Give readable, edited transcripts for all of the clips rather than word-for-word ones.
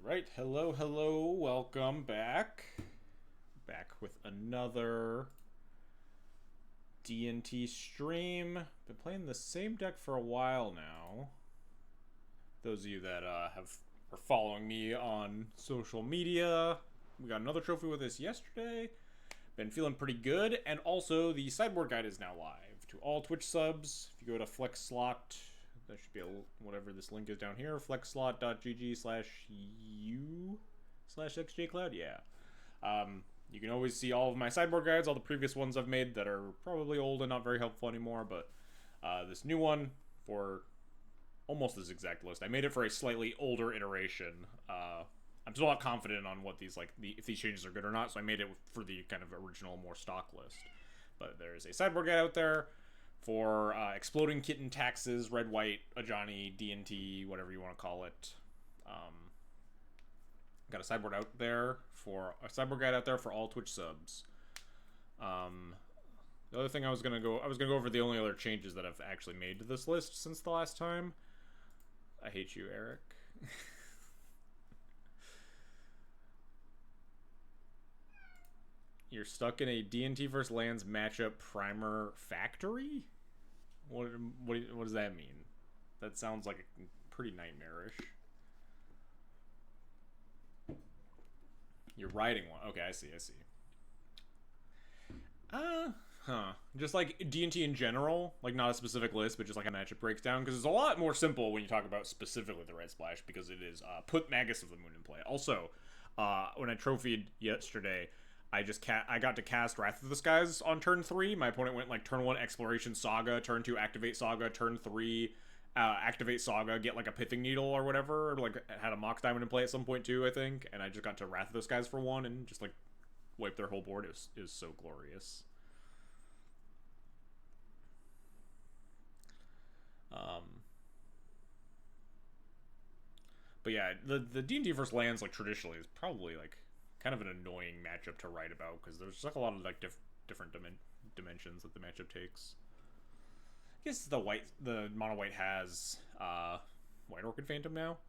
Right, hello, welcome back. Back with another D&T stream. Been playing the same deck for a while now. Those of you that are following me on social media, we got another trophy with us yesterday. Been feeling pretty good, and also the sideboard guide is now live to all Twitch subs. If you go to Flex Slot, that should be whatever this link is down here, flexslot.gg/u/xjcloud. Yeah. You can always see all of my sideboard guides, all the previous ones I've made that are probably old and not very helpful anymore, but this new one for almost this exact list. I made it for a slightly older iteration. I'm still not confident on what these if these changes are good or not, so I made it for the kind of original, more stock list. But there's a sideboard guide out there for exploding kitten taxes, red, white, Ajani, D&T, whatever you want to call it. Got a sideboard guide out there for all Twitch subs. The other thing I was gonna go over the only other changes that I've actually made to this list since the last time. I hate you, Eric. You're stuck in a D&T vs. Lands matchup primer factory? What does that mean? That sounds like pretty nightmarish. You're riding one. Okay, I see. Just like D&T in general, like not a specific list, but just like a matchup breakdown, because it's a lot more simple when you talk about specifically the Red Splash, because it is put Magus of the Moon in play. Also, when I trophied yesterday, I got to cast Wrath of the Skies on turn 3. My opponent went like turn 1 Exploration Saga, turn 2 Activate Saga, turn 3 Activate Saga, get like a Pithing Needle or whatever. Like had a Mox Diamond in play at some point too, I think. And I just got to Wrath of the Skies for 1 and just like wipe their whole board. It was so glorious. But yeah, the D&D vs. Lands like traditionally is probably like kind of an annoying matchup to write about, because there's like a lot of like different dimensions that the matchup takes. I guess the mono white has White Orchid Phantom now.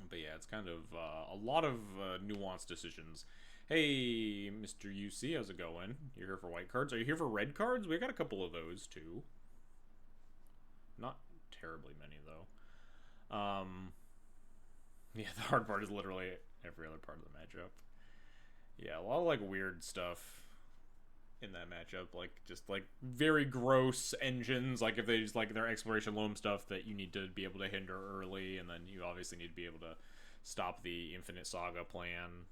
But yeah, it's kind of a lot of nuanced decisions. Hey, Mr. UC, how's it going? You're here for white cards? Are you here for red cards? We got a couple of those too. Not terribly many though. Yeah, the hard part is literally every other part of the matchup. Yeah, a lot of like weird stuff in that matchup, like just like very gross engines, like if they just like their exploration loam stuff that you need to be able to hinder early, and then you obviously need to be able to stop the Infinite Saga plan.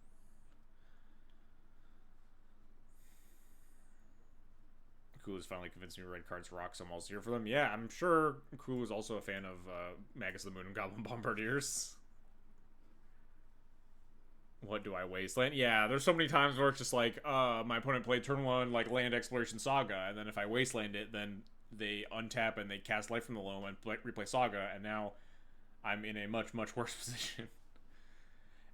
Kulu's finally convinced me red cards rock, so I'm also here for them. Yeah, I'm sure Kulu's also a fan of Magus of the Moon and Goblin Bombardiers. What do I wasteland? Yeah, there's so many times where it's just like, my opponent played turn 1, like, land Exploration Saga, and then if I wasteland it, then they untap and they cast Life from the Loam and replay Saga, and now I'm in a much, much worse position.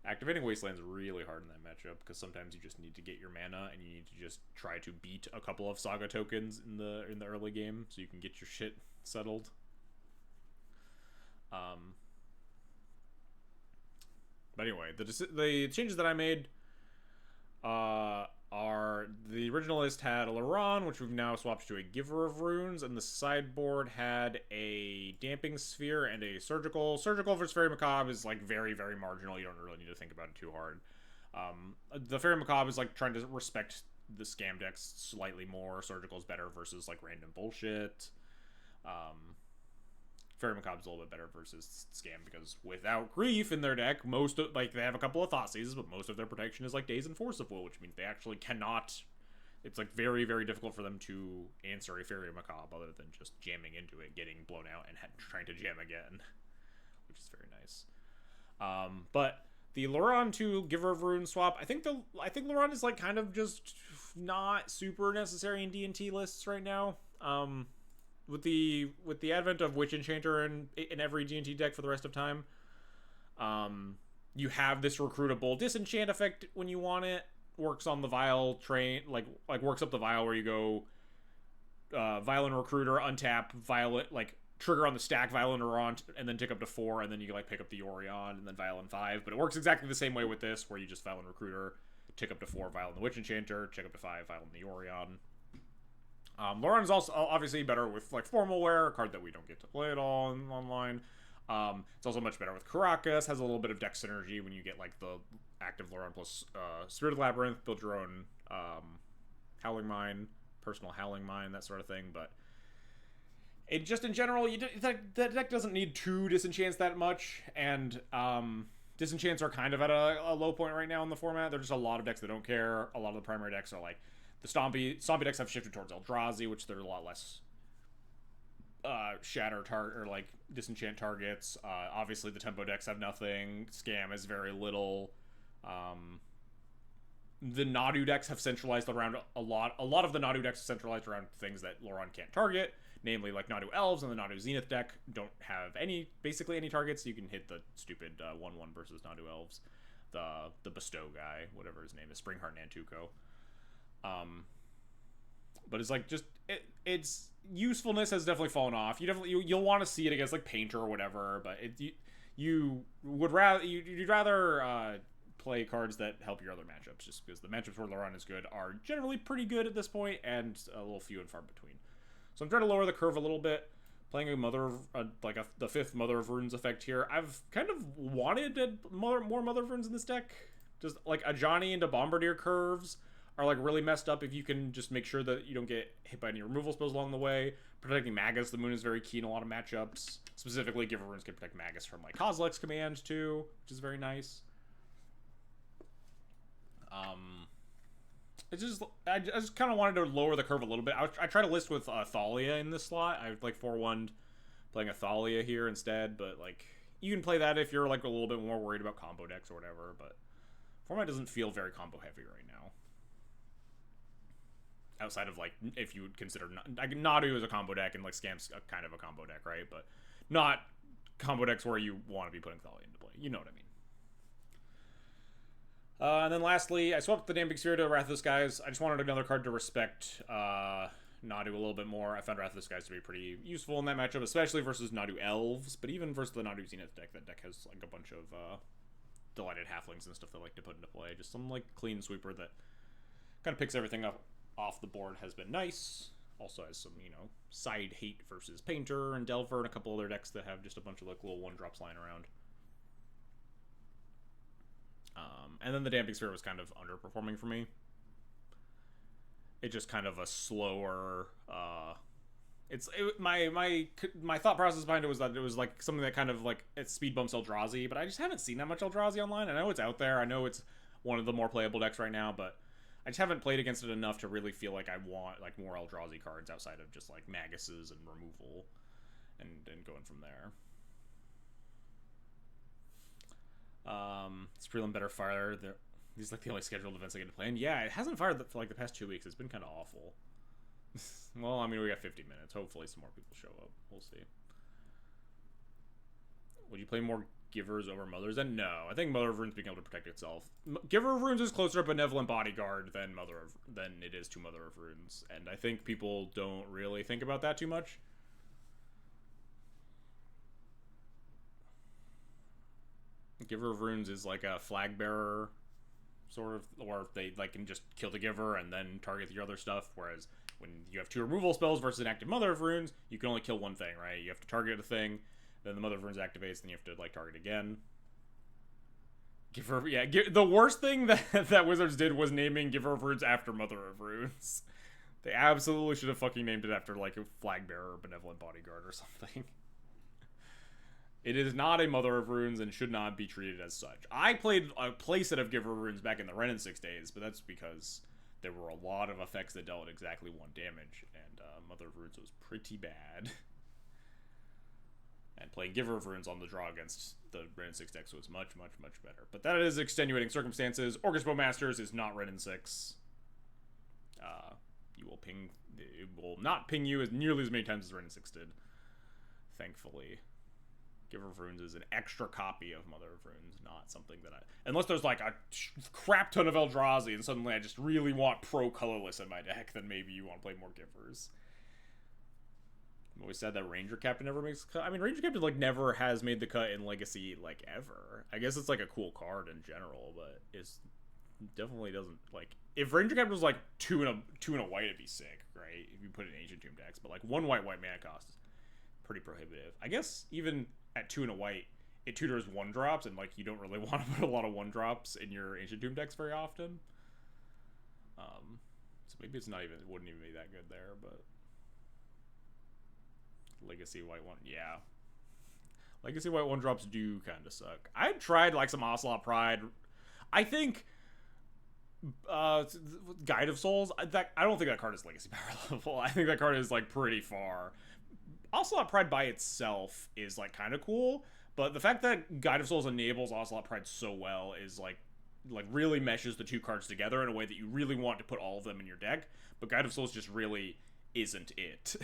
Activating Wasteland's really hard in that matchup, because sometimes you just need to get your mana, and you need to just try to beat a couple of Saga tokens in the early game, so you can get your shit settled. But anyway, the changes that I made are the original list had a Laron, which we've now swapped to a Giver of Runes, and the sideboard had a Damping Sphere and a Surgical. Surgical versus Fairy Macabre is like very, very marginal. You don't really need to think about it too hard. The Fairy Macabre is like trying to respect the scam decks slightly more. Surgical is better versus like random bullshit. Fairy Macabre's a little bit better versus Scam, because without Grief in their deck, they have a couple of Thoughtseize, but most of their protection is like Daze and Force of Will, which means they actually cannot. It's like very, very difficult for them to answer a Fairy Macabre other than just jamming into it, getting blown out, and trying to jam again, which is very nice. But the Laron to Giver of Runes swap, I think Laron is like kind of just not super necessary in D&T lists right now. With the advent of Witch Enchanter in every D&T deck for the rest of time, you have this recruitable disenchant effect when you want it. Works on the Vial train, like works up the Vial where you go Violent Recruiter, untap, Violet, like trigger on the stack Violent Laurent and then tick up to 4, and then you like pick up the Orion and then Violent 5. But it works exactly the same way with this, where you just Violent Recruiter, tick up to 4 Violent the Witch Enchanter, tick up to 5 Violent the Orion. Laurent is also obviously better with like Formal Wear, a card that we don't get to play at all online. It's also much better with Caracas, has a little bit of deck synergy when you get like the active Laurent plus Spirited Labyrinth, build your own Howling Mine, personal Howling Mine, that sort of thing. But it just in general, the deck doesn't need 2 disenchants that much, and disenchants are kind of at a low point right now in the format. There's just a lot of decks that don't care. A lot of the primary decks are like, the Stompy decks have shifted towards Eldrazi, which they're a lot less shatter target or like disenchant targets. Obviously the tempo decks have nothing. Scam is very little. The Nadu decks have centralized around a lot of the Nadu decks centralized around things that Laurent can't target, namely like Nadu Elves, and the Nadu Zenith deck don't have basically any targets. You can hit the stupid 1/1 versus Nadu Elves, the Bestow guy, whatever his name is, Springheart Nantuko. But it's like just its usefulness has definitely fallen off. You'll want to see it against like Painter or whatever, but you'd rather play cards that help your other matchups, just because the matchups where Laurent is good are generally pretty good at this point and a little few and far between. So I'm trying to lower the curve a little bit, playing a the 5th Mother of Runes effect here. I've kind of wanted more Mother of Runes in this deck. Just like a Johnny into Bombardier curves are like really messed up if you can just make sure that you don't get hit by any removal spells along the way. Protecting Magus the Moon is very key in a lot of matchups. Specifically, Giver Runes can protect Magus from like Kozilek's command too, which is very nice. I just kind of wanted to lower the curve a little bit. I try to list with Thalia in this slot. I like 4-1 playing a Thalia here instead, but like you can play that if you're like a little bit more worried about combo decks or whatever. But format doesn't feel very combo heavy right now. Outside of like if you would consider Nadu as a combo deck and like Scam's kind of a combo deck, right? But not combo decks where you want to be putting Thalia into play. You know what I mean? And then lastly, I swapped the Damn Big Sphere to Wrath of the Skies. I just wanted another card to respect Nadu a little bit more. I found Wrath of the Skies to be pretty useful in that matchup, especially versus Nadu Elves, but even versus the Nadu Zenith deck. That deck has like a bunch of Delighted Halflings and stuff they like to put into play. Just some like clean sweeper that kind of picks everything up off the board has been nice. Also has some, side hate versus Painter and Delver and a couple other decks that have just a bunch of like little 1-drops lying around. And then the Damn Big Sphere was kind of underperforming for me. It's just kind of a slower. My thought process behind it was that it was like something that kind of like it speed bumps Eldrazi, but I just haven't seen that much Eldrazi online. I know it's out there. I know it's one of the more playable decks right now, but I just haven't played against it enough to really feel like I want like more Eldrazi cards outside of just like Maguses and removal, and going from there. It's prelim better fire. These like the only scheduled events I get to play in. Yeah, it hasn't fired for like the past 2 weeks. It's been kind of awful. Well, I mean, we got 50 minutes. Hopefully some more people show up. We'll see. Would you play more Givers over Mothers? And no, I think Mother of Runes being able to protect itself. Giver of Runes is closer to Benevolent Bodyguard than it is to Mother of Runes, and I think people don't really think about that too much. Giver of Runes is like a flag bearer, sort of, or they like can just kill the Giver and then target your other stuff. Whereas when you have 2 removal spells versus an active Mother of Runes, you can only kill one thing, right? You have to target a thing, then the Mother of Runes activates, then you have to like target again. The worst thing that Wizards did was naming Giver of Runes after Mother of Runes. They absolutely should have fucking named it after like a flag bearer or Benevolent Bodyguard or something. It is not a Mother of Runes and should not be treated as such. I played a playset of Giver of Runes back in the Ren and 6 days, but that's because there were a lot of effects that dealt exactly 1 damage, and Mother of Runes was pretty bad. And playing Giver of Runes on the draw against the Ren and 6 decks was much, much, much better. But that is extenuating circumstances. Orcust Bowmasters is not Ren and 6. It will not ping you as nearly as many times as Ren and 6 did, thankfully. Giver of Runes is an extra copy of Mother of Runes, not something that unless there's like a crap ton of Eldrazi and suddenly I just really want pro colorless in my deck, then maybe you want to play more Givers. always said that Ranger Captain never makes the cut. I mean, Ranger Captain like never has made the cut in Legacy like ever. I guess it's like a cool card in general, but it's definitely doesn't like. If Ranger Captain was like two and a white, it'd be sick, right? If you put it in Ancient Tomb decks, but like one white mana cost is pretty prohibitive. I guess even at 2 and a white, it tutors 1-drops, and like you don't really want to put a lot of 1-drops in your Ancient Tomb decks very often. So maybe it's not even, it wouldn't even be that good there, but Legacy white one, yeah. Legacy white 1-drops do kind of suck. I tried like some Ocelot Pride. I think Guide of Souls, I don't think that card is Legacy power level. I think that card is like pretty far. Ocelot Pride by itself is like kind of cool, but the fact that Guide of Souls enables Ocelot Pride so well is like really meshes the two cards together in a way that you really want to put all of them in your deck, but Guide of Souls just really isn't it.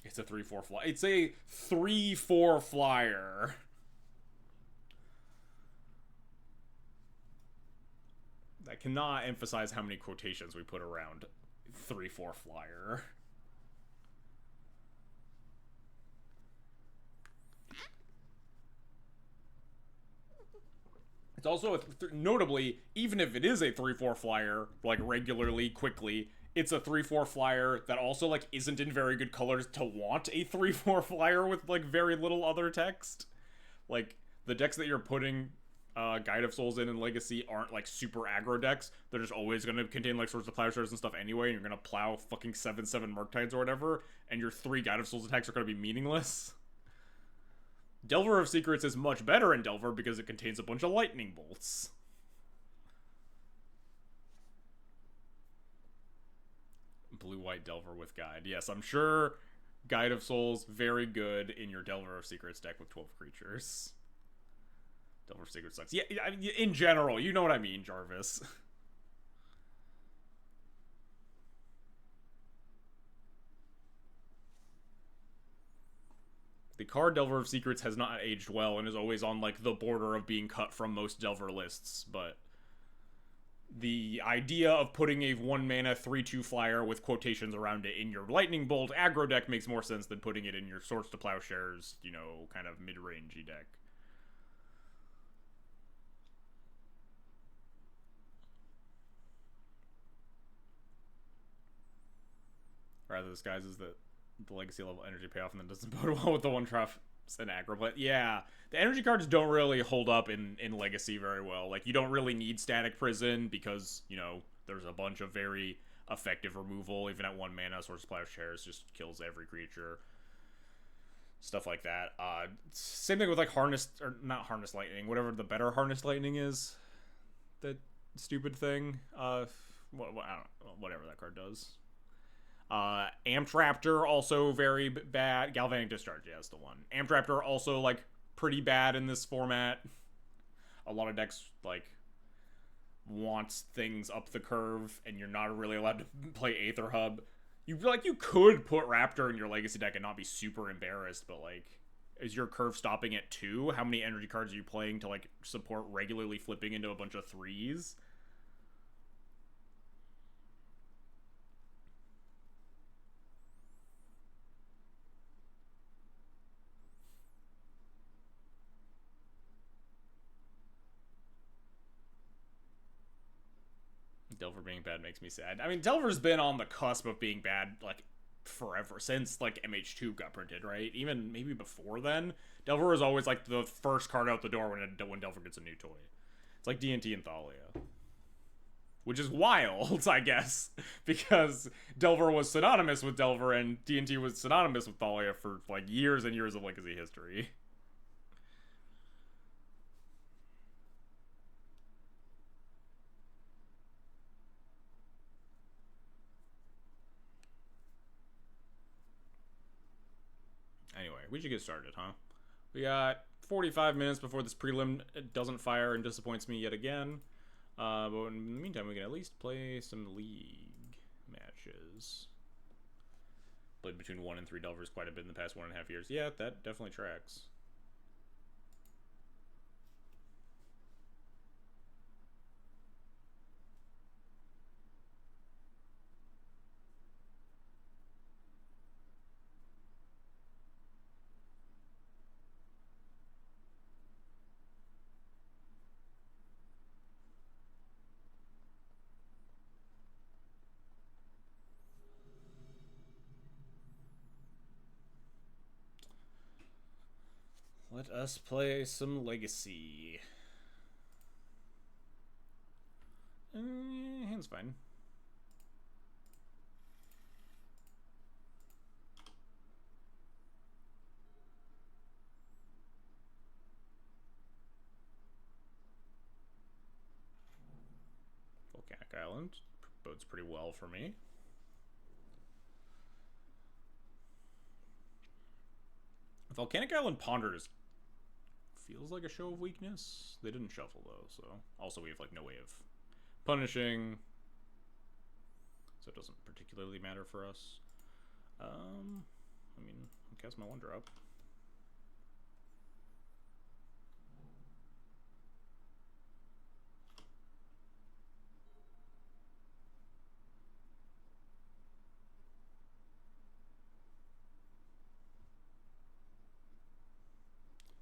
It's a 3/4 flyer. It's a 3/4 flyer. I cannot emphasize how many quotations we put around 3/4 flyer. It's also, notably, even if it is a 3/4 flyer, like regularly, quickly, it's a 3/4 flyer that also, like, isn't in very good colors to want a 3/4 flyer with, like, very little other text. Like, the decks that you're putting Guide of Souls in Legacy aren't, like, super aggro decks. They're just always going to contain, like, Swords of Plowshares and stuff anyway, and you're going to plow fucking 7/7 Murktides or whatever, and your 3 Guide of Souls attacks are going to be meaningless. Delver of Secrets is much better in Delver because it contains a bunch of lightning bolts. Blue-white Delver with Guide. Yes, I'm sure Guide of Souls, very good in your Delver of Secrets deck with 12 creatures. Delver of Secrets sucks. Yeah, I mean, in general, you know what I mean, Jarvis. The card Delver of Secrets has not aged well and is always on, like, the border of being cut from most Delver lists, but the idea of putting a 1-mana 3/2 flyer with quotations around it in your Lightning Bolt aggro deck makes more sense than putting it in your Swords to Plowshares, you know, kind of mid-rangey deck. Rather disguises the legacy level energy payoff and then doesn't bode well with the 1-drops and aggro. But yeah, the energy cards don't really hold up in Legacy very well. Like, you don't really need Static Prison because, you know, there's a bunch of very effective removal. Even at 1 mana, Swords of Plowshares just kills every creature. Stuff like that. Same thing with, like, Harness, or not Harness Lightning, whatever the better Harness Lightning is. That stupid thing. Whatever that card does. Amped Raptor, also very bad. Galvanic Discharge, yeah, that's the one. Amped Raptor, also, like, pretty bad in this format. A lot of decks, like, want things up the curve, and you're not really allowed to play Aether Hub. You could put Raptor in your Legacy deck and not be super embarrassed, but, like, is your curve stopping at 2? How many energy cards are you playing to, like, support regularly flipping into a bunch of 3s? Delver being bad makes me sad. I mean, Delver's been on the cusp of being bad, like, forever. Since, like, MH2 got printed, right? Even maybe before then. Delver is always, like, the first card out the door when Delver gets a new toy. It's like D&T and Thalia. Which is wild, I guess. Because Delver was synonymous with Delver, and D&T was synonymous with Thalia for, like, years and years of Legacy history. Anyway, we should get started, huh? We got 45 minutes before this prelim doesn't fire and disappoints me yet again. But in the meantime, we can at least play some league matches. Played between 1 and 3 Delvers quite a bit in the past 1.5 years. Yeah, that definitely tracks. Let us play some Legacy. Hand's fine. Volcanic Island bodes pretty well for me. Volcanic Island Ponders feels like a show of weakness. They didn't shuffle though, so also we have like no way of punishing, so it doesn't particularly matter for us. I mean, I'll cast my one drop.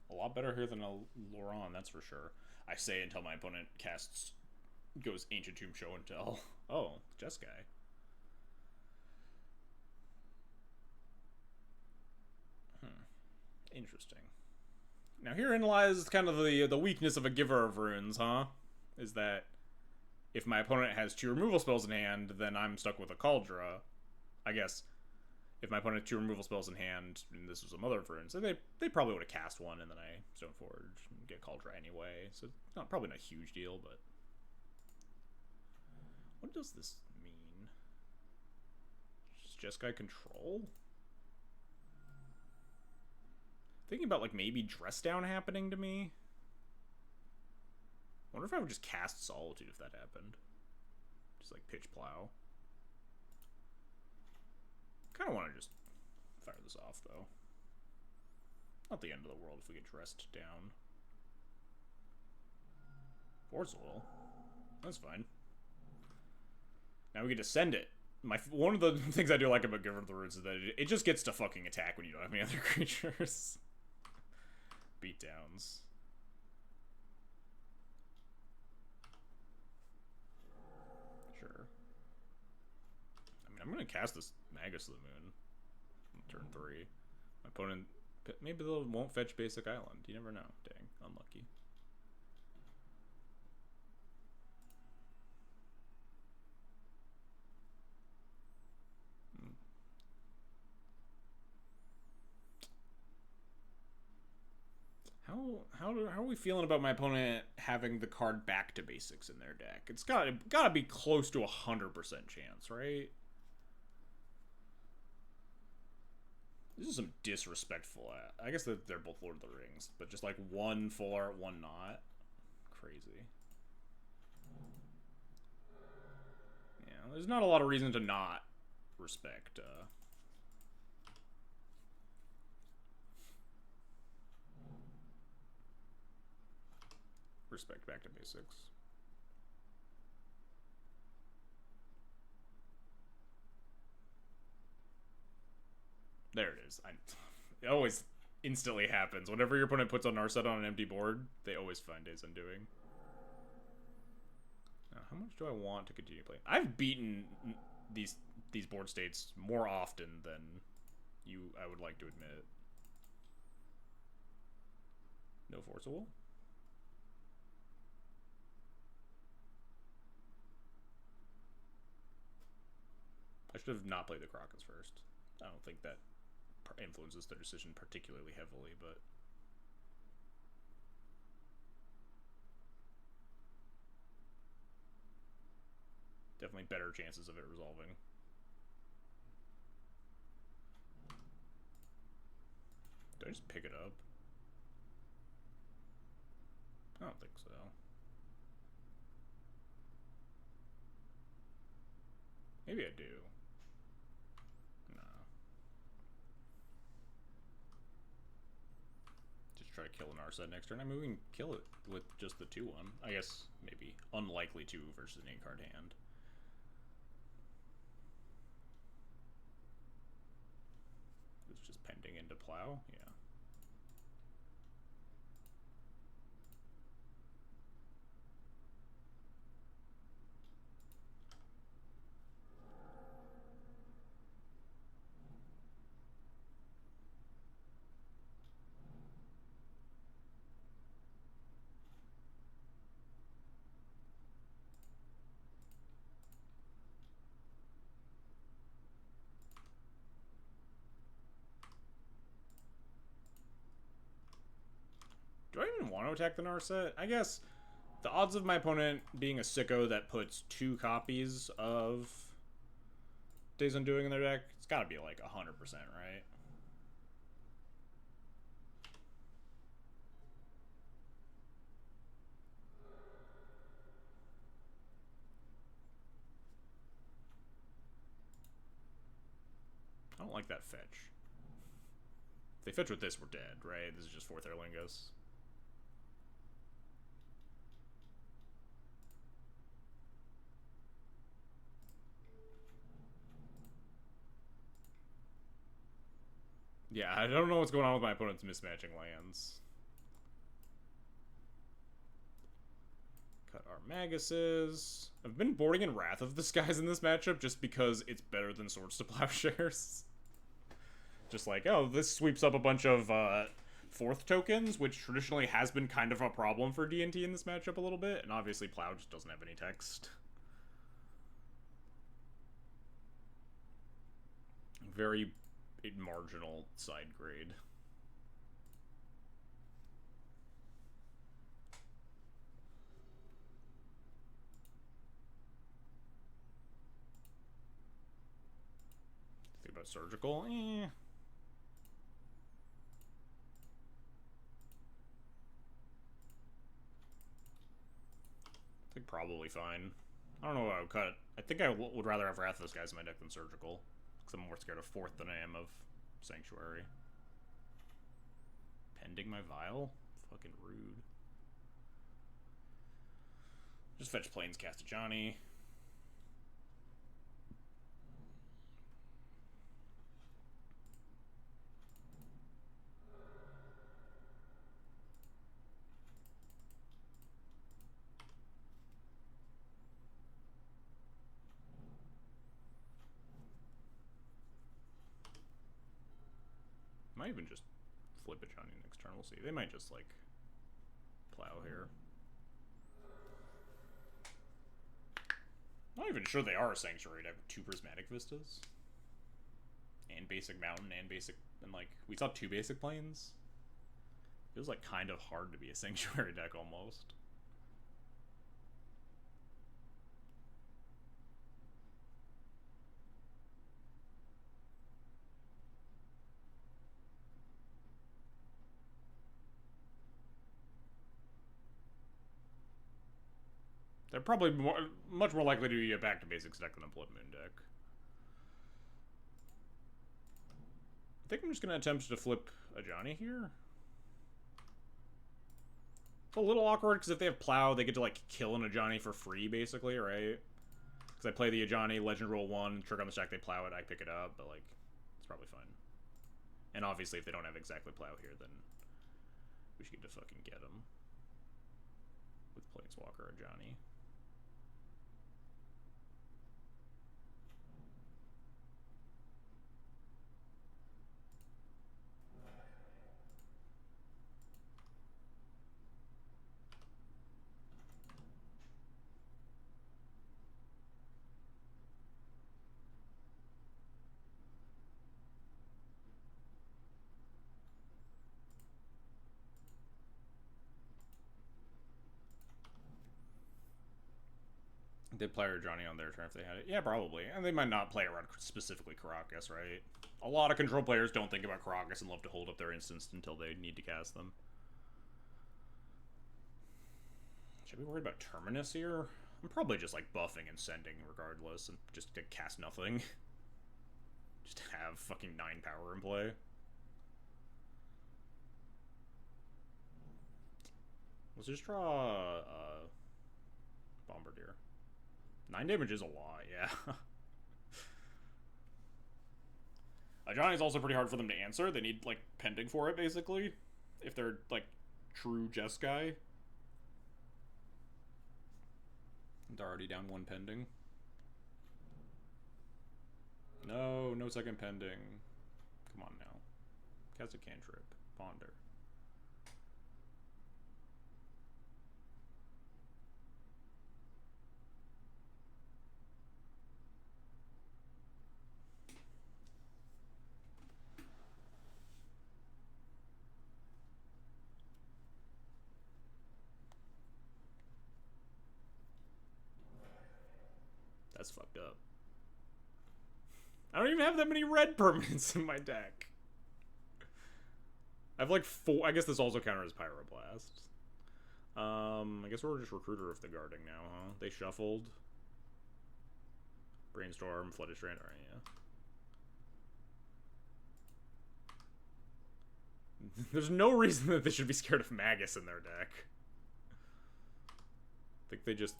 A lot better here than a Loran, that's for sure. I say until my opponent goes Ancient Tomb Show and Tell. Oh, Jeskai. Interesting. Now herein lies kind of the weakness of a giver of runes, huh? Is that if my opponent has 2 removal spells in hand, then I'm stuck with a Cauldra. I guess if my opponent had 2 removal spells in hand, and this was a Mother of Runes, so they probably would have cast one, and then I Stoneforge and get Cauldra anyway. So probably not a huge deal, but what does this mean? Does Jeskai control? Thinking about like maybe Dress Down happening to me. Wonder if I would just cast Solitude if that happened. Just like Pitch Plow. Kind of want to just fire this off though. Not the end of the world if we get Dressed Down. Force Oil. That's fine. Now we get to send it. One of the things I do like about Giver of the Runes is that it just gets to fucking attack when you don't have any other creatures. Beatdowns. Sure. I mean, I'm gonna cast this Magus of the Moon on turn 3. My opponent, maybe they won't fetch Basic Island. You never know. Dang, unlucky. How are we feeling about my opponent having the card Back to Basics in their deck? It's gotta be close to 100% chance, right? This is some disrespectful. I guess that they're both Lord of the Rings, but just like one full art, one not. Crazy. Yeah, there's not a lot of reason to not respect. Respect Back to Basics. There it is. It always instantly happens. Whenever your opponent puts on Narset on an empty board, they always find Days Undoing. Now, how much do I want to continue playing? I've beaten these board states more often than I would like to admit. No Forcible? I should have not played the Crocus first. I don't think that influences their decision particularly heavily, but definitely better chances of it resolving. Do I just pick it up? I don't think so. Maybe I do. Try to kill an Narset next turn. I mean, we can kill it with just the 2-1. I guess maybe unlikely 2 versus an 8-card hand. It's just pending into Plow. Yeah. want to attack the Narset. I guess the odds of my opponent being a sicko that puts 2 copies of Days Undoing in their deck, it's gotta be like 100%, right? I don't like that fetch. If they fetch with this, we're dead, right? This is just 4th Erlingus. Yeah, I don't know what's going on with my opponent's mismatching lands. Cut our Maguses. I've been boarding in Wrath of the Skies in this matchup just because it's better than Swords to Plowshares. Just like, oh, this sweeps up a bunch of 4th tokens, which traditionally has been kind of a problem for D&T in this matchup a little bit, and obviously Plow just doesn't have any text. Very marginal side grade. Think about Surgical? Eh. I think probably fine. I don't know what I would cut. I think I would rather have Wrath of those guys in my deck than Surgical. Because I'm more scared of 4th than I am of Sanctuary. Pending my Vial? Fucking rude. Just fetch Plains, cast a Johnny. Might even just flip a Johnny next turn. We'll see. They might just, like, Plow here. I'm not even sure they are a Sanctuary deck with 2 Prismatic Vistas. And basic Mountain and basic... And, like, we saw 2 basic Plains. Feels, like, kind of hard to be a Sanctuary deck, almost. They're probably much more likely to be a back to basics deck than a Blood Moon deck. I think I'm just gonna attempt to flip a Johnny here. It's a little awkward because if they have Plow, they get to like kill an Ajani for free, basically, right? Because I play the Ajani, Legend roll 1, trigger on the stack, they Plow it, I pick it up, but like, it's probably fine. And obviously, if they don't have exactly Plow here, then we should get to fucking get them with Planeswalker Ajani. They'd play Johnny on their turn if they had it. Yeah, probably. And they might not play around specifically Caracas, right? A lot of control players don't think about Caracas and love to hold up their instants until they need to cast them. Should I be worried about Terminus here? I'm probably just like buffing and sending regardless and just to cast nothing. Just have fucking 9 power in play. Let's just draw Bombardier. 9 damage is a lot, yeah. Johnny's also pretty hard for them to answer. They need, like, pending for it, basically. If they're, like, true Jeskai. They're already down 1 pending. No, no second pending. Come on now. Cast a cantrip. Ponder. That's fucked up. I don't even have that many red permanents in my deck. I have like 4. I guess this also counts as Pyroblast. I guess we're just Recruiter of the Guarding now, huh? They shuffled. Brainstorm, Flooded Strand. Alright, yeah. There's no reason that they should be scared of Magus in their deck. I think they just,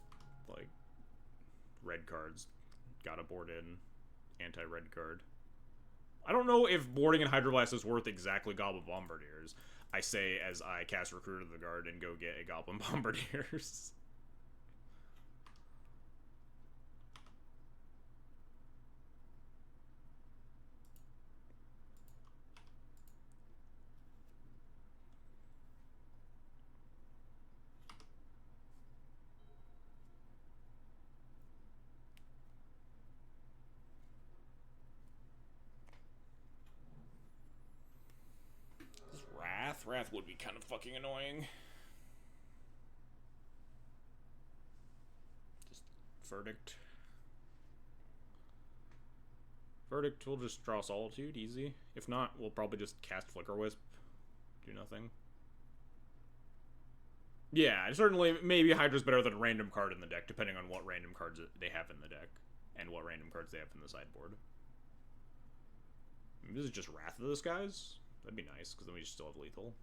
like, red cards gotta board in. Anti-red card. I don't know if boarding in Hydroblast is worth exactly Goblin Bombardiers. I say as I cast Recruiter of the Guard and go get a Goblin Bombardiers. Wrath would be kind of fucking annoying. Just Verdict. Verdict, we'll just draw Solitude, easy. If not, we'll probably just cast Flicker Wisp. Do nothing. Yeah, certainly, maybe Hydra's better than a random card in the deck, depending on what random cards they have in the deck. And what random cards they have in the sideboard. Maybe this is just Wrath of the Skies? That'd be nice, because then we just still have lethal.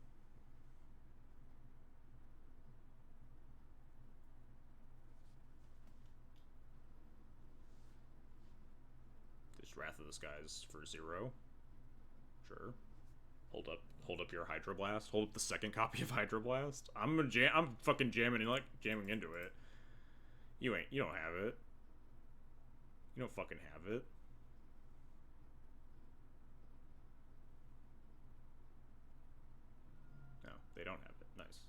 Just Wrath of the Skies for 0. Sure. Hold up your Hydroblast. Hold up the second copy of Hydroblast. I'm fucking jamming into it. You don't have it. You don't fucking have it. No, they don't have it. Nice.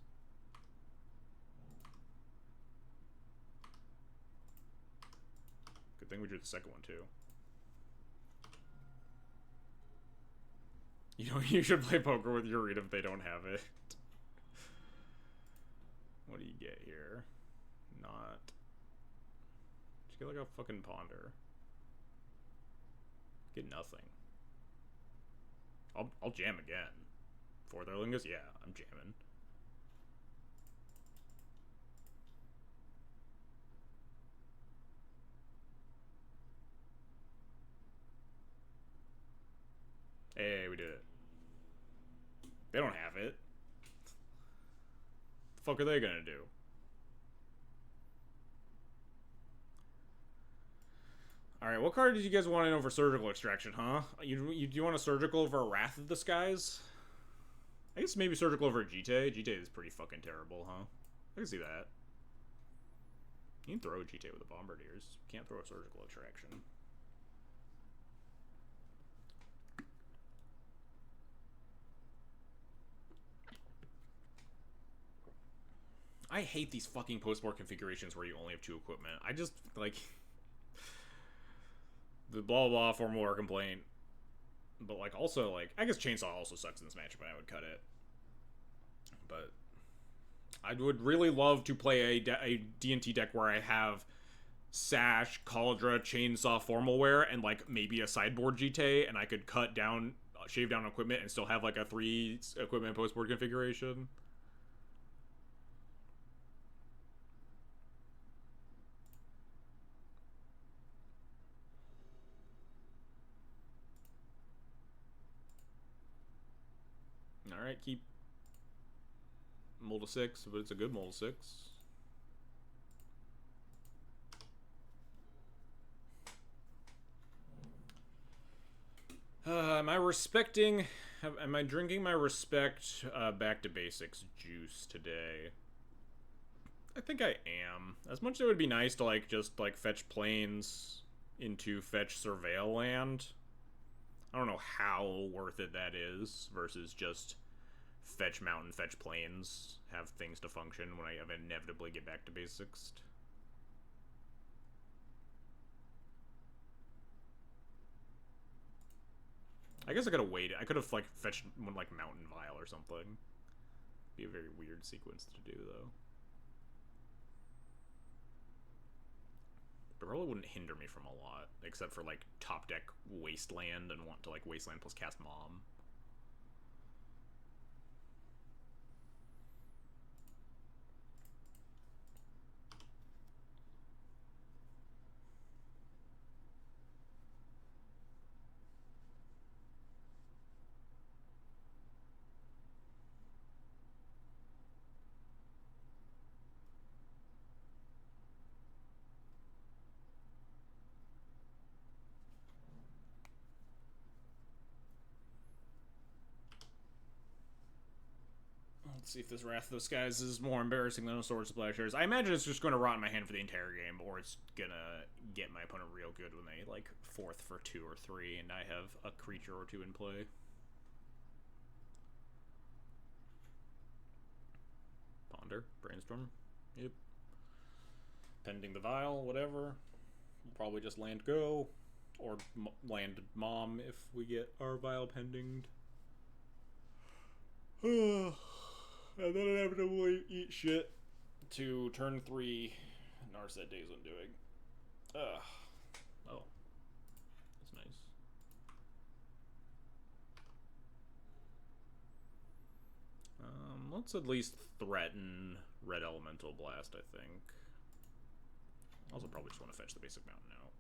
Good thing we drew the second one too. You should play poker with your read if they don't have it. What do you get here? Not. Just get like a fucking Ponder. Get nothing. I'll jam again. Fourth Erlingus? Yeah, I'm jamming. Hey, we did it. They don't have it. The fuck are they gonna do? Alright, what card did you guys want in over Surgical Extraction, huh? You want a Surgical over Wrath of the Skies? I guess maybe Surgical over Jite. Jite is pretty fucking terrible, huh? I can see that. You can throw a Jite with the Bombardiers. You can't throw a Surgical Extraction. I hate these fucking post-board configurations where you only have 2 equipment. I just, like... the blah blah formal war complaint. But, like, also, like... I guess Chainsaw also sucks in this matchup, and I would cut it. But... I would really love to play a D&T deck where I have Sash, Cauldra, Chainsaw, Formal Wear, and, like, maybe a sideboard GT, and I could cut down, shave down equipment, and still have, like, a 3 equipment post-board configuration. Alright, keep Mold of 6, but it's a good Mold of 6. Am I drinking my respect back to basics juice today? I think I am. As much as it would be nice to, like, just, like, fetch planes into fetch Surveil land, I don't know how worth it that is versus just fetch mountain, fetch plains, have things to function when I inevitably get back to basics. I guess I could have waited. I could have, like, fetched one, like, Mountain Vial or something. Be a very weird sequence to do, though. It probably wouldn't hinder me from a lot, except for, like, top deck Wasteland and want to, like, Wasteland plus cast Mom. Let's see if this Wrath of the Skies is more embarrassing than a Sword Splashers. I imagine it's just going to rot in my hand for the entire game, or it's going to get my opponent real good when they, like, fourth for 2 or 3, and I have a creature or 2 in play. Ponder, Brainstorm, yep. Pending the Vial, whatever. We'll probably just land Go, or land Mom if we get our Vial pendinged. And then inevitably eat shit to turn 3 Narset Days Undoing. Ugh. Oh. That's nice. Let's at least threaten Red Elemental Blast, I think. Also probably just want to fetch the basic mountain out.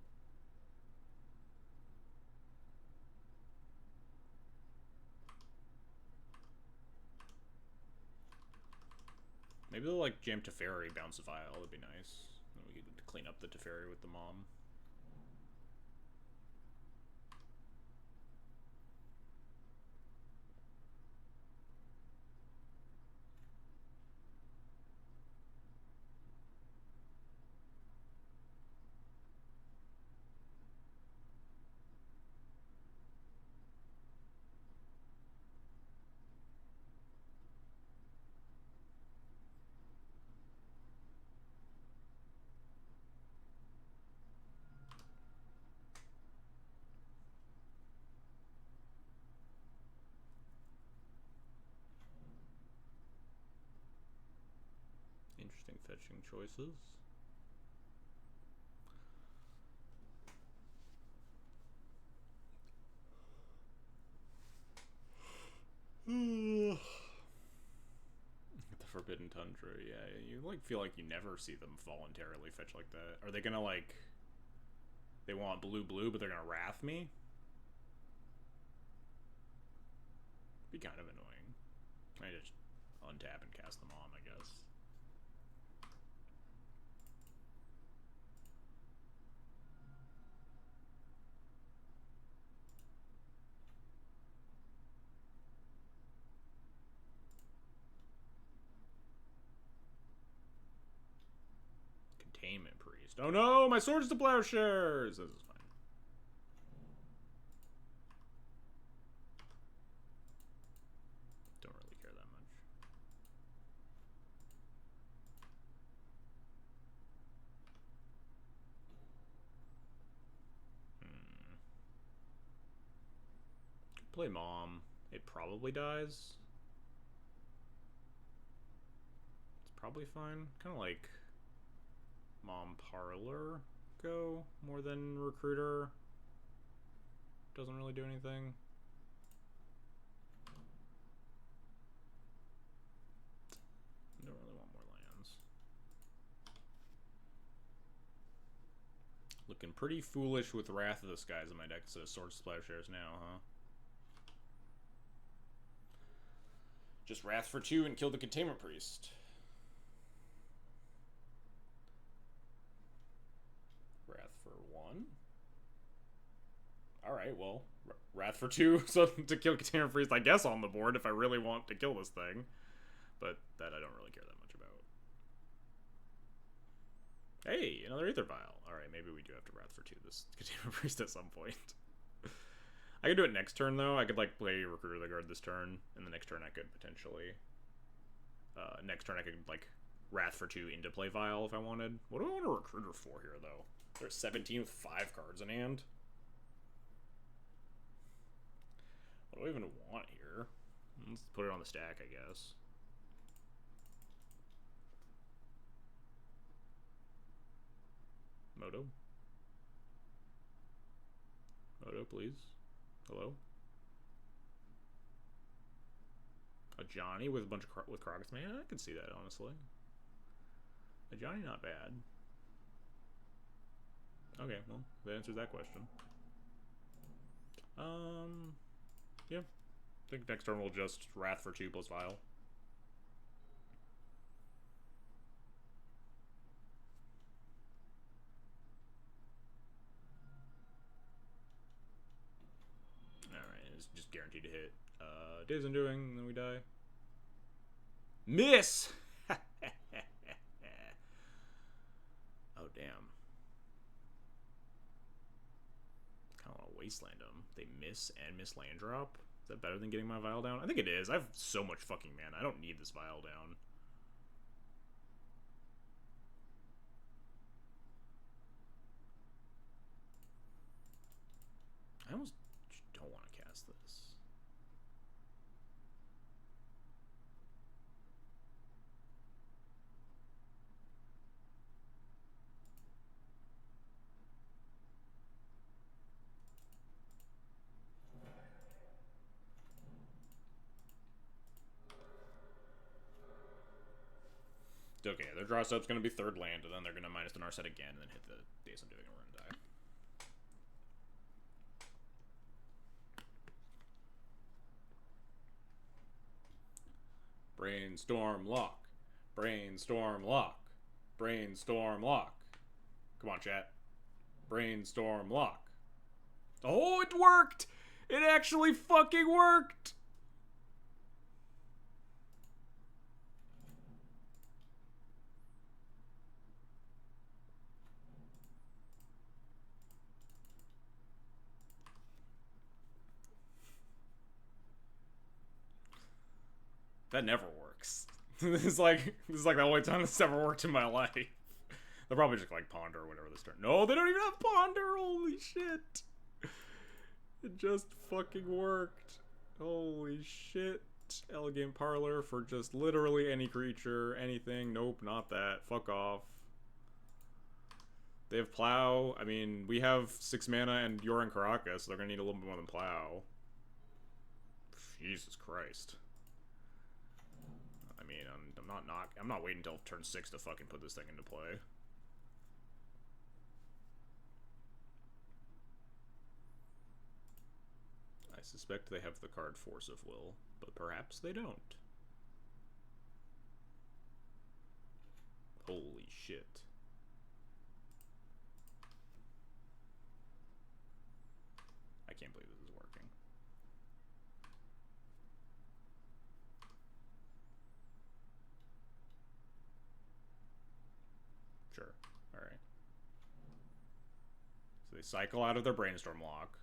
Maybe they'll, like, jam Teferi, bounce a Vial, that'd be nice. Then we could clean up the Teferi with the Mom. Interesting fetching choices. The Forbidden Tundra, yeah, you, like, feel like you never see them voluntarily fetch like that. Are they gonna, like, they want blue, but they're gonna Wrath me? Be kind of annoying. I just untap and cast them on, I guess. Containment Priest. Oh no, my Swords to Plowshares! This is fine. Don't really care that much. Could play Mom. It probably dies. It's probably fine. Kind of like Mom Parlor Go more than Recruiter. Doesn't really do anything. Don't really want more lands. Looking pretty foolish with Wrath of the Skies in my deck instead of Sword Splashers now, huh? Just Wrath for 2 and kill the Containment Priest. Wrath for 1. Alright, well, Wrath for 2 so to kill Containment Priest, I guess, on the board if I really want to kill this thing. But that I don't really care that much about. Hey, another Aether Vial. Alright, maybe we do have to Wrath for 2 this Containment Priest at some point. I could do it next turn, though. I could, like, play Recruiter the Guard this turn, and the next turn I could potentially... next turn I could, like, Wrath for 2 into play Vial if I wanted. What do I want a Recruiter for here, though? There's 17 with 5 cards in hand. What do I even want here? Let's put it on the stack, I guess. Moto. Hello, please. Hello. A Johnny with a bunch of with Crockets. Man, I can see that, honestly. A Johnny, not bad. Okay, well, that answers that question. Yeah. I think next turn we'll just Wrath for 2 plus Vial. Alright, it's just guaranteed to hit. Days Undoing, then we die. Miss! Oh, damn. Kind of want to Wasteland them. They miss and miss land drop. Is that better than getting my Vial down? I think it is. I have so much fucking mana. I don't need this Vial down. I almost don't want to cast this. Okay, their draw setup's going to be 3rd land, and then they're going to minus the Narset again, and then hit the Days Undoing, and we're going to die. Brainstorm lock. Brainstorm lock. Brainstorm lock. Come on, chat. Brainstorm lock. Oh, it worked! It actually fucking worked! That never works. This is like the only time this ever worked in my life. They'll probably just like Ponder or whatever this turn. No, they don't even have Ponder. Holy shit! It just fucking worked. Holy shit! Elegant Parlor for just literally any creature, anything. Nope, not that. Fuck off. They have Plow. I mean, we have 6 mana and you're in Caracas, so they're gonna need a little bit more than Plow. Jesus Christ. I mean, I'm not waiting until turn 6 to fucking put this thing into play. I suspect they have the card Force of Will, but perhaps they don't. Holy shit. I can't believe this is working. Sure. Alright. So they cycle out of their Brainstorm lock.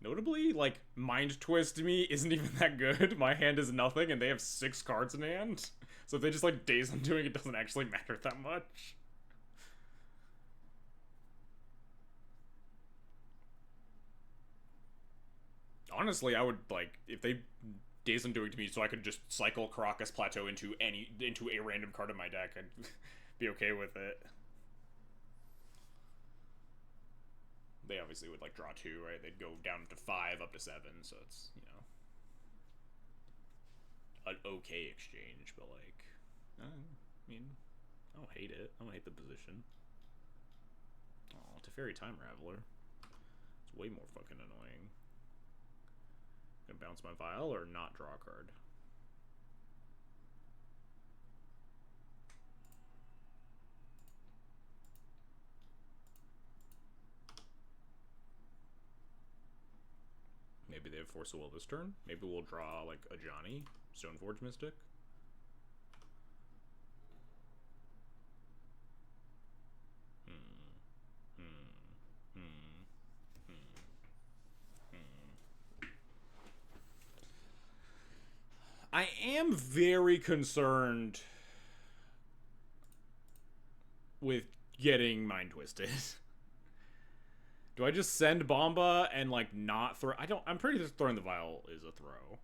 Notably, like, Mind Twist to me isn't even that good. My hand is nothing, and they have 6 cards in hand. So if they just, like, Days Undoing, it doesn't actually matter that much. Honestly, I would, like, if they Days Undoing to me so I could just cycle Caracas Plateau into a random card in my deck, I'd be okay with it. They obviously would, like, draw 2, right? They'd go down to 5, up to 7, so it's, you know, an okay exchange, but, like, I mean, I don't hate it. I don't hate the position. Oh, Teferi Time Raveler. It's way more fucking annoying. Gonna bounce my Vial or not draw a card? Maybe they have Force of Will this turn. Maybe we'll draw, like, a Johnny, Stoneforge Mystic. I am very concerned with getting Mind Twisted. Do I just send Bomba and, like, not throw? I'm pretty sure throwing the Vial is a throw.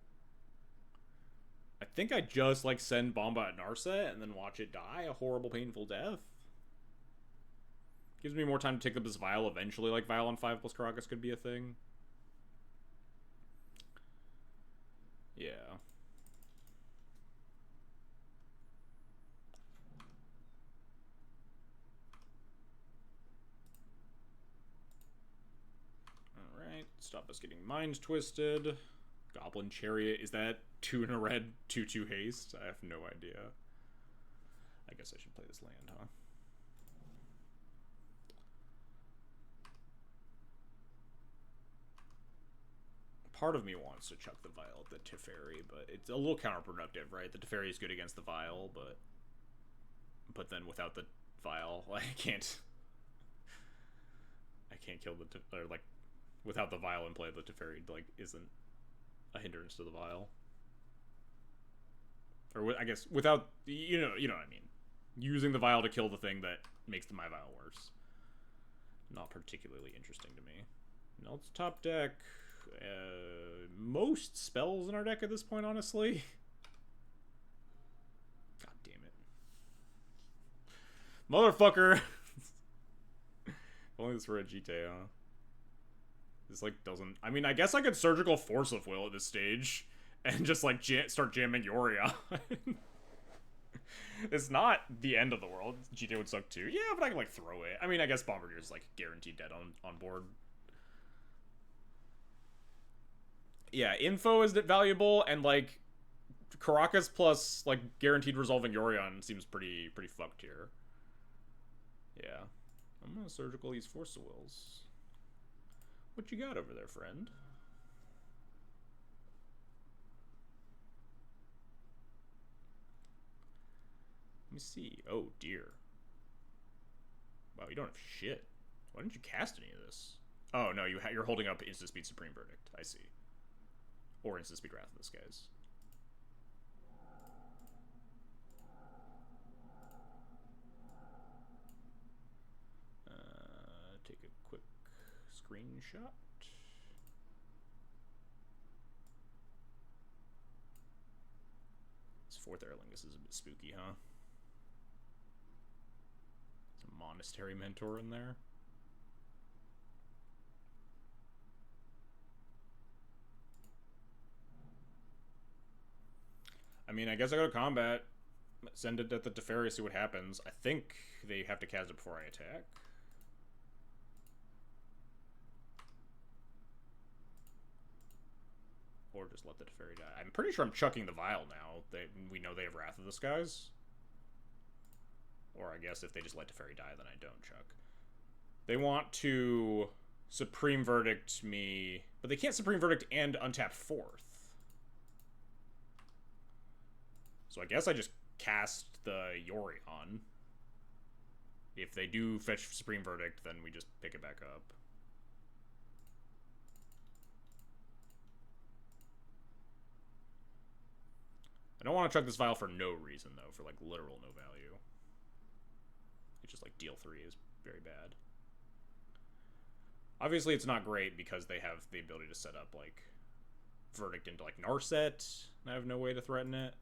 I think I just, like, send Bomba at Narset and then watch it die a horrible, painful death. Gives me more time to take up this Vial eventually, like, Vial on 5 plus Caracas could be a thing. Yeah. Alright, stop us getting mind twisted. Goblin Chariot, is that 2 in a red, 2/2 haste? I have no idea. I guess I should play this land, huh? Part of me wants to chuck the Vial at the Teferi, but it's a little counterproductive, right? The Teferi is good against the Vial, but then without the Vial, like, I can't kill the or like without the Vial in play, the Teferi like isn't a hindrance to the Vial. Or I guess without you know what I mean. Using the Vial to kill the thing that makes my Vial worse. Not particularly interesting to me. No, it's top deck. Most spells in our deck at this point, honestly. God damn it. Motherfucker! If only this were a GT, huh? This, like, doesn't... I mean, I guess I could Surgical Force of Will at this stage and just, like, start jamming Yoria. It's not the end of the world. GT would suck too. Yeah, but I can, like, throw it. I mean, I guess Bombardier's, like, guaranteed dead on board. Yeah, info is valuable, and, like, Caracas plus, like, guaranteed resolving Yorion seems pretty fucked here. Yeah. I'm gonna Surgical these Force of Wills. What you got over there, friend? Let me see. Oh, dear. Wow, you don't have shit. Why didn't you cast any of this? Oh, no, you're holding up Instant Speed Supreme Verdict. I see. Or Instant Speed Wrath of the Skies. Take a quick screenshot. This 4th Aerlingus is a bit spooky, huh? There's a Monastery Mentor in there. I mean, I guess I go to combat, send it at the Teferi, see what happens. I think they have to cast it before I attack. Or just let the Teferi die. I'm pretty sure I'm chucking the Vial now. We know they have Wrath of the Skies. Or I guess if they just let Teferi die, then I don't chuck. They want to Supreme Verdict me, but they can't Supreme Verdict and untap 4th. So I guess I just cast the Yorion. If they do fetch Supreme Verdict, then we just pick it back up. I don't want to chuck this Vial for no reason, though, for, like, literal no value. It's just, like, deal 3 is very bad. Obviously, it's not great because they have the ability to set up, like, Verdict into, like, Narset, and I have no way to threaten it.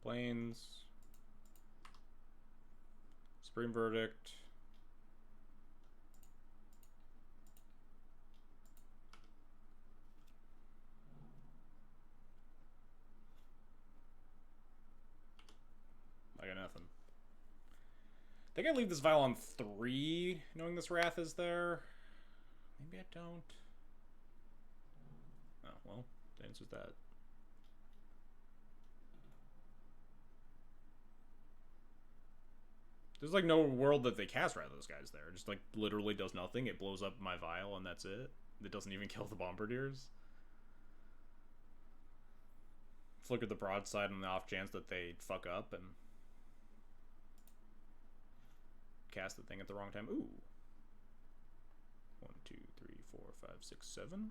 Planes. Supreme Verdict. I got nothing. I think I leave this Vial on 3, knowing this Wrath is there. Maybe I don't. Oh, well, the answer's that. There's, like, no world that they cast Wrath of those guys there. It just, like, literally does nothing. It blows up my Vial, and that's it. It doesn't even kill the Bombardiers. Flicker the broadside on the off chance that they fuck up and cast the thing at the wrong time. Ooh. 1, 2, 3, 4, 5, 6, 7.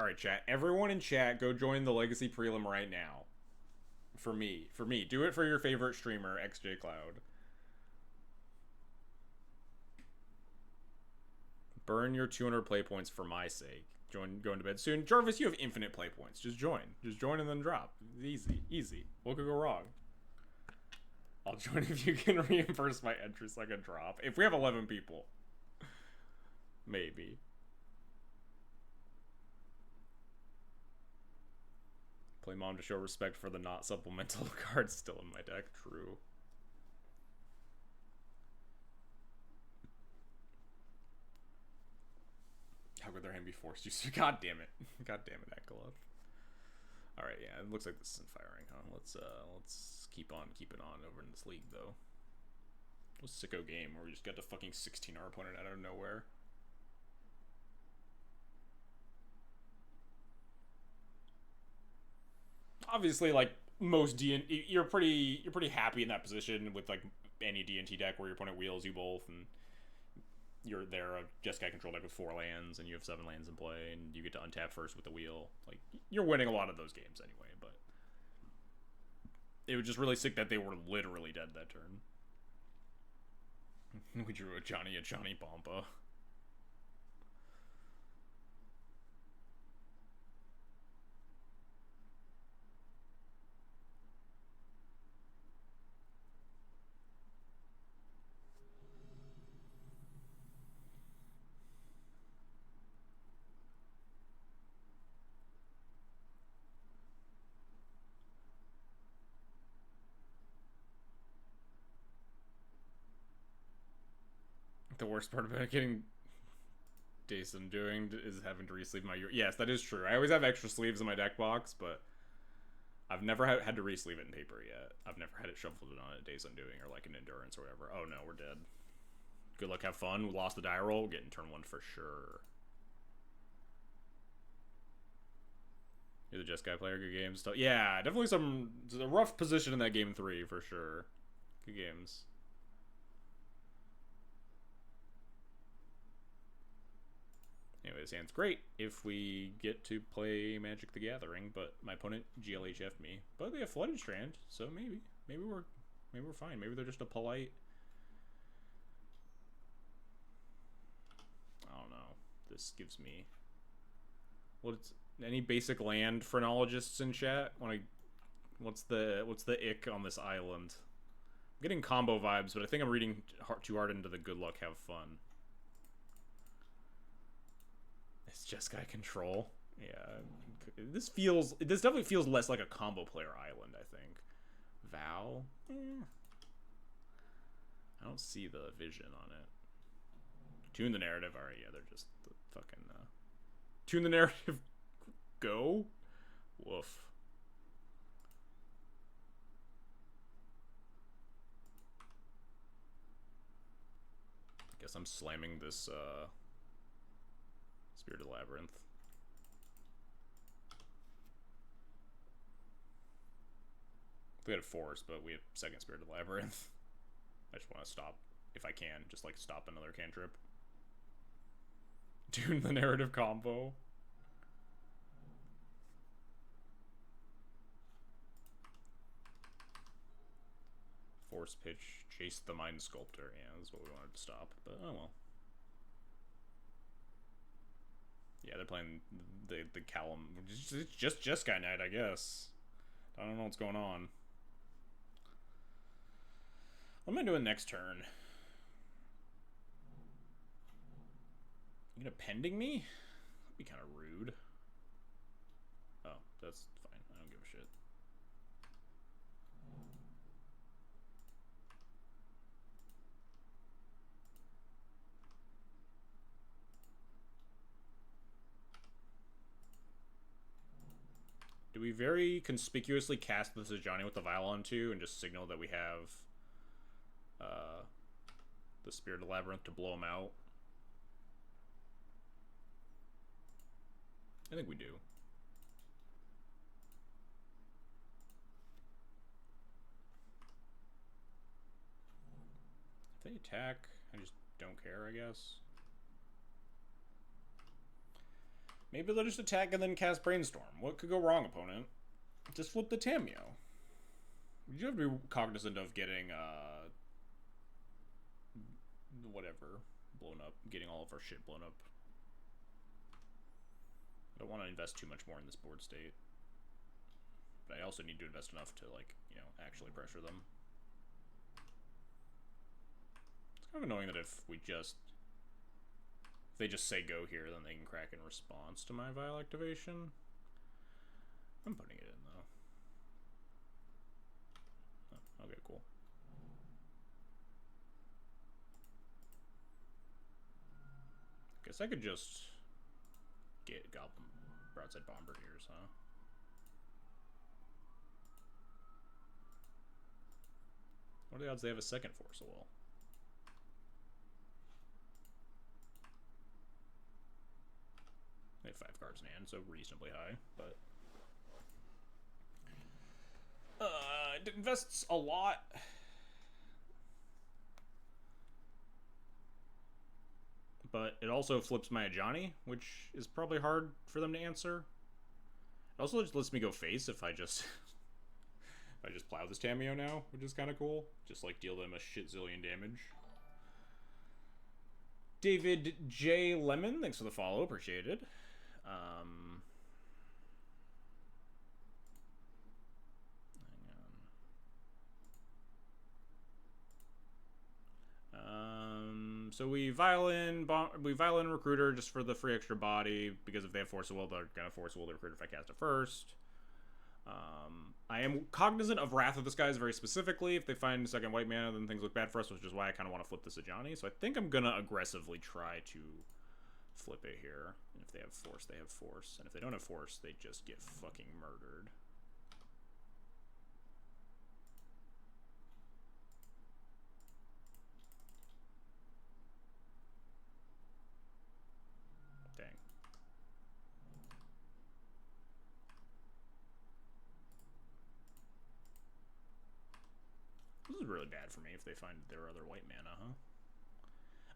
All right, chat. Everyone in chat, go join the Legacy prelim right now. For me. Do it for your favorite streamer, XJ Cloud. Burn your 200 play points for my sake. Join, going to bed soon. Jarvis, you have infinite play points. Just join. Just join and then drop. Easy. Easy. What could go wrong? I'll join if you can reimburse my entry so I can drop. If we have 11 people. Maybe. Play Mom to show respect for the not supplemental cards still in my deck. True. How could their hand be forced use? God damn it. God damn it, Ekala. Alright, yeah, it looks like this isn't firing, huh? Let's keep on keeping on over in this league, though. It was a sicko game where we just got to fucking 16 our opponent out of nowhere. Obviously, like most you're pretty happy in that position with like any D&T deck where your opponent wheels you both, and you're there a Jeskai control deck with 4 lands, and you have 7 lands in play, and you get to untap first with the wheel. Like, you're winning a lot of those games anyway, but it was just really sick that they were literally dead that turn. We drew a Johnny Bomba. The worst part about getting Dason doing is having to re-sleeve my... Yes, that is true. I always have extra sleeves in my deck box, but I've never had to re-sleeve it in paper yet. I've never had it shuffled on a Days Undoing or like an Endurance or whatever. Oh no, we're dead. Good luck, have fun. We lost the die roll. We'll get in turn 1 for sure. You're the Jeskai player. Good games. Yeah, definitely a rough position in that game 3 for sure. Good games. Anyway, this hand's great if we get to play Magic the Gathering, but my opponent GLHF'd me. But they have Flooded Strand, so maybe we're fine. Maybe they're just a polite... I don't know. This gives me... any basic land phrenologists in chat? What's the ick on this island? I'm getting combo vibes, but I think I'm reading too hard into the good luck, have fun. It's Jeskai control. Yeah. This definitely feels less like a combo player island, I think. Vow? I don't see the vision on it. Tune the narrative. Alright, yeah, they're just the fucking, Tune the narrative. Go? Woof. Guess I'm slamming this, Spirited Labyrinth. We had a Force, but we have second Spirited Labyrinth. I just want to stop, if I can, just like stop another cantrip. Tune the narrative combo. Force pitch, chase the Mind Sculptor. Yeah, that's what we wanted to stop, but oh well. Yeah, they're playing the Callum. It's just Jeskai Knight, I guess. I don't know what's going on. What am I doing next turn? You gonna pending me? That'd be kind of rude. Oh, that's fine. I don't give a shit. Do we very conspicuously cast this as Johnny with the Violon too and just signal that we have the Spirited Labyrinth to blow him out? I think we do. If they attack, I just don't care, I guess. Maybe they'll just attack and then cast Brainstorm. What could go wrong, opponent? Just flip the Tameo. You have to be cognizant of getting, whatever, blown up. Getting all of our shit blown up. I don't want to invest too much more in this board state. But I also need to invest enough to, like, you know, actually pressure them. It's kind of annoying that if they just say go here, then they can crack in response to my Vial activation. I'm putting it in, though. Oh, okay, cool. Guess I could just get Goblin Broadside Bombardiers, huh? What are the odds they have a second Force of Will? They have 5 cards in hand, so reasonably high, but it invests a lot. But it also flips my Ajani, which is probably hard for them to answer. It also just lets me go face if I just plow this Tameo now, which is kind of cool. Just like deal them a shit zillion damage. David J. Lemon, thanks for the follow, appreciated. So we violin recruiter just for the free extra body, because if they have Force of Will, they're gonna Force of Will the recruiter if I cast it first. I am cognizant of Wrath of the Skies very specifically. If they find second white mana, then things look bad for us, which is why I kind of want to flip this Ajani. So I think I'm gonna aggressively try to flip it here. And if they have Force, they have Force. And if they don't have Force, they just get fucking murdered. Dang. This is really bad for me if they find their other white mana, huh?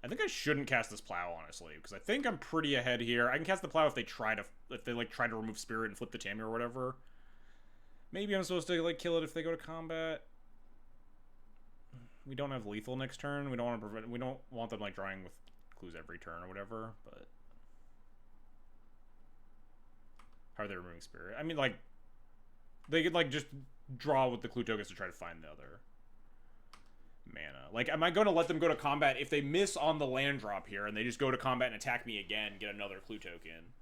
I think I shouldn't cast this Plow, honestly, because I think I'm pretty ahead here. I can cast the Plow if they try to remove Spirit and flip the Tammy or whatever. Maybe I'm supposed to like kill it if they go to combat. We don't have lethal next turn. We don't want them like drawing with clues every turn or whatever, but how are they removing Spirit? I mean, like, they could like just draw with the clue tokens to try to find the other mana. Like, am I going to let them go to combat if they miss on the land drop here and they just go to combat and attack me again, get another clue token?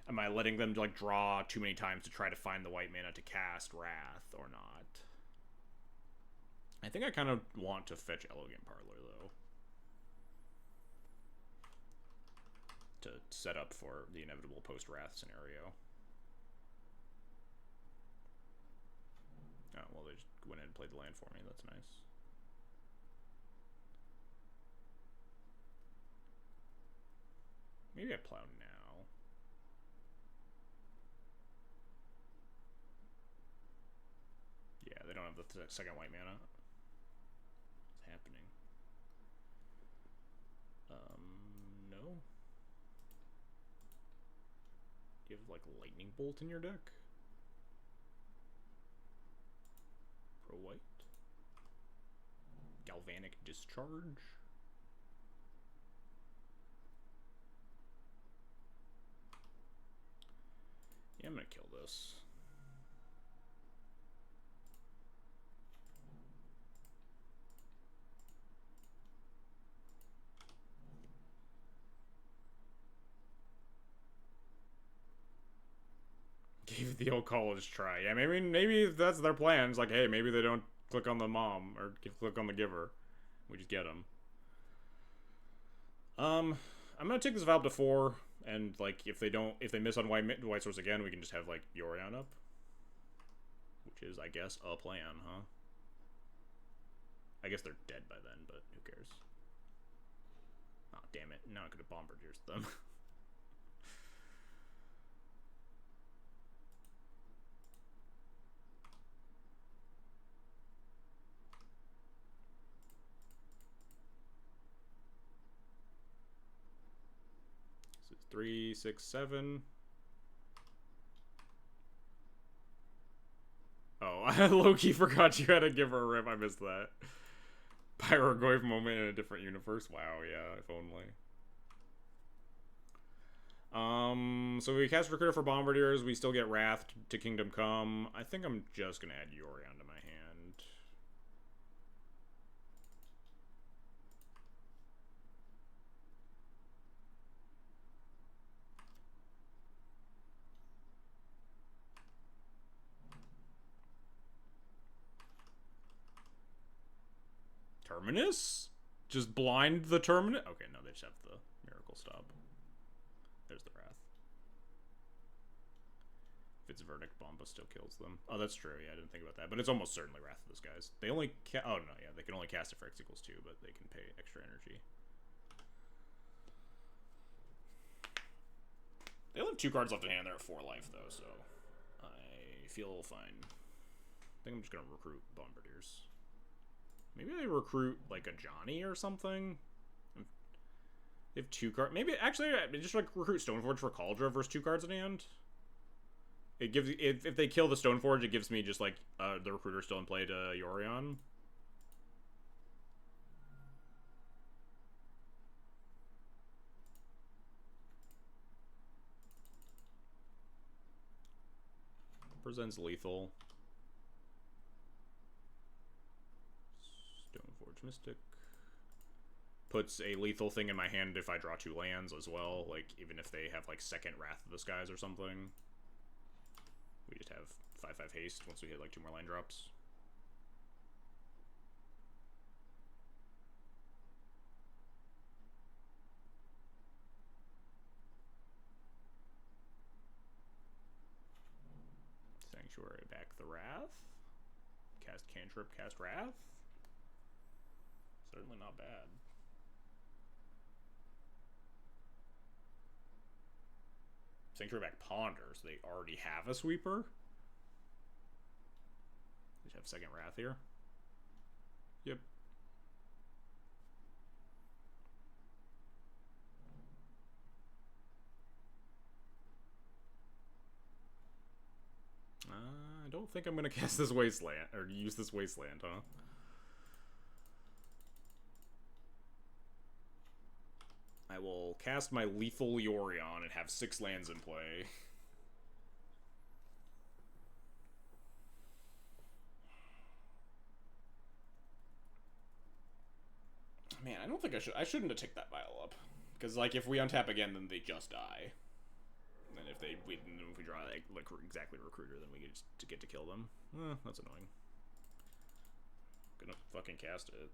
Am I letting them like draw too many times to try to find the white mana to cast Wrath or not? I think I kind of want to fetch Elegant Parlor though, to set up for the inevitable post-Wrath scenario. Oh, well, they just went ahead and played the land for me. That's nice. Maybe I plow now. Yeah, they don't have the second white mana. What's happening? No. Do you have, like, Lightning Bolt in your deck? Pro-white. Galvanic Discharge. Yeah, I'm gonna kill this. Give the old college try. Yeah, maybe that's their plan. It's like, hey, maybe they don't click on the mom or click on the giver. We just get them. I'm gonna take this Valve to 4, and like if they miss on white source again, we can just have like Yorion up, which is, I guess, a plan, huh? I guess they're dead by then, but who cares? Oh, damn it! Now I could have bombardiered them. This is 3, 6, 7. I low-key forgot you had to give her a rip. I missed that. Pyrogoyf moment in a different universe. Wow, yeah, if only. So we cast Recruiter for Bombardiers. We still get Wrath to Kingdom Come. I think I'm just gonna add Yori onto my hand. Terminus? Just blind the Terminus? Okay, no, they just have the Miracle Stop. There's the Wrath. If it's Verdict, Bomba still kills them. Oh, that's true. Yeah, I didn't think about that. But it's almost certainly Wrath of those guys. They only oh, no, yeah. They can only cast it for X equals 2, but they can pay extra energy. They only have 2 cards left in hand. They're at 4 life, though, so I feel fine. I think I'm just going to recruit Bombardiers. Maybe I recruit, like, a Johnny or something? They have 2 cards. Maybe, actually, I just like recruit Stoneforge for Cauldron versus 2 cards in hand. It gives, if they kill the Stoneforge, it gives me just, like, the Recruiter still in play to Yorion. Presents lethal. Stoneforge Mystic. Puts a lethal thing in my hand if I draw 2 lands as well. Like, even if they have, like, second Wrath of the Skies or something. We just have 5/5 haste once we hit, like, 2 more land drops. Sanctuary, back the Wrath. Cast Cantrip, cast Wrath. Certainly not bad. Sanctuary back Ponder, so they already have a sweeper. They just have second Wrath here. Yep. I don't think I'm gonna cast this Wasteland, or use this Wasteland, huh? I will cast my lethal Yorion and have 6 lands in play. Man, I don't think I shouldn't have taken that vial up. Because, like, if we untap again, then they just die. And if if we draw, like exactly Recruiter, then we get to kill them. That's annoying. Gonna fucking cast it.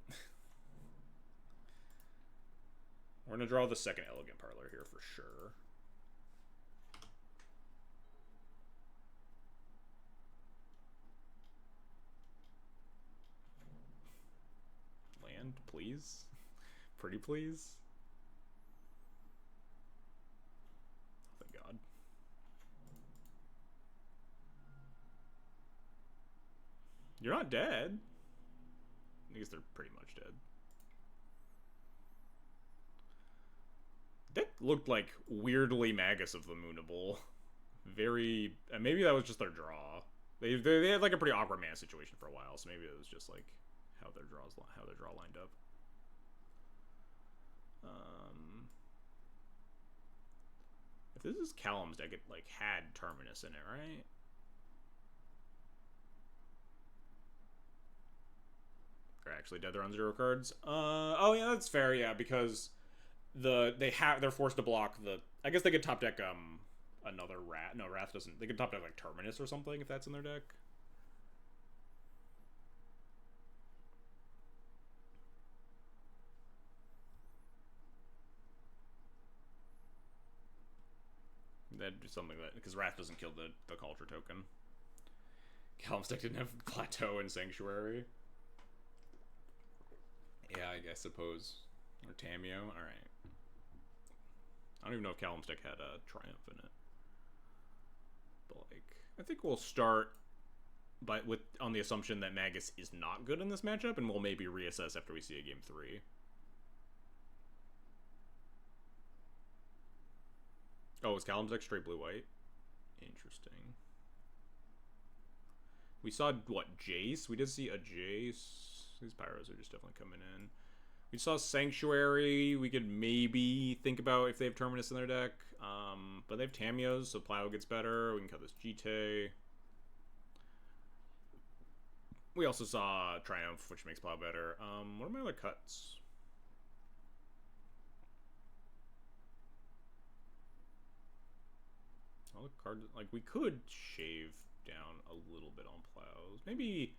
We're gonna draw the second Elegant Parlor here for sure. Land, please. Pretty please. Oh, thank God. You're not dead. I guess they're pretty much dead. That looked like weirdly Magus of the Moonable. Very... maybe that was just their draw. They had like a pretty awkward mana situation for a while, so maybe it was just like how their draw lined up. If this is Callum's deck, it like had Terminus in it, right? They're actually dead. They're on 0 cards. Oh yeah, that's fair. Yeah, because they're forced to block the. I guess they could top deck another Wrath. No, Wrath doesn't. They could top deck like Terminus or something if that's in their deck. That'd do something like that because Wrath doesn't kill the culture token. Callum's deck didn't have Plateau and Sanctuary. Yeah, I suppose. Or Tameo. Alright. I don't even know if Callum's deck had a Triumph in it. But, like, I think we'll start on the assumption that Magus is not good in this matchup, and we'll maybe reassess after we see a game 3. Oh, is Callum's deck straight blue-white? Interesting. We saw, what, Jace? We did see a Jace. These Pyros are just definitely coming in. We saw Sanctuary. We could maybe think about if they have Terminus in their deck. But they have Tamios, so Plow gets better. We can cut this GT. We also saw Triumph, which makes Plow better. What are my other cuts? All the cards, like, we could shave down a little bit on Plows. Maybe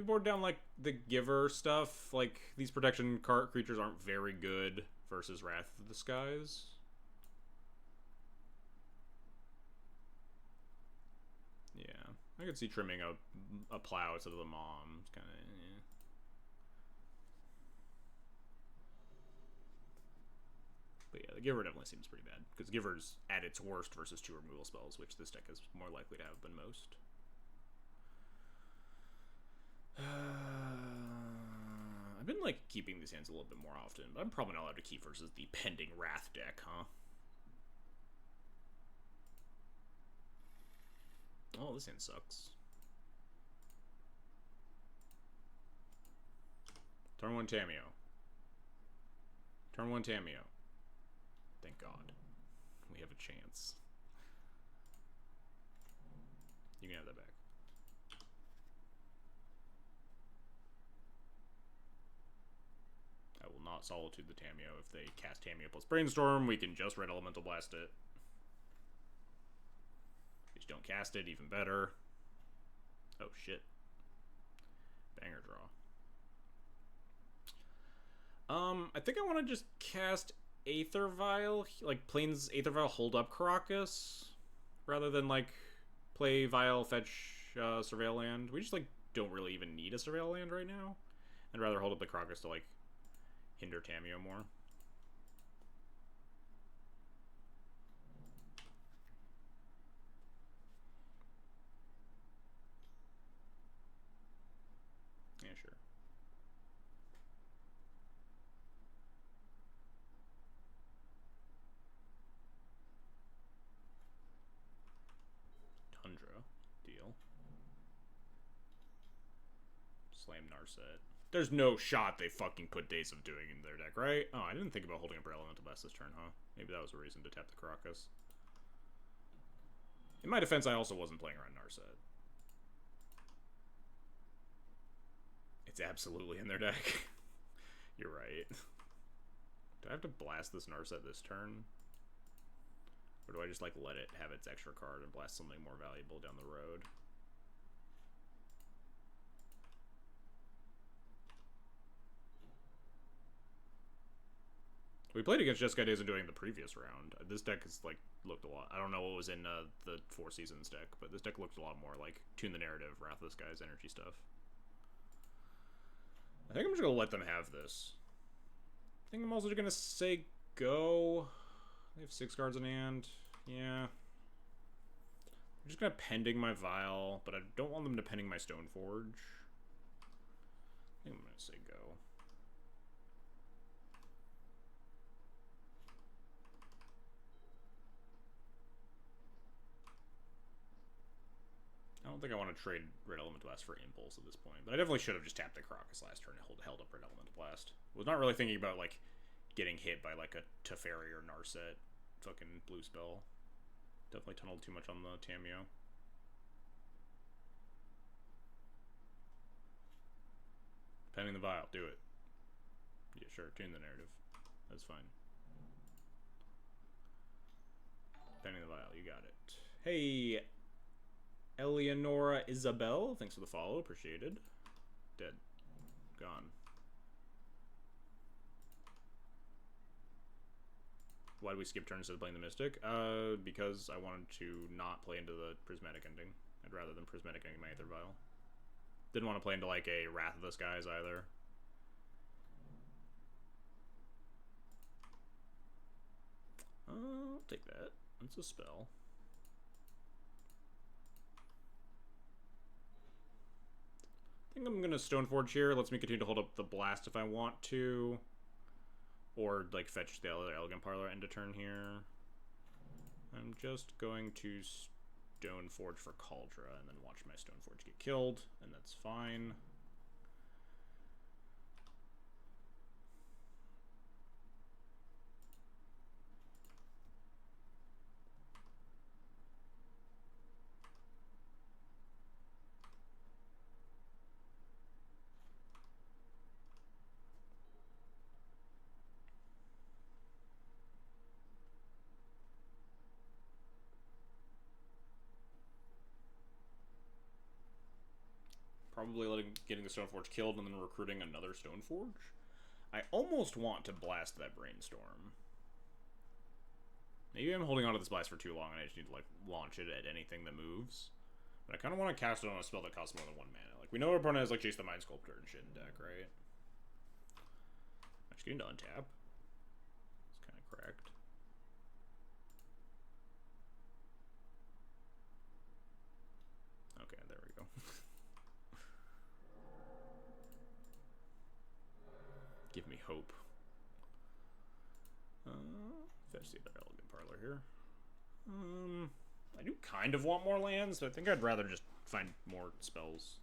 board down, like, the Giver stuff. Like, these protection creatures aren't very good versus Wrath of the Skies. Yeah, I could see trimming a Plow instead of the Mom. It's kind of, yeah. But yeah, the Giver definitely seems pretty bad, because Giver's at its worst versus 2 removal spells, which this deck is more likely to have than most. I've been, like, keeping these hands a little bit more often, but I'm probably not allowed to keep versus the pending Wrath deck, huh? Oh, this hand sucks. Turn 1 Tamiyo. Turn 1 Tamiyo. Thank God. We have a chance. You can have that back. I will not Solitude the Tamiyo. If they cast Tamiyo plus Brainstorm, we can just Red Elemental Blast it. If you don't cast it, even better. Oh, shit. Banger draw. I think I want to just cast Aether Vial, like, Plains Aether Vial, hold up Karakas, rather than, like, play Vial, fetch Surveil Land. We just, like, don't really even need a Surveil Land right now. I'd rather hold up the Karakas to, like, hinder Tamiyo more. Yeah, sure. Tundra. Deal. Slam Narset. There's no shot they fucking put Days of Doing in their deck, right? Oh, I didn't think about holding up Elemental Blast this turn, huh? Maybe that was a reason to tap the Karakas. In my defense, I also wasn't playing around Narset. It's absolutely in their deck. You're right. Do I have to blast this Narset this turn? Or do I just, like, let it have its extra card and blast something more valuable down the road? We played against Jeskai Days of Doing the previous round. This deck has, like, looked a lot. I don't know what was in the Four Seasons deck, but this deck looked a lot more like Tune the Narrative, Wrath of the Skies, energy stuff. I think I'm just gonna let them have this. I think I'm also gonna say go. They have 6 cards in hand. Yeah. I'm just gonna pending my Vial, but I don't want them to pending my Stoneforge. I think I'm gonna say go. I don't think I want to trade Red Elemental Blast for Impulse at this point, but I definitely should have just tapped the Karakas last turn and held up Red Elemental Blast. Was not really thinking about, like, getting hit by, like, a Teferi or Narset fucking blue spell. Definitely tunneled too much on the Tamiyo. Pending the Vial, do it. Yeah, sure, tune the narrative. That's fine. Pending the Vial, you got it. Hey, Eleonora Isabel, thanks for the follow, appreciated. Dead. Gone. Why did we skip turns instead of playing the Mystic? Because I wanted to not play into the Prismatic ending. I'd rather than Prismatic ending my Aether Vial. Didn't want to play into, like, a Wrath of the Skies either. I'll take that. It's a spell. I think I'm gonna Stoneforge here. Lets me continue to hold up the Blast if I want to. Or, like, fetch the other Elegant Parlor end of turn here. I'm just going to Stoneforge for Cauldra, and then watch my Stoneforge get killed, and that's fine. Probably getting the Stoneforge killed and then recruiting another Stoneforge. I almost want to blast that Brainstorm. Maybe I'm holding on to this blast for too long and I just need to like launch it at anything that moves. But I kind of want to cast it on a spell that costs more than 1 mana. Like we know our opponent has like Chase the Mind Sculptor and shit in deck, right? I'm just getting to untap. It's kind of correct. Okay, there we go. Give me hope. Fetch the other Elegant Parlor here. I do kind of want more lands, but I think I'd rather just find more spells.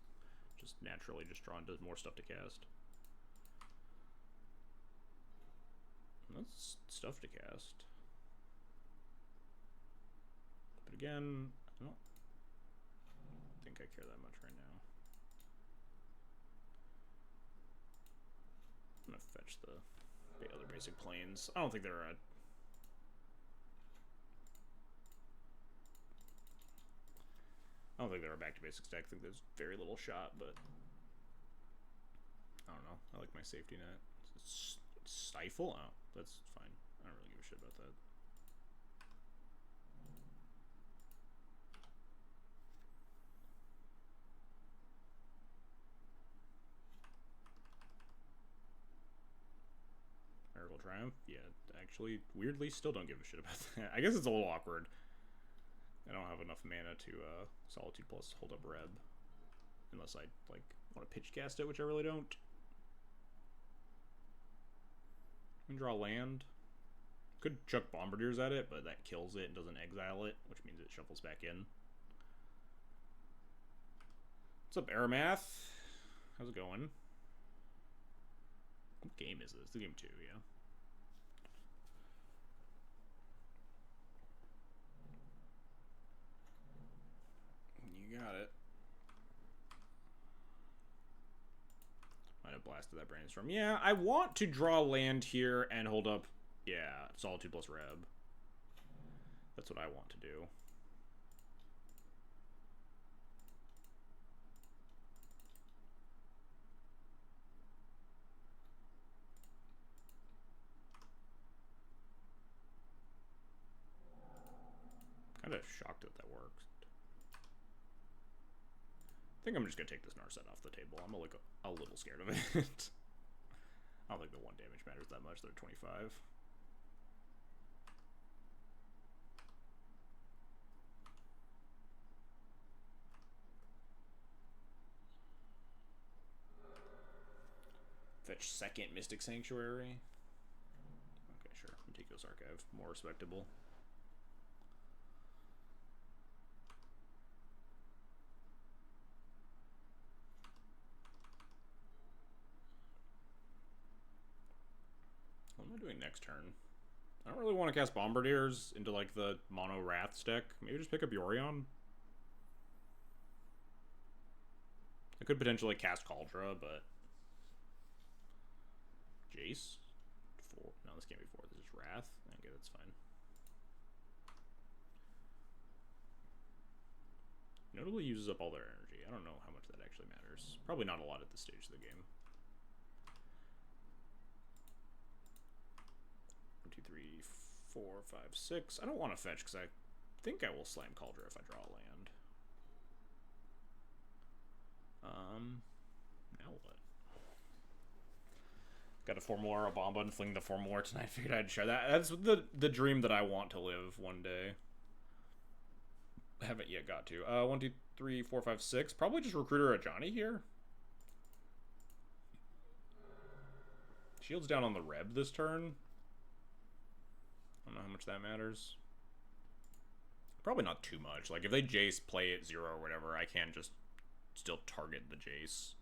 Just naturally just drawn to more stuff to cast. That's stuff to cast. But again, I don't think I care that much right now. I'm gonna fetch the other basic planes. I don't think they're a back to basics deck. I think there's very little shot, but I don't know. I like my safety net. Stifle? Oh, that's fine. I don't really give a shit about that. Miracle Triumph? Yeah, actually, weirdly, still don't give a shit about that. I guess it's a little awkward. I don't have enough mana to Solitude plus hold up Reb. Unless I, like, want to pitch cast it, which I really don't. I can draw land. Could chuck Bombardiers at it, but that kills it and doesn't exile it, which means it shuffles back in. What's up, Aramath? How's it going? What game is this? It's game 2, yeah. You got it. Might have blasted that Brainstorm. Yeah, I want to draw land here and hold up, yeah, Solitude plus Reb. That's what I want to do. Kind of shocked that worked. I think I'm just gonna take this Narset off the table. I'm like a little scared of it. I don't think the 1 damage matters that much. They're 25. Fetch second Mystic Sanctuary. Okay, sure. Meticulous Archive, more respectable. What am I doing next turn? I don't really want to cast Bombardiers into like the mono Wraths deck. Maybe just pick up Yorion. I could potentially cast Cauldra, but Jace? 4. No, this can't be 4. This is Wrath. Okay, that's fine. Notably uses up all their energy. I don't know how much that actually matters. Probably not a lot at this stage of the game. 1, 2, 3, 4, 5, 6. I don't want to fetch because I think I will slam Cauldra if I draw a land. Now what? Got a Formula Bomba and fling the Formula tonight. Figured I'd share that. That's the dream that I want to live one day. I haven't yet got to. 1, 2, 3, 4, 5, 6. Probably just Recruiter a Johnny here. Shields down on the Reb this turn. I don't know how much that matters. Probably not too much. Like, if they Jace, play it 0 or whatever, I can just still target the Jace.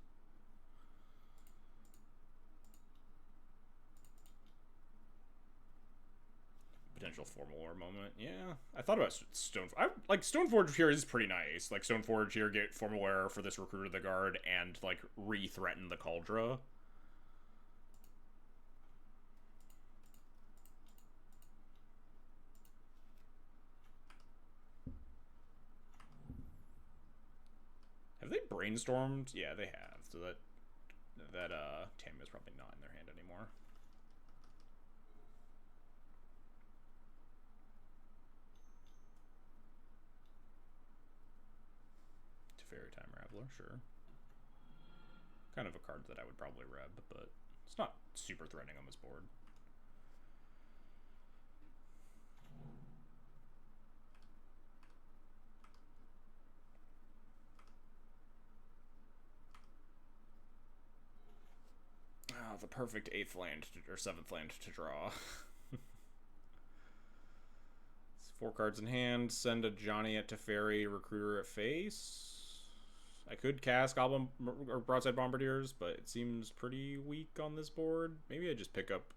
Potential Formal War moment. Yeah, I thought about Stoneforge here is pretty nice. Like, Stoneforge here, get Formal War for this Recruiter of the Guard, and, like, re-threaten the Cauldra. Have they brainstormed? Yeah, they have. So that Tamiya's probably not in their hand anymore. Teferi Time Raveler, sure. Kind of a card that I would probably reb, but it's not super threatening on this board. Oh, the perfect 8th land or 7th land to draw. It's 4 cards in hand. Send a Johnny at Teferi, Recruiter at face. I could cast Goblin or Broadside Bombardiers, but it seems pretty weak on this board. Maybe I just pick up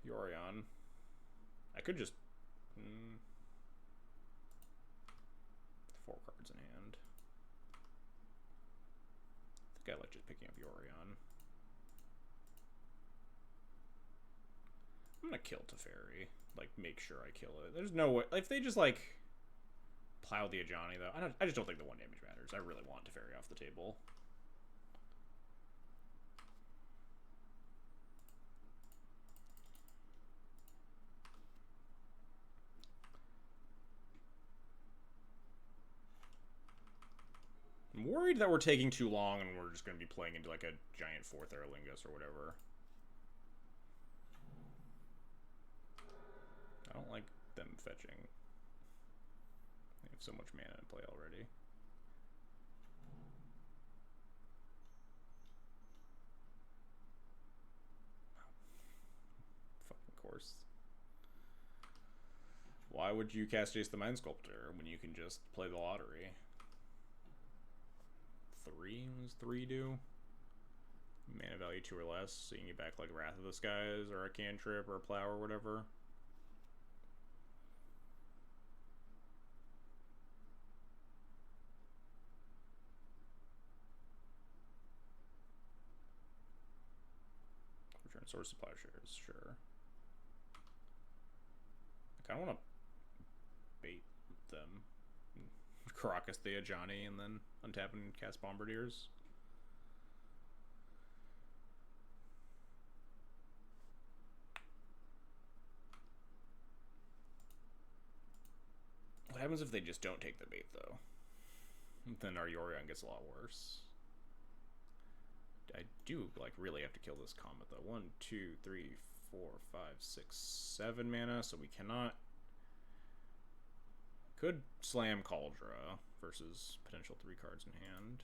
Yorion. I could just 4 cards in hand. I think I like just picking up Yorion. I'm gonna kill Teferi. Like, make sure I kill it. There's no way. If they just, like, plow the Ajani, though, I just don't think the 1 damage matters. I really want Teferi off the table. I'm worried that we're taking too long and we're just going to be playing into, like, a giant 4th Aerlingus or whatever. I don't like them fetching. They have so much mana in play already. Fucking course. Why would you cast Jace the Mind Sculptor when you can just play the lottery? 3? What does 3 do? Mana value 2 or less, so you can get back like Wrath of the Skies or a cantrip or a plow or whatever. Return Source of Plowshares, sure. I kind of want to bait them. Caracas the Ajani and then untap and cast Bombardiers. What happens if they just don't take the bait, though? Then our Yorion gets a lot worse. I do, like, really have to kill this Comet, though. 1, 2, 3, 4, 5, 6, 7 mana, so we cannot... Could slam Cauldra versus potential 3 cards in hand.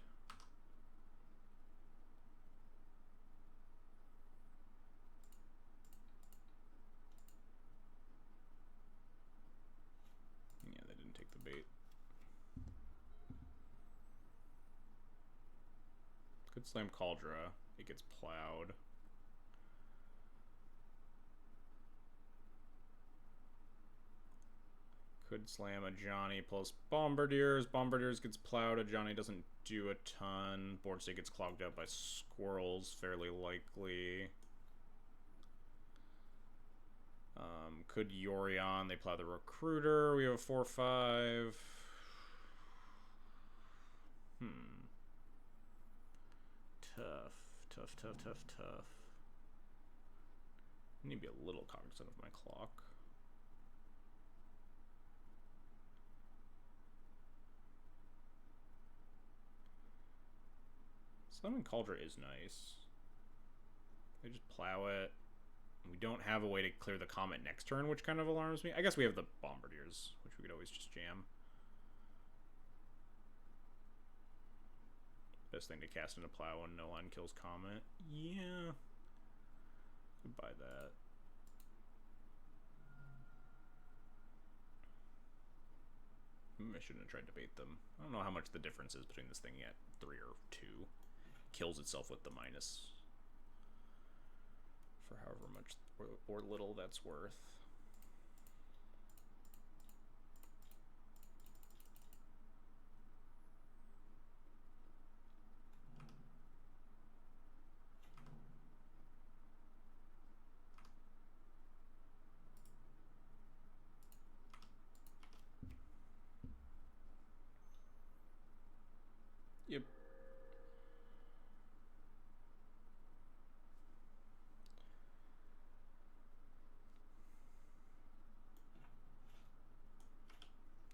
Yeah, they didn't take the bait. Could slam Cauldra. It gets plowed. Could slam a Johnny plus Bombardiers. Bombardiers gets plowed. A Johnny doesn't do a ton. Board state gets clogged up by squirrels, fairly likely. Could Yorion. They plow the Recruiter. We have a 4/5. Tough. I need to be a little cognizant of my clock. Slamming Cauldra is nice. They just plow it. We don't have a way to clear the Comet next turn, which kind of alarms me. I guess we have the Bombardiers, which we could always just jam. Best thing to cast into plow when no line kills Comet. Yeah. Could buy that. shouldn't have tried to bait them. I don't know how much the difference is between this thing at 3 or 2. Kills itself with the minus. For however much or little that's worth. Yep.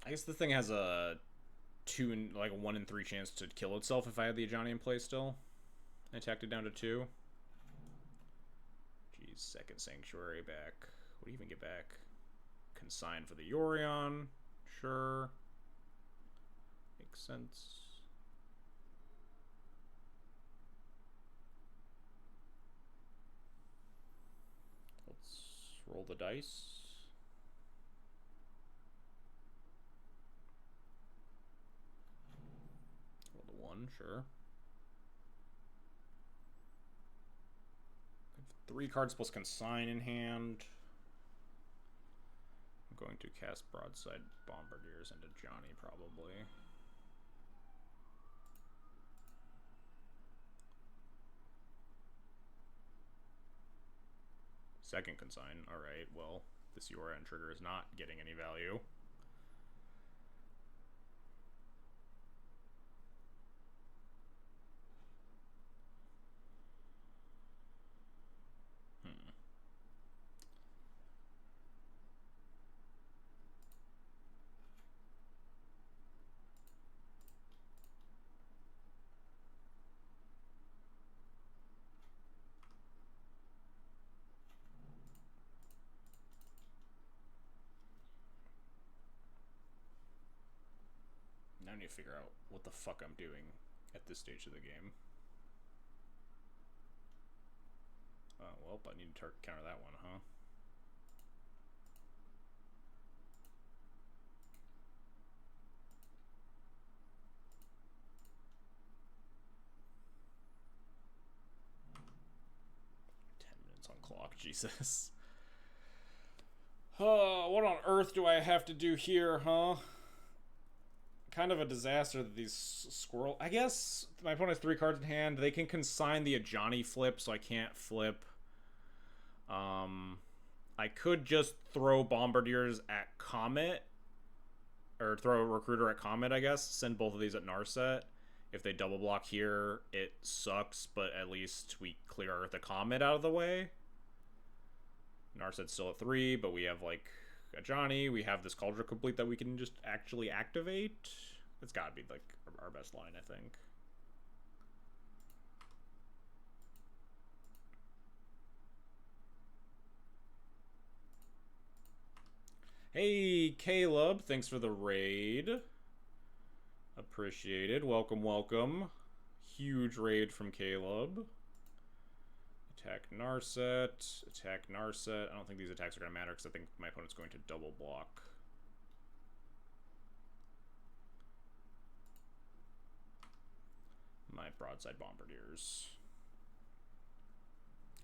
I guess the thing has a 1 in 3 chance to kill itself if I had the Ajani in play still. I attacked it down to 2. Jeez, second Sanctuary back. What do you even get back? Consign for the Yorion. Sure. Makes sense. Let's roll the dice. Roll the 1, sure. 3 cards plus Consign in hand. I'm going to cast Broadside Bombardiers into Johnny, probably. Second Consign. Alright, well, this Yorion trigger is not getting any value. Now I need to figure out what the fuck I'm doing at this stage of the game. Well, I need to counter that one, huh? On clock, Jesus. What on earth do I have to do here, huh? Kind of a disaster that these squirrel... I guess my opponent has 3 cards in hand. They can consign the Ajani flip, so I can't flip. I could just throw Bombardiers at Comet. Or throw a Recruiter at Comet, I guess. Send both of these at Narset. If they double block here, it sucks, but at least we clear the Comet out of the way. Narset's still at 3, but we have, like, a Johnny. We have this Cauldron Complete that we can just actually activate. It's gotta be, like, our best line, I think. Hey, Caleb. Thanks for the raid. Appreciated. Welcome, welcome. Huge raid from Caleb. Attack Narset. Attack Narset. I don't think these attacks are going to matter because I think my opponent's going to double block. My Broadside Bombardiers.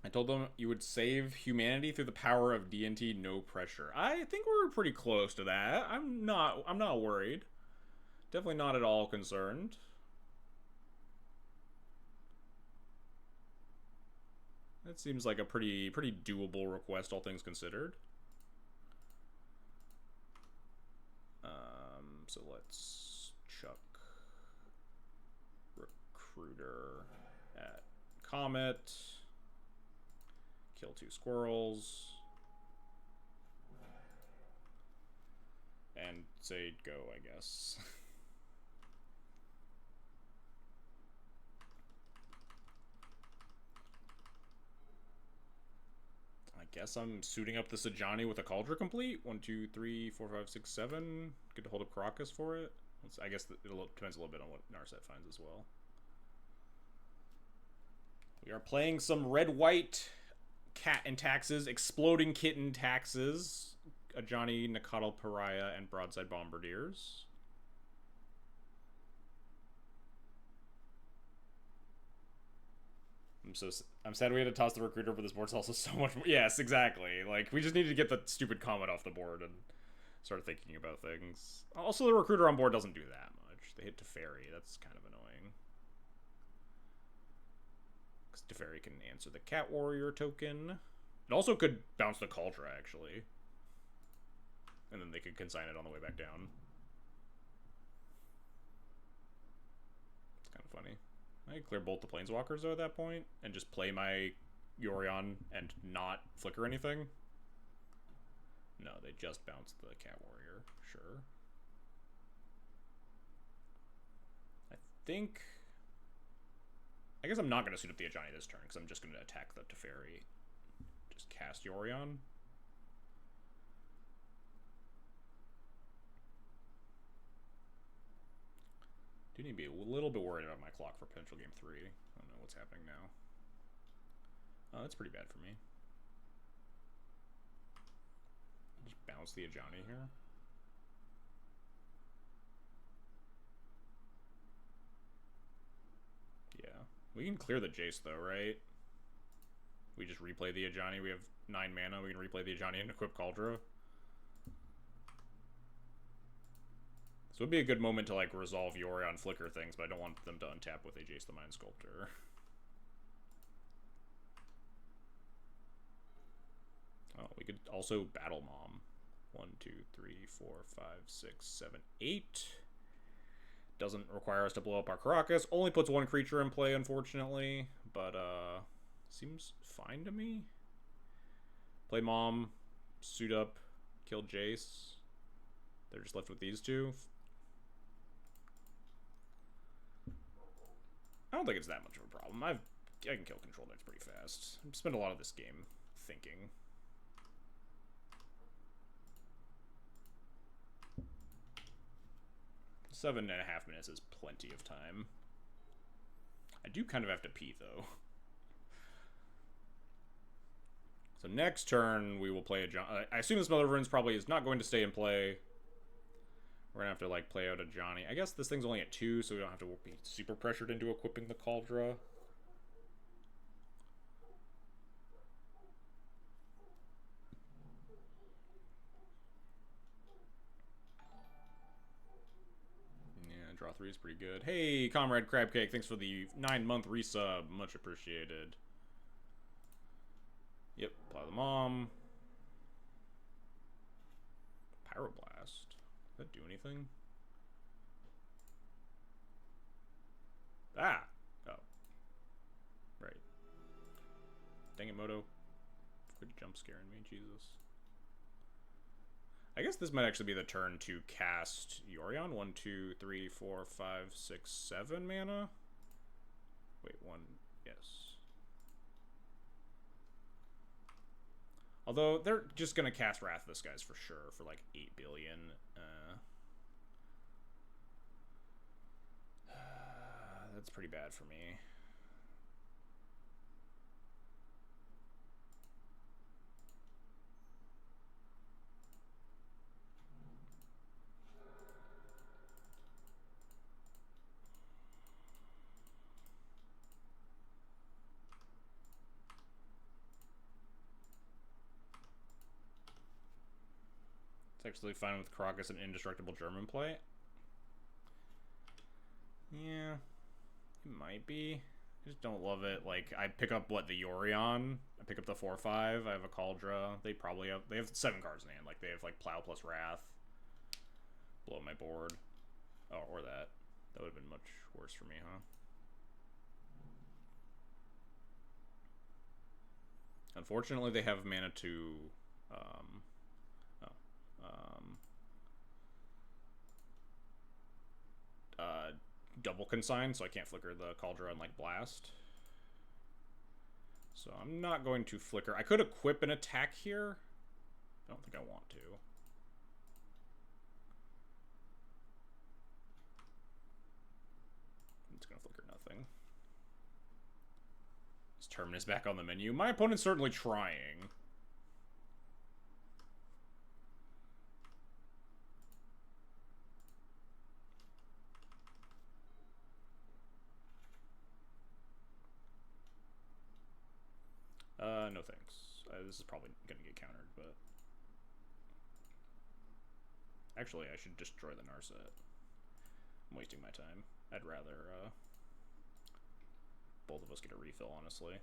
I told them you would save humanity through the power of D&T, no pressure. I think we're pretty close to that. I'm not worried. Definitely not at all concerned. That seems like a pretty doable request, all things considered. So let's chuck Recruiter at Comet. Kill 2 squirrels. And say go, I guess. I guess I'm suiting up the Sajani with a Cauldron Complete. 1, 2, 3, 4, 5, 6, 7. Good to hold up Caracas for it. I guess it depends a little bit on what Narset finds as well. We are playing some red-white cat and taxes, exploding kitten taxes, Ajani, Nakatl Pariah, and Broadside Bombardiers. I'm sad we had to toss the recruiter, but this board's also so much more. Yes, exactly. Like we just needed to get the stupid comet off the board and start thinking about things. Also, the recruiter on board doesn't do that much. They hit Teferi. That's kind of annoying. Because Teferi can answer the Cat Warrior token. It also could bounce the Cauldron, actually. And then they could consign it on the way back down. It's kind of funny. I could clear both the Planeswalkers, though, at that point. And just play my Yorion and not flicker anything. No, they just bounced the Cat Warrior. Sure. I guess I'm not going to suit up the Ajani this turn, because I'm just going to attack the Teferi. Just cast Yorion. Do need to be a little bit worried about my clock for potential game 3. I don't know what's happening now. Oh, that's pretty bad for me. Just bounce the Ajani here. Yeah. We can clear the Jace, though, right? We just replay the Ajani. We have 9 mana. We can replay the Ajani and equip Kaldra. So it would be a good moment to, like, resolve Yorion flicker things, but I don't want them to untap with a Jace the Mind Sculptor. Oh, we could also Battle Mom. 1, 2, 3, 4, 5, 6, 7, 8. Doesn't require us to blow up our Caracas. Only puts 1 creature in play, unfortunately. But, seems fine to me. Play Mom. Suit up. Kill Jace. They're just left with these 2. I don't think it's that much of a problem. I can kill control decks pretty fast. I've spent a lot of this game thinking. Seven and a half minutes is plenty of time. I do kind of have to pee, though. So next turn, we will play a Johnny. I assume this Mother of Runes probably is not going to stay in play. We're going to have to, like, play out a Johnny. I guess this thing's only at 2, so we don't have to be super pressured into equipping the Cauldron. Yeah, draw 3 is pretty good. Hey, Comrade Crabcake, thanks for the 9-month resub. Much appreciated. Yep, apply the Mom. Pyroblast. Does that do anything? Ah! Oh. Right. Dang it, Moto. Quit jump scaring me, Jesus. I guess this might actually be the turn to cast Yorion. 1, 2, 3, 4, 5, 6, 7 mana. Wait, 1. Yes. Although, they're just going to cast Wrath this guy's for sure for like 8 billion. That's pretty bad for me. It's actually fine with Crocus and Indestructible German play. Yeah. It might be. I just don't love it. Like, I pick up, what, the Yorion? I pick up the 4-5. I have a Cauldron. They probably have... They have 7 cards in hand. Like, they have, like, Plow plus Wrath. Blow my board. Oh, or that. That would have been much worse for me, huh? Unfortunately, they have mana to... double consign, so I can't flicker the Cauldron and, like, Blast. So I'm not going to flicker. I could equip an attack here. I don't think I want to. I'm just going to flicker nothing. This Terminus back on the menu. My opponent's certainly trying. This is probably gonna get countered, but actually, I should destroy the Narset. I'm wasting my time. I'd rather both of us get a refill, honestly.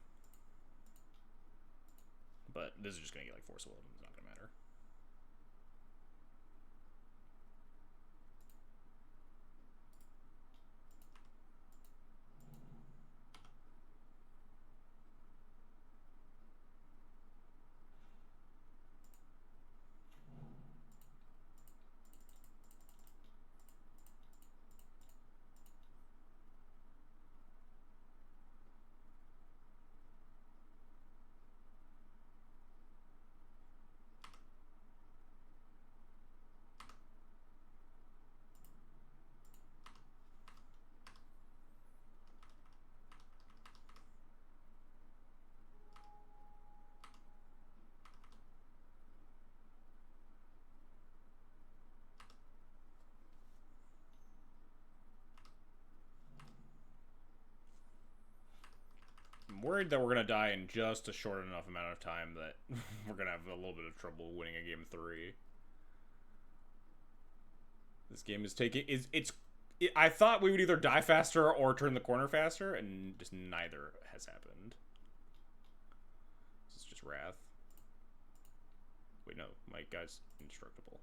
But this is just gonna get like Force of Will. It's not gonna matter. I'm worried that we're gonna die in just a short enough amount of time that we're gonna have a little bit of trouble winning a game 3. This game is taking I thought we would either die faster or turn the corner faster, and just neither has happened. This is just Wrath. Wait, no, my guy's indestructible.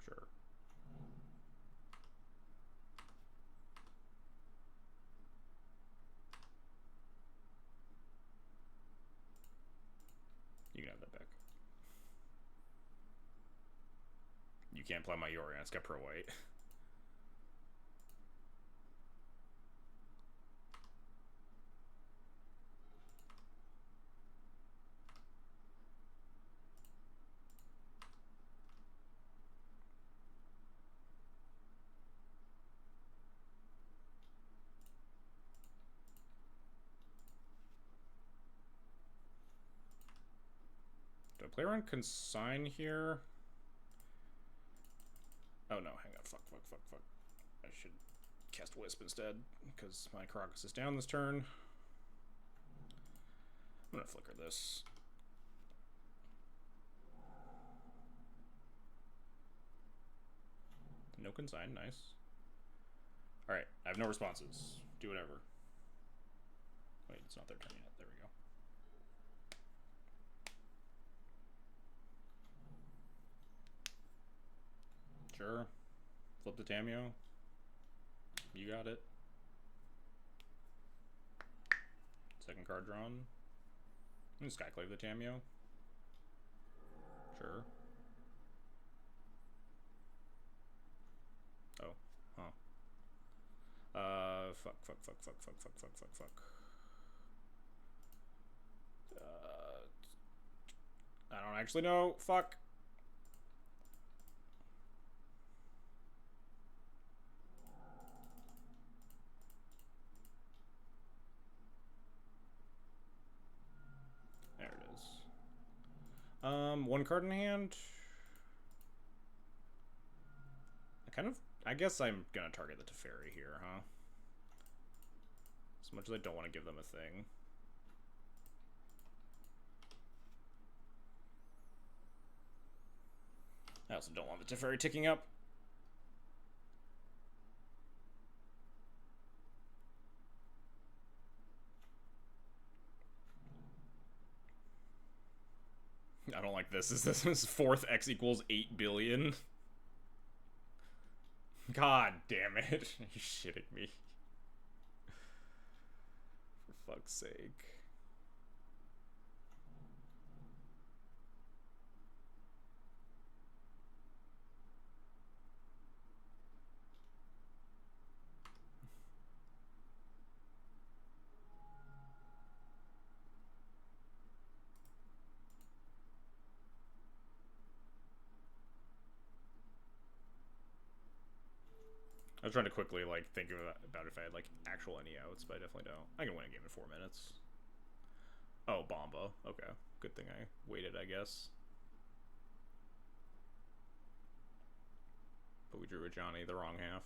Sure. You can have that back. You can't play my Yorion. It's got pro white. Do I play around Consign here? Oh no, hang on. Fuck. I should cast Wisp instead, because my Karakas is down this turn. I'm gonna flicker this. No Consign, nice. Alright, I have no responses. Do whatever. Wait, it's not their turn yet. There we go. Sure. Flip the Tameo. You got it. Second card drawn. And Skyclave the Tameo. Sure. Oh. Huh. Fuck. I don't actually know. Fuck. There it is. One card in hand. I guess I'm gonna target the Teferi here, huh? As much as I don't want to give them a thing. I also don't want the Teferi ticking up. I don't like this. Is this 4th X equals 8 billion? God damn it. Are you shitting me? For fuck's sake. was trying to quickly, like, think about if I had, like, actual any outs, but I definitely don't. I can win a game in 4 minutes. Oh, Bomba. Okay. Good thing I waited, I guess. But we drew a Johnny, the wrong half.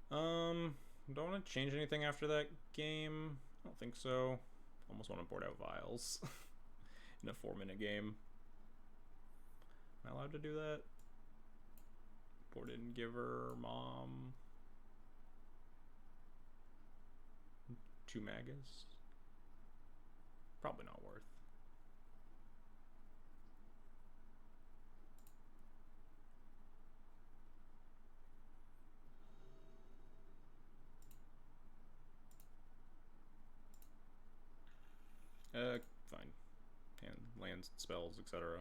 Don't want to change anything after that game. I don't think so. Almost want to board out Vials in a 4-minute game. Am I allowed to do that? Board in Giver, Mom. 2 Magas. Probably not worth. Fine. And lands, spells, etc.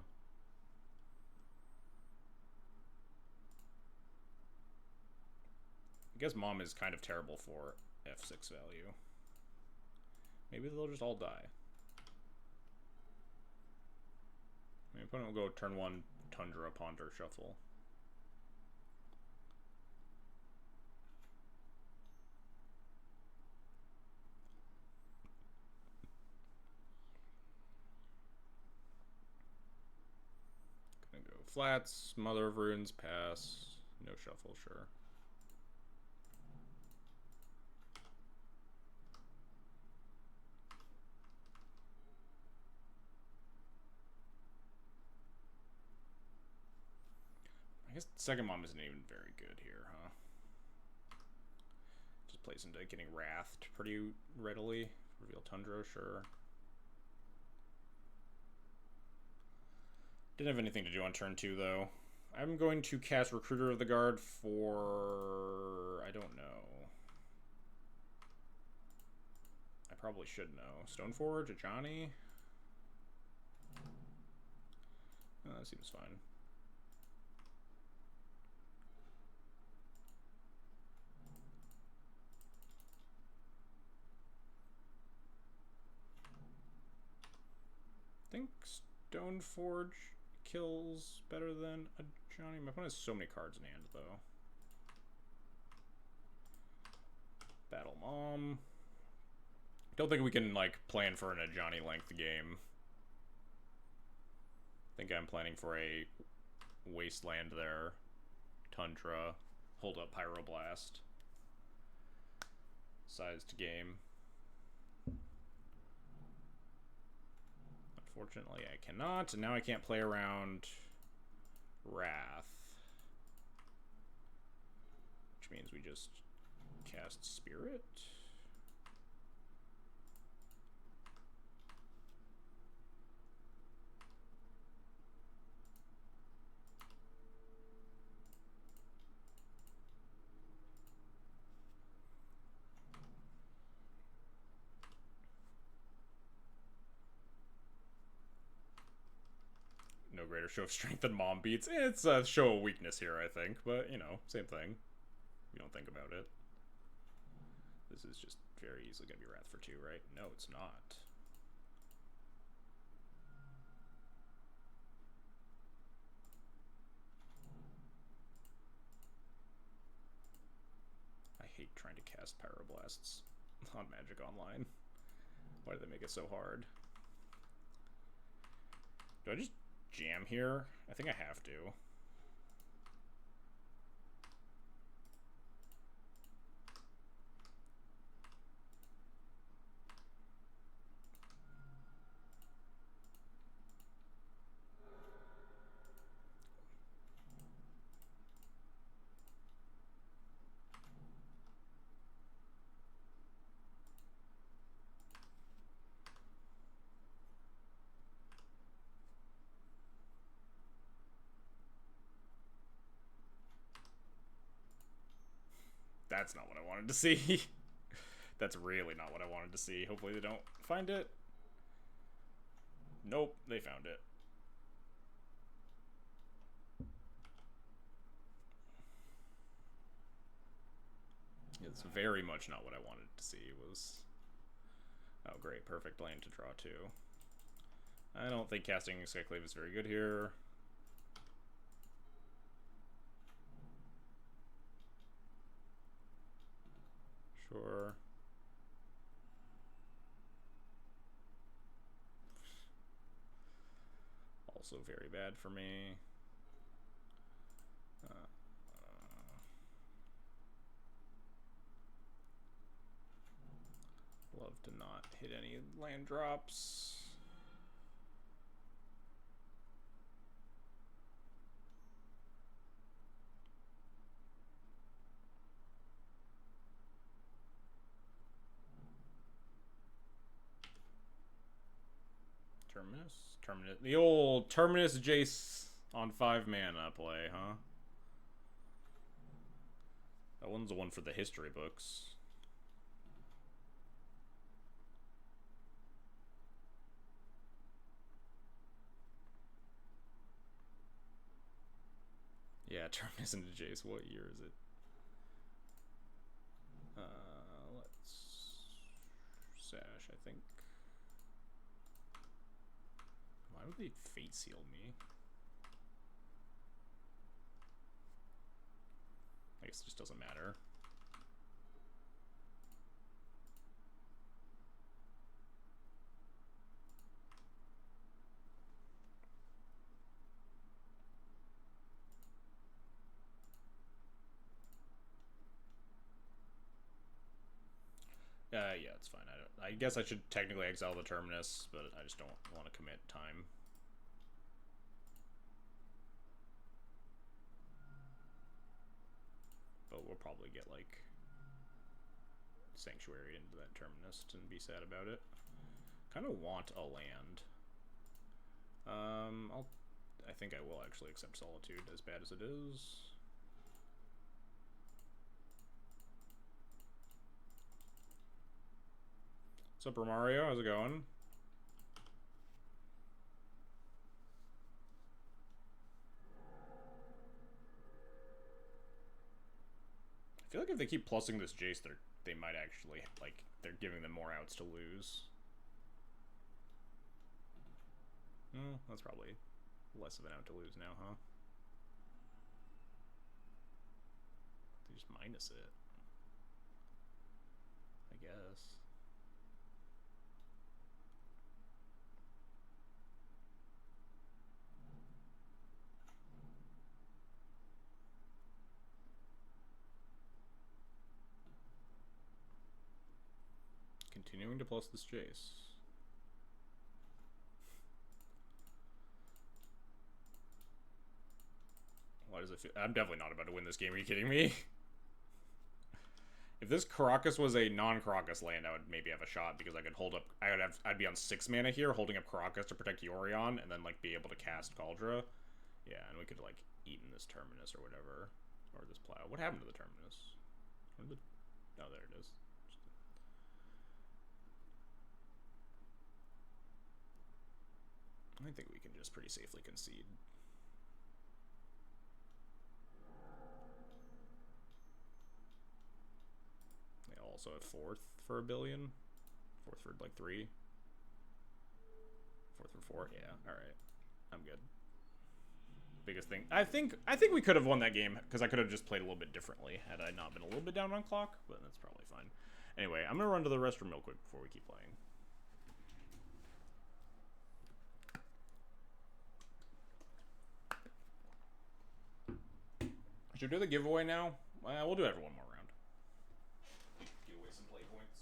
I guess Mom is kind of terrible for F6 value. Maybe they'll just all die. My opponent will go turn 1, Tundra, Ponder, Shuffle. Gonna go flats, Mother of Runes, pass. No shuffle, sure. I guess second Mom isn't even very good here, huh? Just plays into getting wrathed pretty readily. Reveal Tundra, sure. Didn't have anything to do on turn 2, though. I'm going to cast Recruiter of the Guard for... I don't know. I probably should know. Stoneforge, a Johnny? Oh, that seems fine. I think Stoneforge kills better than a Johnny. My opponent has so many cards in hand, though. Battle Mom. Don't think we can, like, plan for a Johnny length game. I think I'm planning for a Wasteland there. Tundra. Hold up Pyroblast. Sized game. Unfortunately, I cannot, and now I can't play around Wrath. Which means we just cast Spirit. No greater show of strength than Mom beats. It's a show of weakness here, I think, but, you know, same thing. You don't think about it. This is just very easily going to be Wrath for 2, right? No, it's not. I hate trying to cast Pyroblasts on Magic Online. Why do they make it so hard? Do I just jam here? I think I have to. That's not what I wanted to see. That's really not what I wanted to see. Hopefully they don't find it. Nope, they found it. It's very much not what I wanted to see. It was... Oh, great. Perfect lane to draw, too. I don't think casting Skyclave is very good here. also very bad for me. Love to not hit any land drops. Terminus. The old Terminus Jace on 5 mana play, huh? That one's the one for the history books. Yeah, Terminus into Jace. What year is it? Let's Sash, I think. Why would they Fate Seal me? I guess it just doesn't matter. Yeah, it's fine. I guess I should technically exile the Terminus, but I just don't want to commit time. But we'll probably get, like, Sanctuary into that Terminus and be sad about it. Kind of want a land. I think I will actually accept Solitude, as bad as it is. Super Mario, how's it going? I feel like if they keep plussing this Jace, they might actually, like, they're giving them more outs to lose. That's probably less of an out to lose now, huh? They just minus it, I guess. Continuing to plus this Jace. Why does it feel... I'm definitely not about to win this game. Are you kidding me? If this Caracas was a non-Caracas land, I would maybe have a shot because I could hold up... I'd be on 6 mana here, holding up Caracas to protect Yorion, and then, like, be able to cast Kaldra. Yeah, and we could, like, eat in this Terminus or whatever. Or this Plow. What happened to the Terminus? Oh, there it is. I think we can just pretty safely concede. They also have 4th for a billion. 4th for like 3. 4th for 4. Yeah, alright. I'm good. Biggest thing. I think we could have won that game because I could have just played a little bit differently had I not been a little bit down on clock, but that's probably fine. Anyway, I'm gonna run to the restroom real quick before we keep playing. Should we do the giveaway now? We'll do it for one more round. Give away some play points.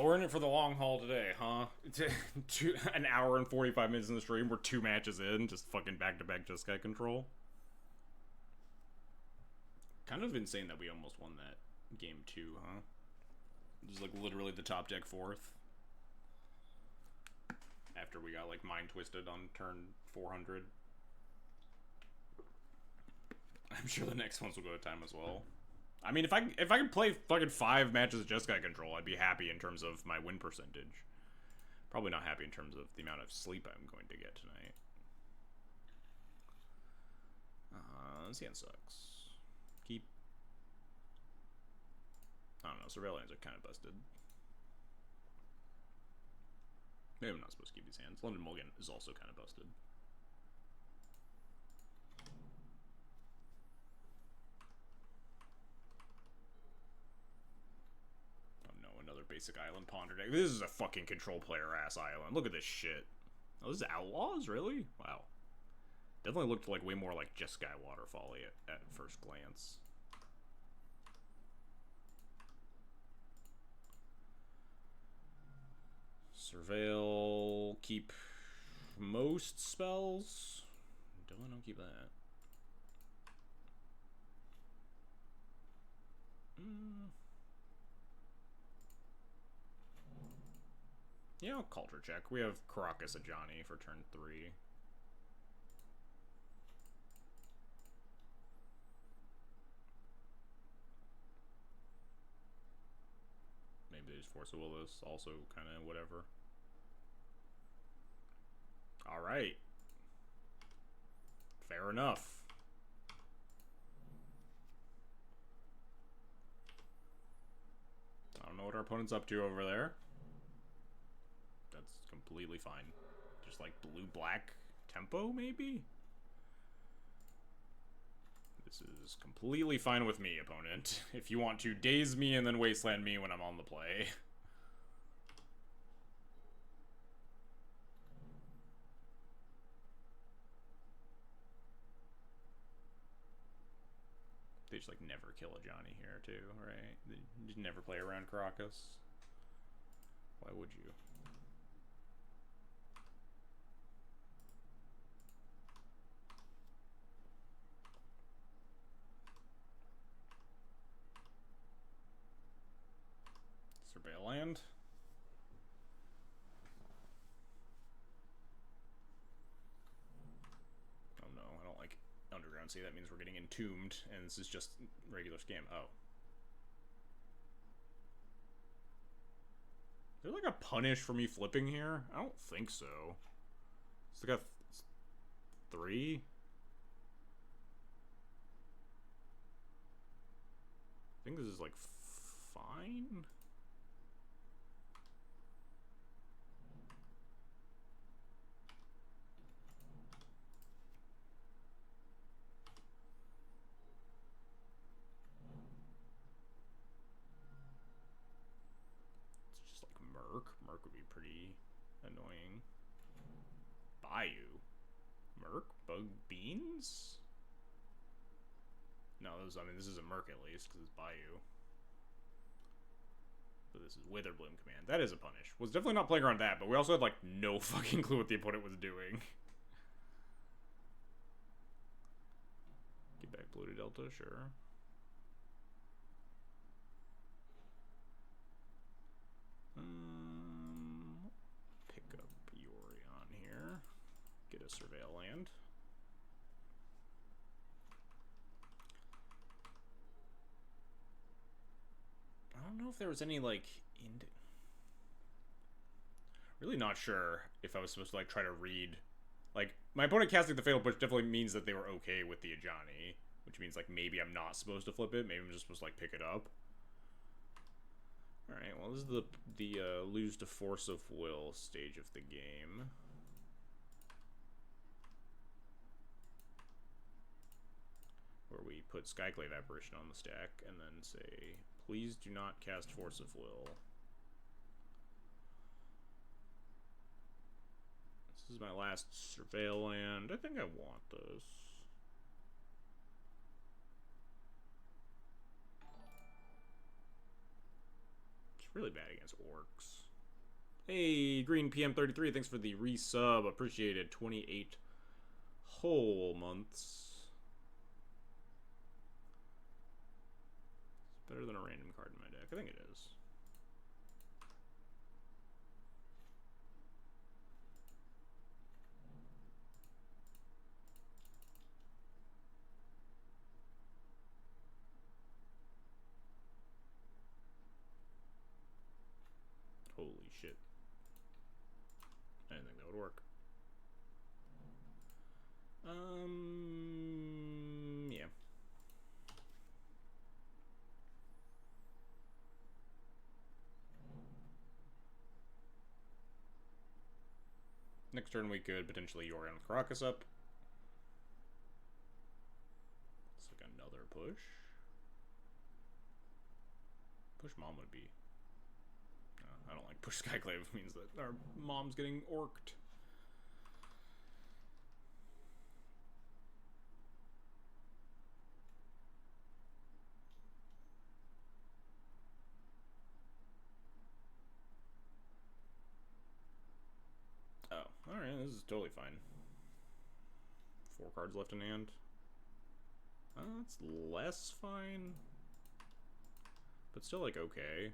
we're in it for the long haul today, huh? An hour and 45 minutes in the stream. We're 2 matches in, just fucking back-to-back Jeskai control. Kind of insane that we almost won that game 2, huh? Just like literally the top deck 4th. After we got like mind twisted on turn 400. I'm sure the next ones will go to time as well. I mean, if I could play fucking 5 matches of Jeskai control, I'd be happy in terms of my win percentage. Probably not happy in terms of the amount of sleep I'm going to get tonight. This hand sucks. Keep. I don't know, surveillance are kind of busted. Maybe I'm not supposed to keep these hands. London Mulligan is also kind of busted. Oh no, another basic island ponder deck. This is a fucking control player ass island. Look at this shit. Oh, this is Outlaws? Really? Wow. Definitely looked like way more like Jeskai Waterfall at first glance. Surveil, keep most spells. Definitely don't keep that. Yeah, I'll culture check. We have Caracas Ajani for turn 3. Maybe they just Force of Will this, also kind of whatever. Alright. Fair enough. I don't know what our opponent's up to over there. That's completely fine. Just like blue-black tempo, maybe? This is completely fine with me, opponent. If you want to daze me and then wasteland me when I'm on the play. They just like never kill a Johnny here too, right? They just never play around Caracas. Why would you? Surveil land. Oh no, I don't like Underground Sea. That means we're getting entombed, and this is just regular scam. Oh. Is there like a punish for me flipping here? I don't think so. It's like a 3? I think this is like fine. It's just like Merc. Merc would be pretty annoying. Bayou. Merc? Bug Beans? No, I mean, this is a Merc at least, because it's Bayou. But this is Witherbloom Command. That is a punish. Was definitely not playing around that, but we also had, like, no fucking clue what the opponent was doing. Get back Blue to Delta, sure. Pick up Yorion here. Get a Surveil land. I don't know if there was any, like, really not sure if I was supposed to, like, try to read. Like, my opponent casting the Fatal Push definitely means that they were okay with the Ajani, which means, like, maybe I'm not supposed to flip it. Maybe I'm just supposed to, like, pick it up. Alright, well, this is the lose to Force of Will stage of the game. Where we put Skyclave Apparition on the stack and then say, please do not cast Force of Will. This is my last Surveil land. I think I want this. It's really bad against orcs. Hey, Green PM33, thanks for the resub. Appreciated. 28 whole months. It's better than a random card in my deck. I think it is. Holy shit. I didn't think that would work. Yeah. Next turn we could potentially Yorion with Caracas up. It's like another push. Push Mom would be... I don't like push Skyclave. It means that our mom's getting orked. Oh, alright, this is totally fine. 4 cards left in hand. That's less fine. But still, like, okay.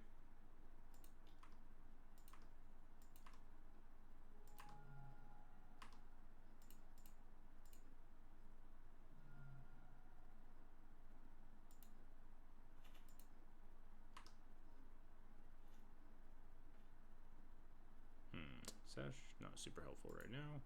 Sash, not super helpful right now.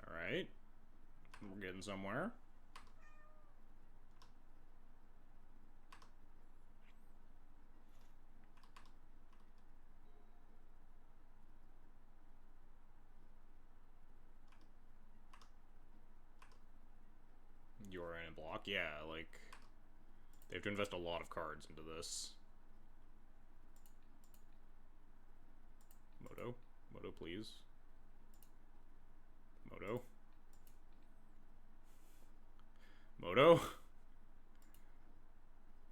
Alright. We're getting somewhere. You're in a block. Yeah, like, they have to invest a lot of cards into this. Moto. Moto, please. Moto. Moto.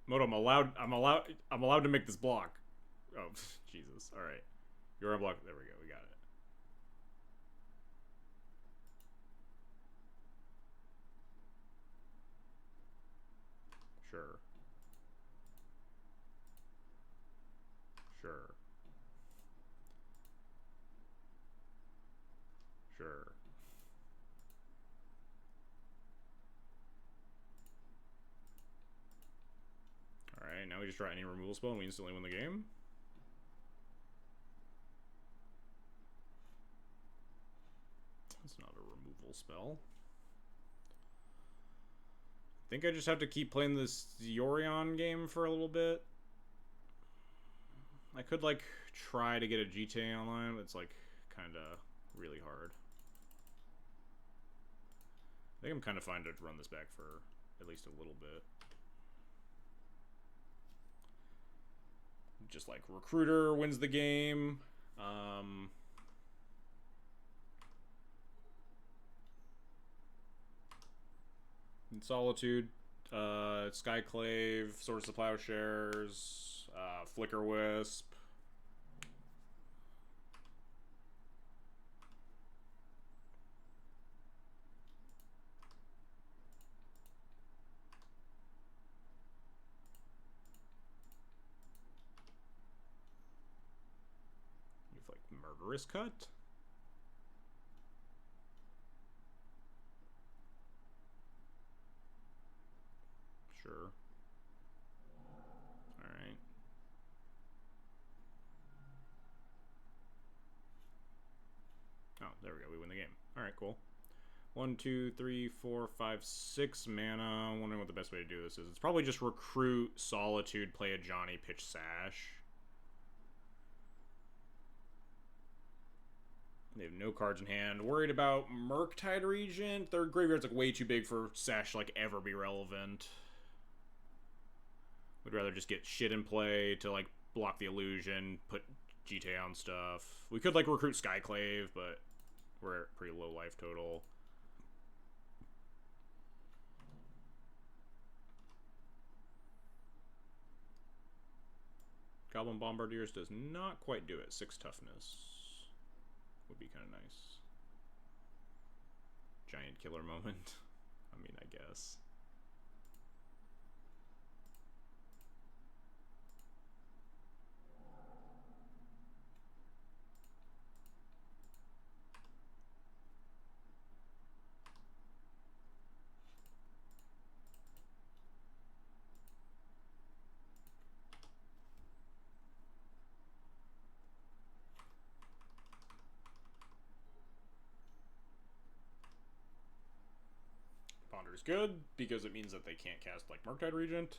Moto, I'm allowed to make this block. Oh, Jesus. Alright. You're on block. There we go. We got it. Sure. Sure. Sure. Alright, now we just try any removal spell and we instantly win the game. That's not a removal spell. I think I just have to keep playing this Yorion game for a little bit. I could, like, try to get a GTA online, but it's, like, kind of really hard. I think I'm kind of fine to run this back for at least a little bit. Just, like, Recruiter wins the game. Solitude, Skyclave, Swords of Plowshares, Flicker Wisp. You have, like, Murderous Cut. Sure. Alright. Oh, there we go. We win the game. Alright, cool. 1, 2, 3, 4, 5, 6 mana. I'm wondering what the best way to do this is. It's probably just Recruit, Solitude, play a Johnny, pitch Sash. They have no cards in hand. Worried about Murktide Regent. Their graveyard's, like, way too big for Sash to, like, ever be relevant. Would rather just get shit in play to, like, block the illusion, put GTA on stuff. We could, like, recruit Skyclave, but we're at pretty low life total. Goblin Bombardiers does not quite do it. 6 toughness would be kind of nice. Giant killer moment. I mean, I guess. Ponder is good because it means that they can't cast like Murktide Regent.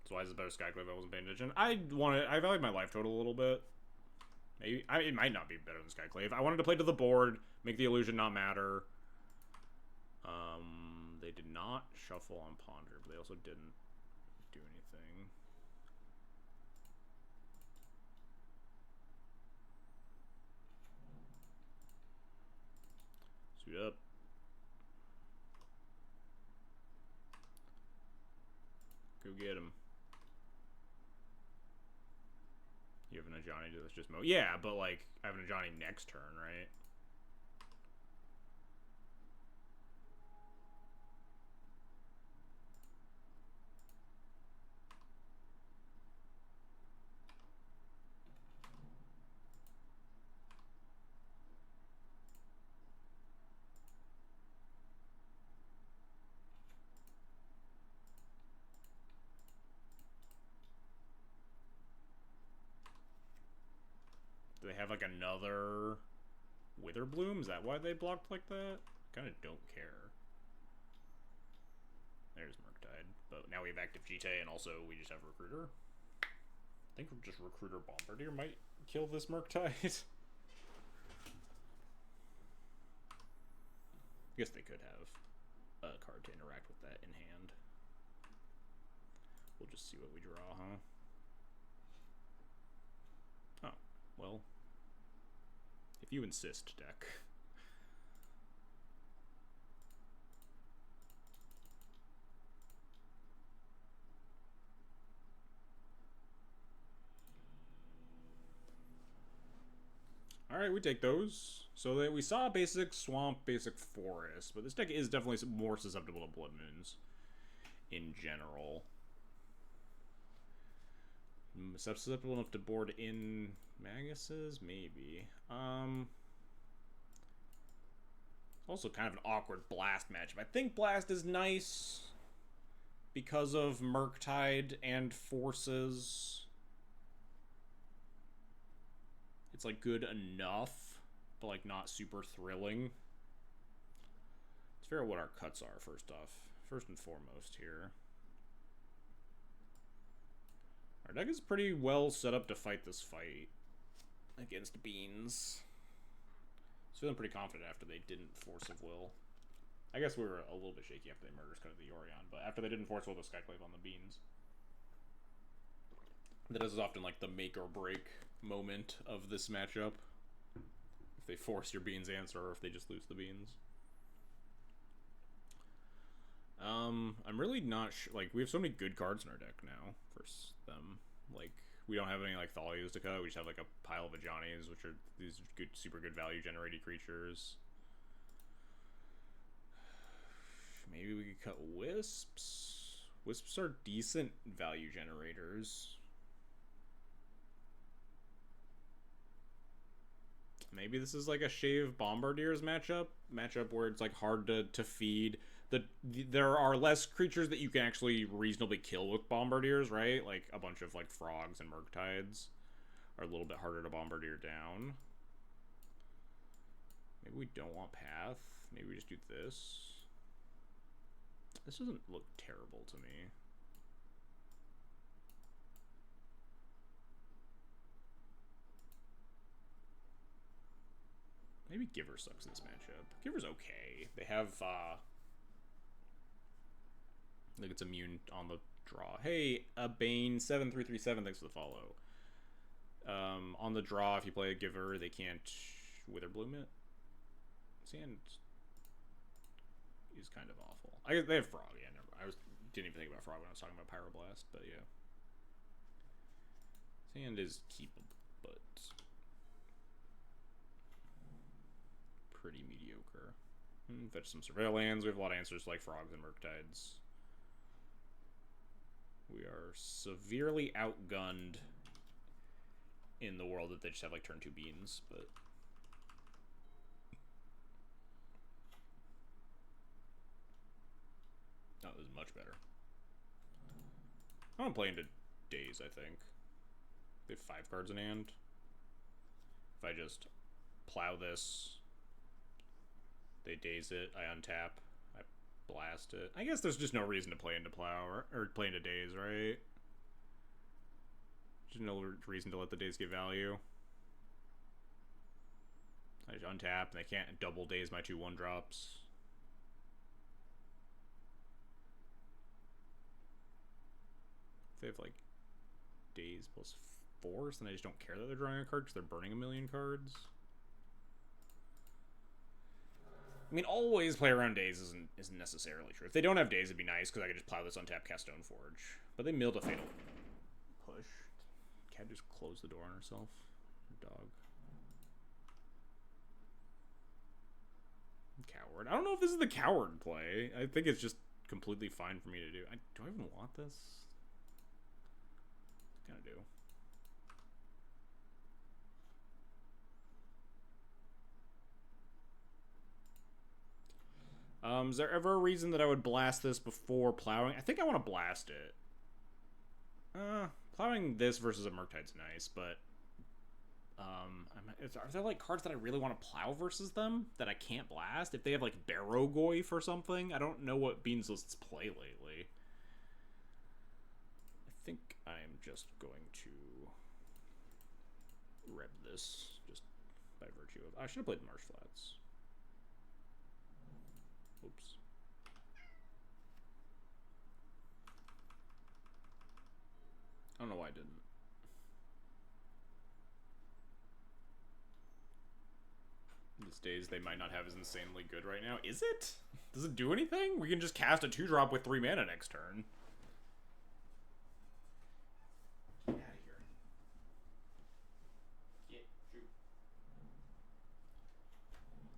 So why is it better Skyclave? I wasn't paying attention. I valued my life total a little bit. Maybe it might not be better than Skyclave. I wanted to play to the board, make the illusion not matter. They did not shuffle on Ponder, but they also didn't do anything. Suit up. Go get him. You have an Ajani to just mo. Yeah, but like I have an Ajani next turn, right? Do they have like another Witherbloom? Is that why they blocked like that? Kind of don't care. There's Murktide. But now we have active GTA and also we just have Recruiter. I think just Recruiter Bombardier might kill this Murktide. I guess they could have a card to interact with that in hand. We'll just see what we draw, huh? Oh, well. If you insist, deck. Alright, we take those. So that we saw basic swamp, basic forest, but this deck is definitely more susceptible to blood moons in general. Susceptible enough to board in Maguses? Maybe. Also kind of an awkward Blast matchup. I think Blast is nice because of Murktide and Forces. It's like good enough, but like not super thrilling. Let's figure out what our cuts are first off. First and foremost here. Our deck is pretty well set up to fight this fight against Beans. I was feeling pretty confident after they didn't Force of Will. I guess we were a little bit shaky after they murders cut the Yorion, but after they didn't Force Will the Skyclave on the Beans. That is often like the make or break moment of this matchup. If they force your Beans answer or if they just lose the Beans. I'm really not sure. Like, we have so many good cards in our deck now for them. Like, we don't have any, like, Thalios to cut. We just have, like, a pile of Ajanis, which are these good, super good value-generating creatures. Maybe we could cut Wisps. Wisps are decent value generators. Maybe this is, like, a Shave Bombardiers matchup where it's, like, hard to feed. There are less creatures that you can actually reasonably kill with Bombardiers, right? Like, a bunch of, like, Frogs and Murktides are a little bit harder to Bombardier down. Maybe we don't want Path. Maybe we just do this. This doesn't look terrible to me. Maybe Giver sucks in this matchup. Giver's okay. They have, Like it's immune on the draw. Hey, a Bane 7337. Thanks for the follow. On the draw, if you play a Giver, they can't Witherbloom it. Sand is kind of awful. I guess they have Frog. Yeah, never. Didn't even think about Frog when I was talking about Pyroblast, but yeah. Sand is keepable, but pretty mediocre. Fetch some Surveillance. We have a lot of answers like Frogs and Murktides. We are severely outgunned in the world that they just have like turn 2 beans, but oh, this is much better. I want to play into Daze, I think. They have 5 cards in hand. If I just plow this, they Daze it, I untap, I blast it. I guess there's just no reason to play into plow or play into Daze, right? There's no reason to let the Daze get value. I just untap, and they can't double Daze my 2 1-drops. If they have, like, Daze plus Force, then I just don't care that they're drawing a card because they're burning a million cards. I mean, always play around Daze isn't necessarily true. If they don't have Daze, it'd be nice because I could just plow this untap, cast Stoneforge. But they milled a Fatal Push. Cat just closed the door on herself. Her dog. Coward. I don't know if this is the coward play. I think it's just completely fine for me to do. Do I even want this? I kind of do. Is there ever a reason that I would blast this before plowing? I think I want to blast it. Plowing this versus a Murktide's nice, but are there like cards that I really want to plow versus them that I can't blast? If they have like Barrogoy for something, I don't know what Beans lists play lately. I think I'm just going to reb this just by virtue of. I should have played Marsh Flats. Oops. I don't know why I didn't. These days they might not have as insanely good right now. Is it? Does it do anything? We can just cast a 2-drop with 3 mana next turn. Get out of here. Get, shoot.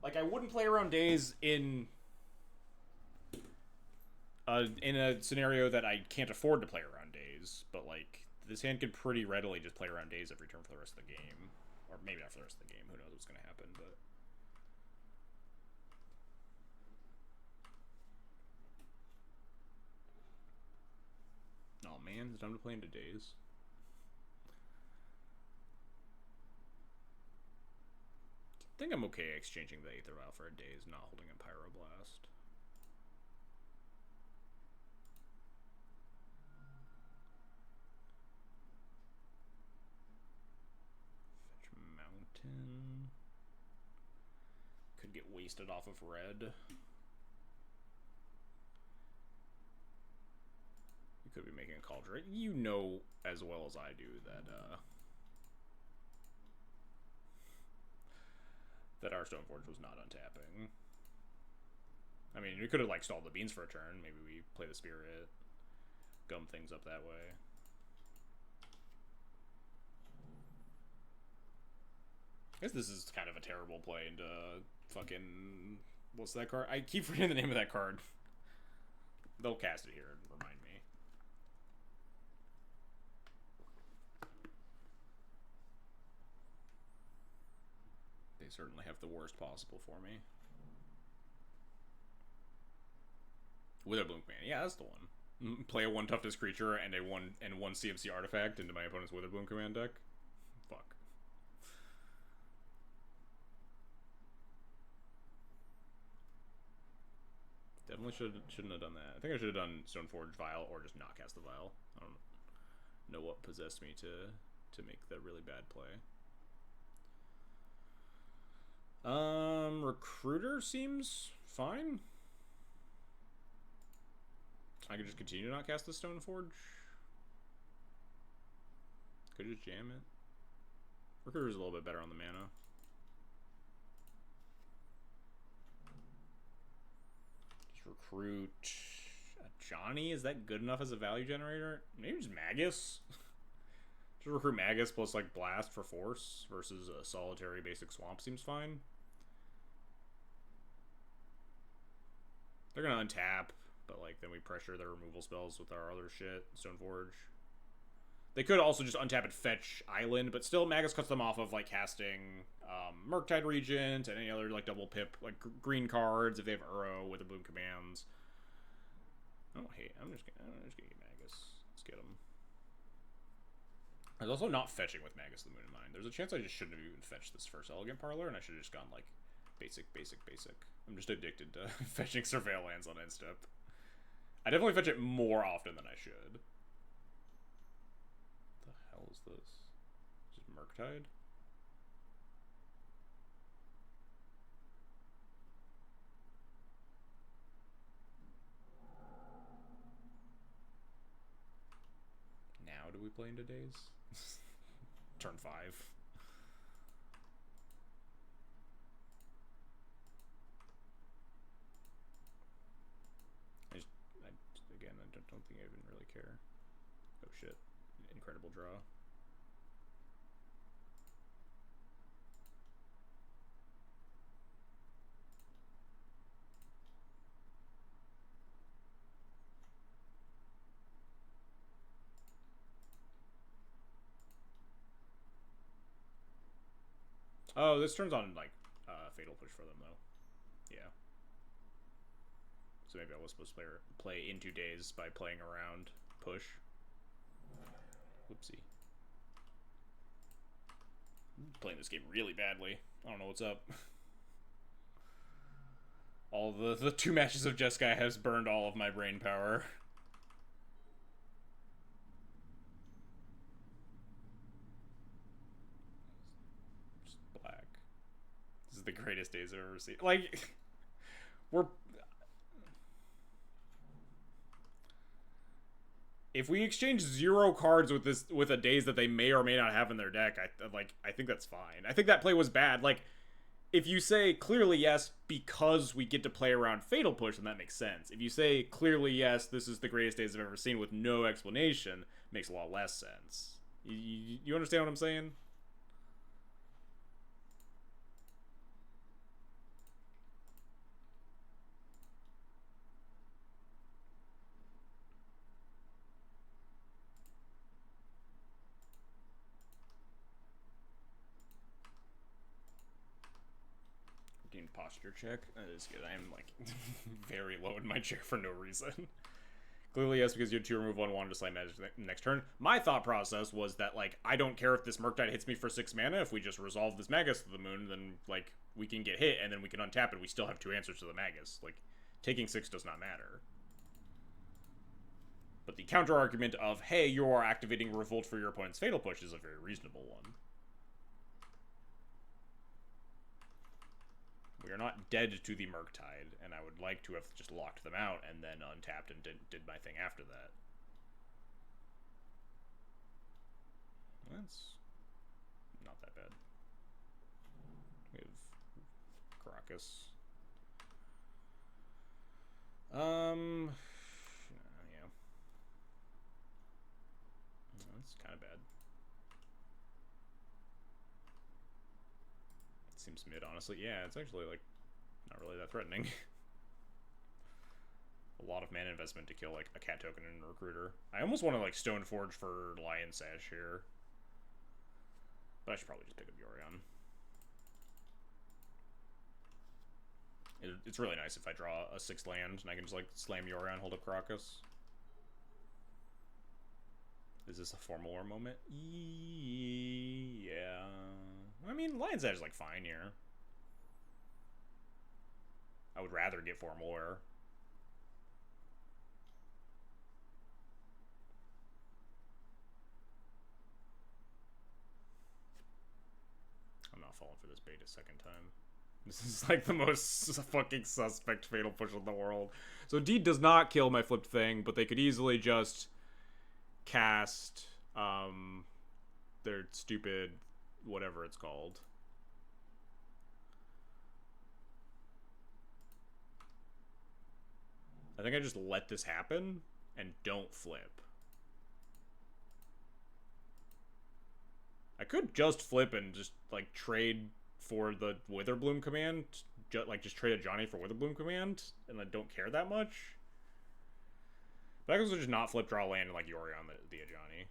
Like, I wouldn't play around Daze in a scenario that I can't afford to play around Daze, but like this hand could pretty readily just play around Daze every turn for the rest of the game, or maybe not for the rest of the game. Who knows what's going to happen? But oh man, it's time to play into Daze. I think I'm okay exchanging the Aether Vial for a Daze, not holding a Pyroblast. Could get wasted off of red. You could be making a Cauldron. You know as well as I do that our Stoneforge was not untapping. I mean, we could have like stalled the beans for a turn. Maybe we play the Spirit, gum things up that way. I guess this is kind of a terrible play into fucking... What's that card? I keep forgetting the name of that card. They'll cast it here and remind me. They certainly have the worst possible for me. Witherbloom Command. Yeah, that's the one. Play a 1 toughness creature and a 1 CMC artifact into my opponent's Witherbloom Command deck. Fuck. Definitely shouldn't have done that. I think I should have done Stoneforge Vial or just not cast the Vial. I don't know what possessed me to make that really bad play. Recruiter seems fine. I could just continue to not cast the Stoneforge. Could just jam it. Recruiter's a little bit better on the mana. Just recruit Johnny. Is that good enough as a value generator? Maybe just Magus. Just recruit Magus plus like Blast for Force versus a solitary basic Swamp seems fine. They're gonna untap, but like then we pressure their removal spells with our other shit. Stoneforge. They could also just untap and fetch Island, but still Magus cuts them off of like casting Murktide Regent and any other like double pip like green cards if they have Uro with the boom commands. Oh hey, I'm just gonna get Magus. Let's get him. I was also not fetching with Magus the Moon in mind. There's a chance I just shouldn't have even fetched this first Elegant Parlor, and I should have just gone like basic. I'm just addicted to fetching Surveil lands on end step. I definitely fetch it more often than I should. What the hell is this? Just Murktide? Now do we play into days? Turn 5. I don't think I even really care. Oh shit. Incredible draw. Oh, this turns on like Fatal Push for them though. Yeah. So maybe I was supposed to play into days by playing around push. Whoopsie. I'm playing this game really badly. I don't know what's up. All the 2 matches of Jeskai has burned all of my brain power. Just black. This is the greatest days I've ever seen. Like, we're... If we exchange 0 cards with a days that they may or may not have in their deck, I think that's fine. I think that play was bad. Like, if you say clearly yes because we get to play around Fatal Push, then that makes sense. If you say clearly yes, this is the greatest days I've ever seen with no explanation, it makes a lot less sense. You understand what I'm saying? Posture check. That is good. I am like very low in my chair for no reason. Clearly yes, because you had 2 remove 1, wanted to slay magic next turn. My thought process was that like I don't care if this Murktide hits me for 6 mana. If we just resolve this Magus to the moon, then like we can get hit and then we can untap it. We still have 2 answers to the Magus. Like taking 6 does not matter. But the counter argument of hey, you are activating Revolt for your opponent's Fatal Push is a very reasonable one. We are not dead to the Murktide, and I would like to have just locked them out and then untapped and did my thing after that. That's not that bad. We have Caracas. Yeah. That's kind of bad. Seems mid, honestly. Yeah, it's actually, like, not really that threatening. A lot of mana investment to kill, like, a cat token and a recruiter. I almost want to, like, Stoneforge for Lion Sash here. But I should probably just pick up Yorion. It's really nice if I draw a 6 land and I can just, like, slam Yorion, hold up Caracas. Is this a formal war moment? Yeah. I mean, Lion's Edge is, like, fine here. I would rather get formal war. I'm not falling for this bait a second time. This is like the most fucking suspect fatal push in the world. So Deed does not kill my flipped thing, but they could easily just cast their stupid whatever it's called. I think I just let this happen and don't flip. I could just flip and just like trade for the Witherbloom command, just trade a Johnny for Witherbloom command, and I don't care that much. But I could also just not flip, draw land, and like Yori on the Ajani.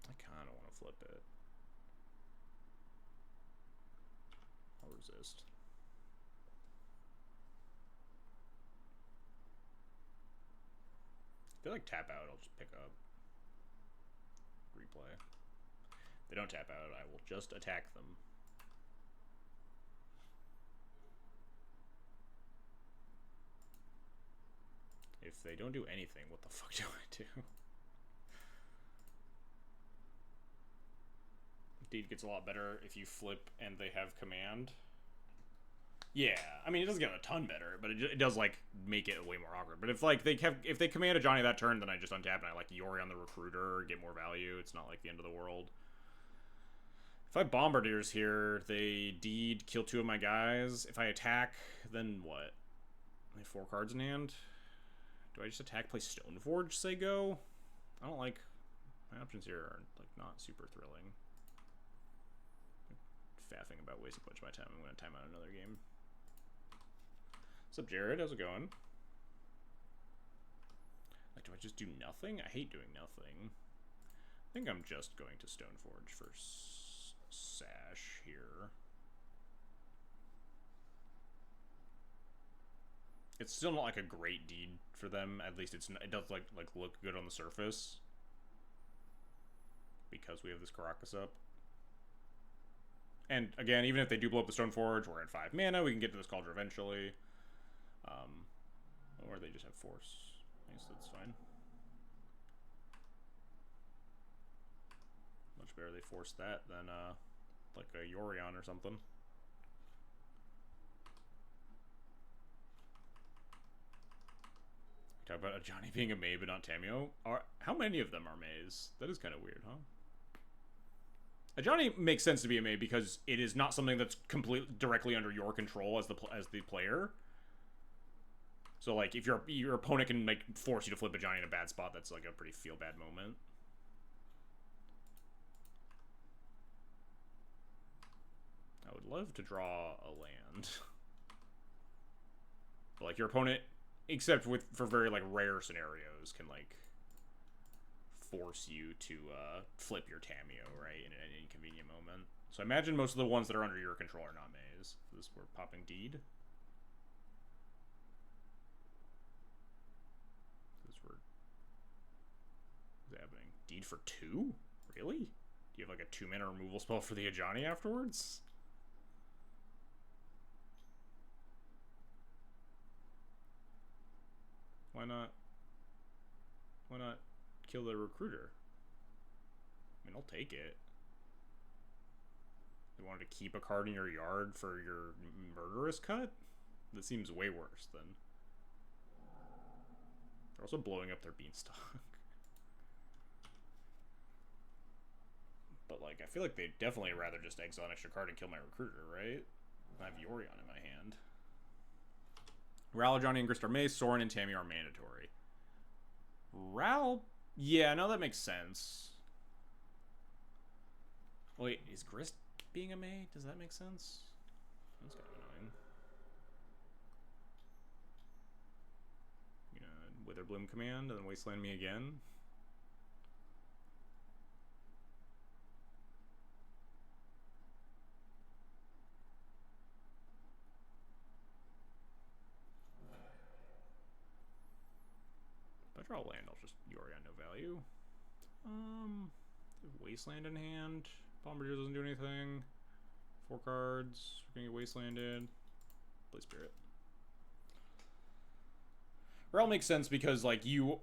I kind of want to flip it. I'll resist. If they like tap out, I'll just pick up. Replay. If they don't tap out, I will just attack them. If they don't do anything, what the fuck do I do? Deed gets a lot better if you flip and they have command. Yeah, I mean, it doesn't get a ton better, but it does, like, make it way more awkward. But if, like, if they command a Johnny that turn, then I just untap and I, like, Yori on the Recruiter, get more value. It's not, like, the end of the world. If I Bombardiers here, they Deed, kill 2 of my guys. If I attack, then what? I have 4 cards in hand. Do I just attack, play Stoneforge, say go? I don't like... My options here are, like, not super thrilling. Faffing about wasting a bunch of my time. I'm going to time out another game. What's up, Jared? How's it going? Like, do I just do nothing? I hate doing nothing. I think I'm just going to Stoneforge for Sash here. It's still not like a great Deed for them. At least it does like look good on the surface because we have this Caracas up. And again, even if they do blow up the Stoneforge, we're at 5 mana. We can get to this Cauldron eventually. Or they just have Force. I guess that's fine. Much better they force that than like a Yorion or something. Talk about a Johnny being a May but not Tamio. How many of them are Mays? That is kind of weird, huh? A Johnny makes sense to be a May because it is not something that's completely directly under your control as the player. So like if your opponent can force you to flip a Johnny in a bad spot, that's like a pretty feel bad moment. I would love to draw a land. But like your opponent, except for very like rare scenarios, can like force you to flip your Tamio, right, in an inconvenient moment. So I imagine most of the ones that are under your control are not Mays. This we're popping Deed. What's happening? Deed for 2? Really? Do you have like a 2-mana removal spell for the Ajani afterwards? Why not? Why not kill the Recruiter? I mean, I'll take it. You wanted to keep a card in your yard for your Murderous Cut? That seems way worse than... They're also blowing up their Beanstalk. But, like, I feel like they'd definitely rather just exile an extra card and kill my Recruiter, right? I have Yorion in my hand. Ral, Johnny, and Grist are Mace. Sorin and Tammy are mandatory. Ral... Yeah, no, that makes sense. Wait, is Grist being a May? Does that make sense? That's kind of annoying. You know, Witherbloom command and then Wasteland me again. If I draw land, I'll just Yori on no value. Wasteland in hand. Bombardier doesn't do anything. 4 cards. We're gonna get Wastelanded. Play Spirit. Rel makes sense because, like, it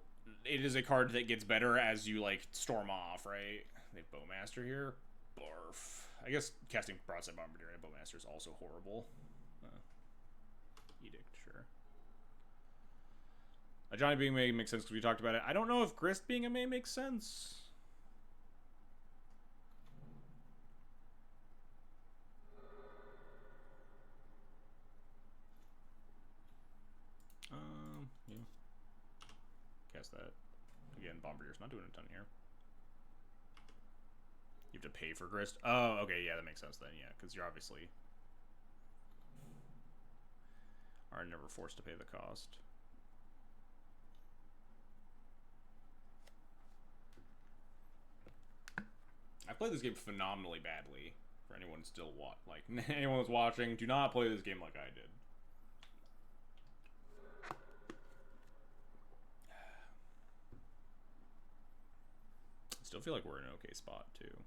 is a card that gets better as you, like, storm off, right? They have Bowmaster here. Barf. I guess casting Broadside Bombardier and Bowmaster is also horrible. Edict, sure. A Johnny being May makes sense because we talked about it. I don't know if Grist being a May makes sense. Yeah. Cast that. Again, Bombardier's not doing a ton here. You have to pay for Grist? Oh, okay, yeah, that makes sense then, yeah, because you're obviously are never forced to pay the cost. I played this game phenomenally badly. For anyone still anyone who's watching, do not play this game like I did. I still feel like we're in an okay spot too.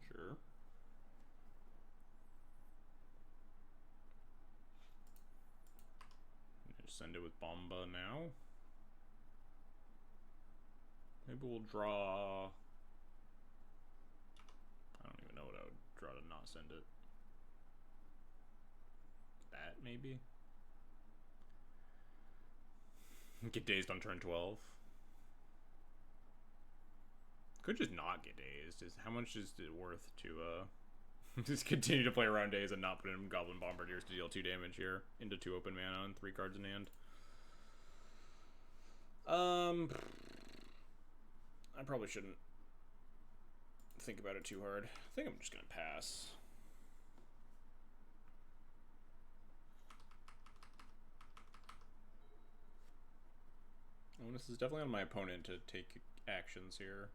Sure. Just send it with Bomba now. Maybe we'll draw. I don't even know what I would draw to not send it. That maybe. Get dazed on turn 12. Could just not get dazed. How much is it worth to just continue to play around days and not put in Goblin Bombardiers to deal 2 damage here into 2 open mana and 3 cards in hand? I probably shouldn't think about it too hard. I think I'm just gonna pass. Oh, this is definitely on my opponent to take actions here.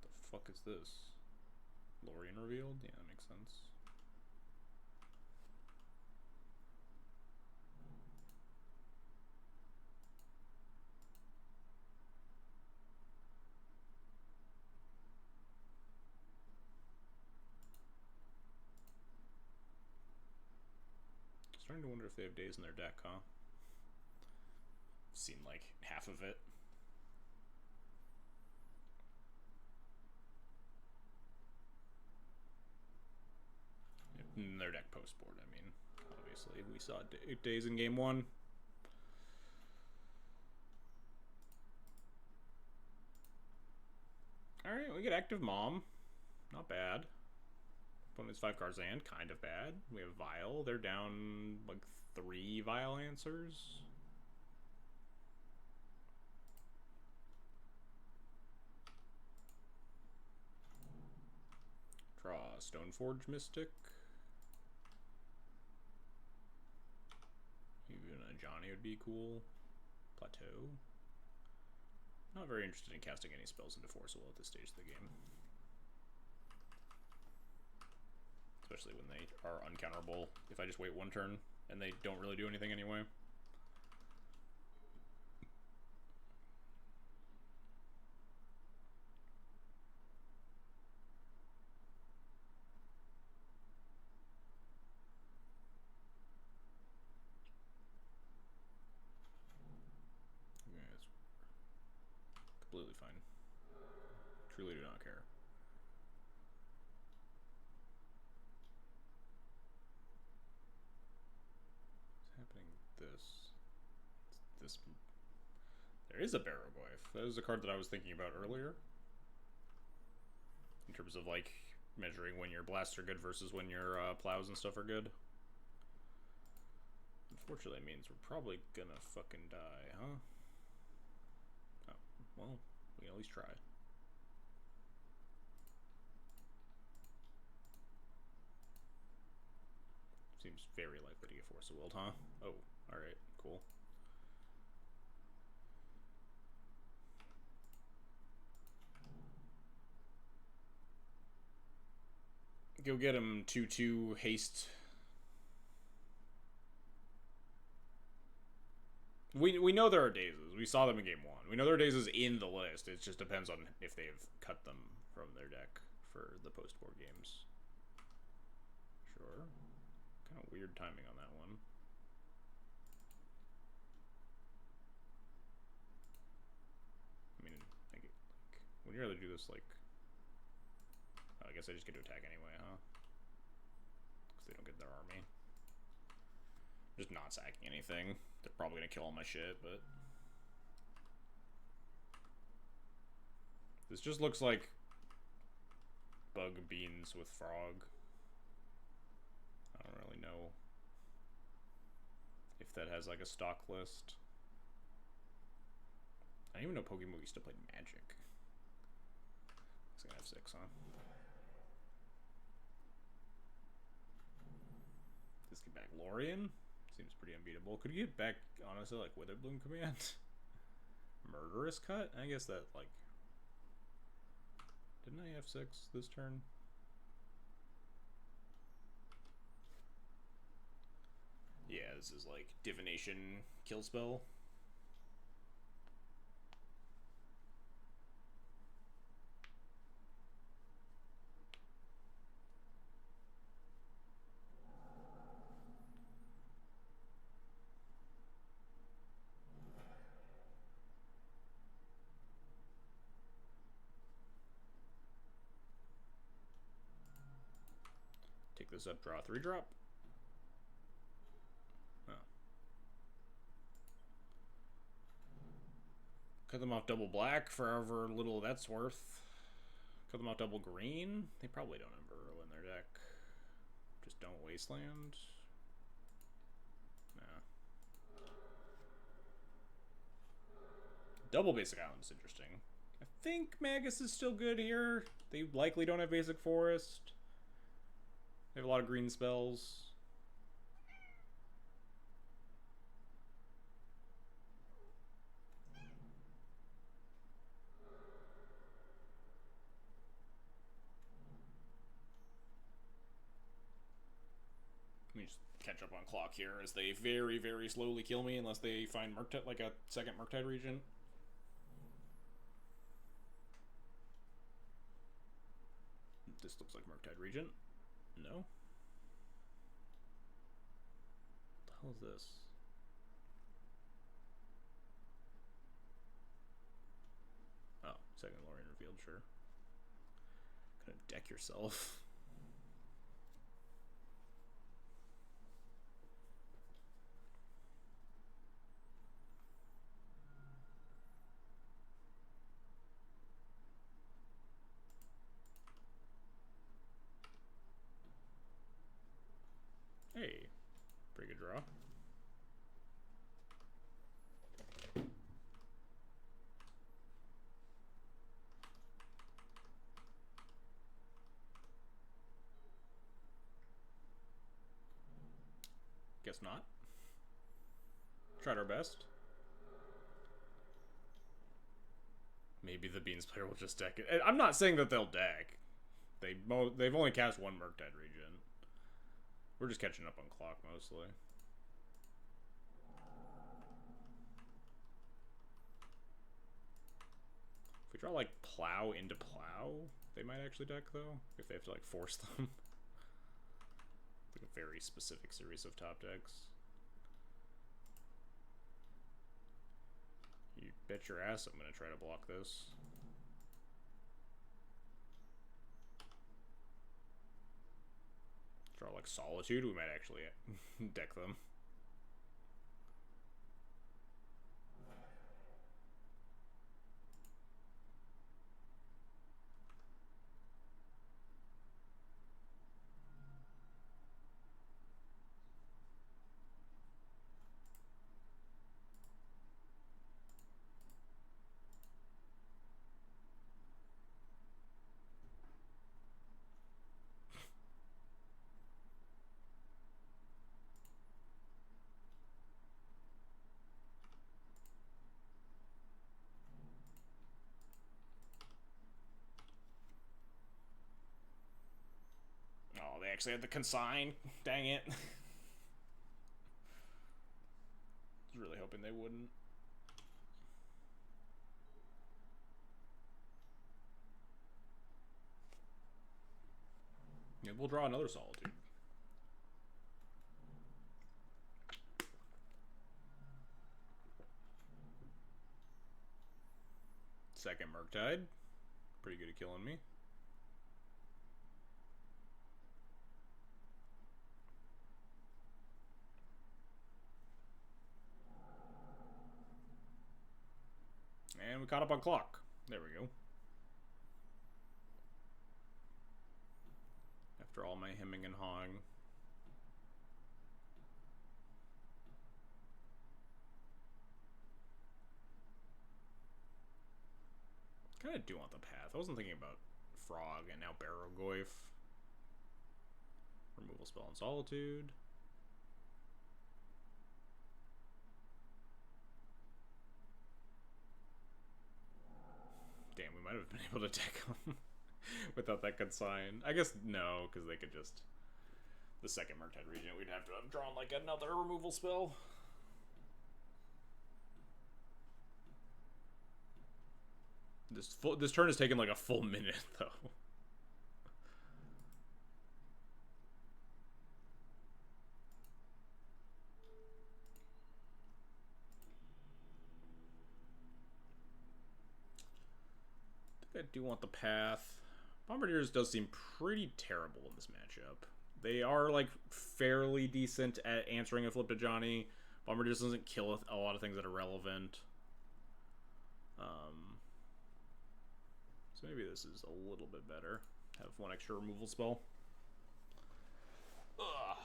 The fuck is this? Lorien revealed? Yeah, that makes sense. Starting to wonder if they have days in their deck, huh? Seen like half of it. In their deck post board, I mean. Obviously, we saw days in game 1. Alright, we get Active Mom. Not bad. Opponent's 5 cards and kind of bad. We have Vial. They're down like 3 Vial answers. Draw Stoneforge Mystic. Even a Johnny would be cool. Plateau. Not very interested in casting any spells into Forcible at this stage of the game. Especially when they are uncounterable if I just wait 1 turn and they don't really do anything anyway. Completely fine. Truly do not care. What's happening? This. There is a Barrowglyph. That is a card that I was thinking about earlier. In terms of like measuring when your blasts are good versus when your plows and stuff are good. Unfortunately, it means we're probably gonna fucking die, huh? Oh, well, we can at least try. Seems very likely to get Force of Will, huh? Oh, alright, cool. Go get him 2/2 haste. We know there are dazes. We saw them in game 1. We know there are dazes in the list. It just depends on if they've cut them from their deck for the post-board games. Sure. Kind of weird timing on that one. I mean, like, would you rather do this, like... Oh, I guess I just get to attack anyway, huh? Because they don't get their army. Just not sacking anything. They're probably gonna kill all my shit, but... This just looks like... Bug beans with frog. I don't really know if that has like a stock list. I didn't even know Pokemon used to play Magic. It's gonna have 6, huh? This get back Lorian? Seems pretty unbeatable. Could you get back, honestly, like Witherbloom Command? Murderous Cut? I guess that, like... Didn't I have 6 this turn? Yeah, this is like Divination kill spell. Take this up, draw 3-drop. Oh. Cut them off double black for however little that's worth. Cut them off double green. They probably don't have Burrow in their deck. Just don't wasteland. Nah. Double basic island is interesting. I think Magus is still good here. They likely don't have basic forest. They have a lot of green spells. Let me just catch up on clock here as they very, very slowly kill me unless they find Murktide, like a second Murktide Regent. This looks like Murktide Regent. No? What the hell is this? Oh, second Lorien revealed, sure. Gonna deck yourself. Hey, pretty good draw. Guess not. Tried our best. Maybe the Beans player will just deck it. I'm not saying that they'll deck. They've only cast one Murktide Regent. We're just catching up on clock mostly. If we draw like Plow into Plow, they might actually deck though. If they have to like force them. Like a very specific series of top decks. You bet your ass I'm gonna try to block this. Draw like Solitude, we might actually deck them. Oh, they actually had the consign. Dang it. was really hoping they wouldn't. Yeah, we'll draw another Solitude. Second Murktide. Pretty good at killing me. And we caught up on clock. There we go. After all my hemming and hawing. Kind of do want the path. I wasn't thinking about Frog and now Barrogoyf. Removal spell and Solitude. Damn, we might have been able to deck them without that consign. I guess no, because they could just... The second Murktide Regent, we'd have to have drawn like another removal spell. This turn has taken like a full minute, though. I do want the path. Bombardiers does seem pretty terrible in this matchup. They are, like, fairly decent at answering a flip to Johnny. Bombardiers doesn't kill a lot of things that are relevant. So maybe this is a little bit better. Have one extra removal spell. Ugh.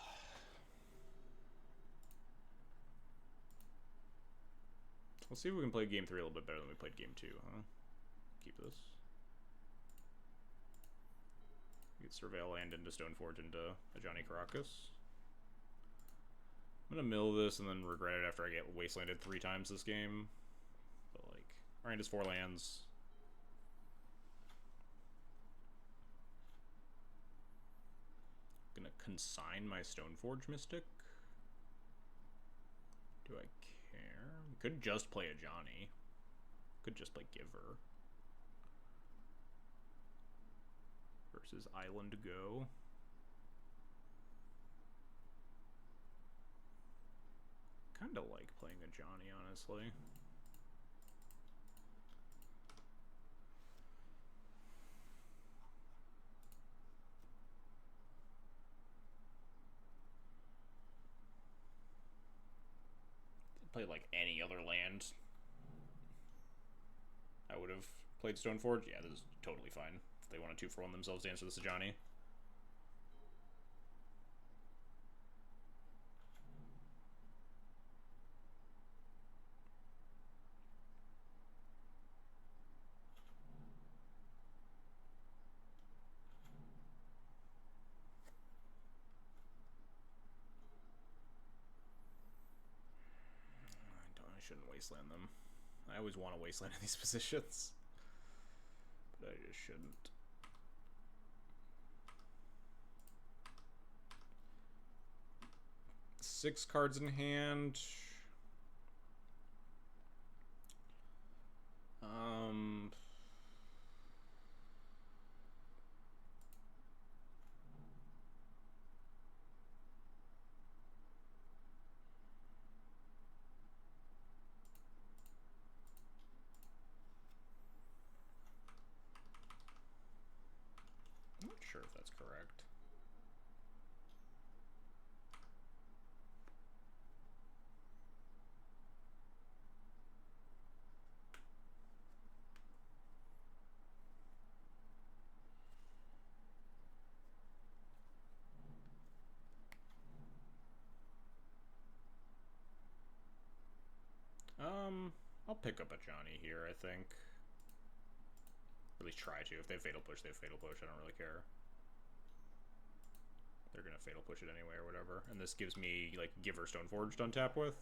Let's see if we can play game 3 a little bit better than we played game 2, huh? Keep this. Get Surveil Land into Stoneforge into a Johnny Caracas. I'm gonna mill this and then regret it after I get Wastelanded 3 times this game. But like, Mirandus 4 lands. Gonna consign my Stoneforge Mystic. Do I care? Could just play a Johnny. Could just play Giver. Versus Island Go. Kinda like playing a Johnny, honestly. Play like any other land, I would have played Stoneforge. Yeah, this is totally fine. If they want to 2-for-1 themselves to answer this to Johnny. I shouldn't wasteland them. I always want to wasteland in these positions, but I just shouldn't. Six cards in hand. I'm not sure if that's correct. I'll pick up a Johnny here, I think. Or at least try to. If they Fatal Push, they Fatal Push. I don't really care. They're gonna Fatal Push it anyway or whatever. And this gives me, like, Giver Stoneforge to untap with.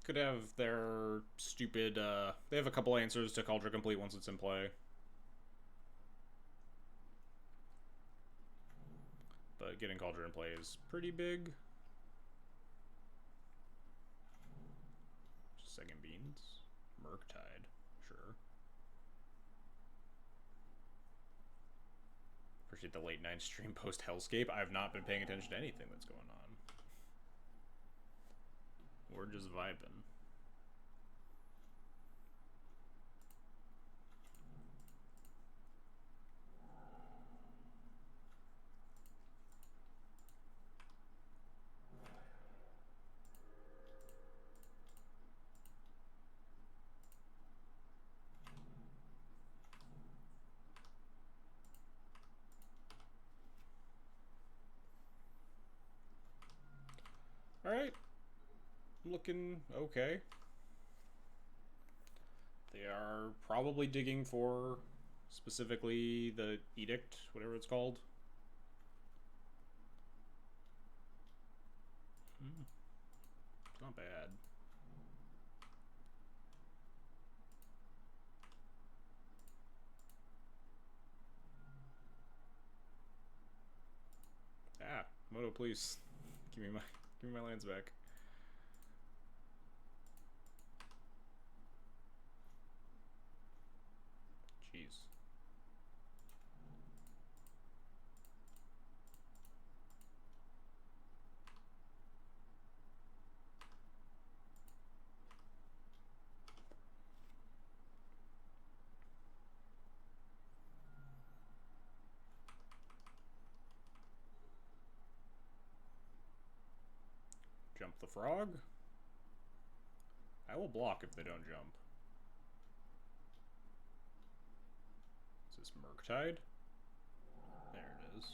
Could have their stupid, they have a couple answers to Culture Complete once it's in play. But getting Culture in play is pretty big. Just second beans. Murktide, sure. Appreciate the late night stream post Hellscape. I have not been paying attention to anything that's going on. We're just vibing. Alright. Looking okay. They are probably digging for specifically the Edict, whatever it's called. It's not bad. Ah, Moto, please. Give me my lands back. Jeez. Jump the frog. I will block if they don't jump. Is this Murktide? There it is.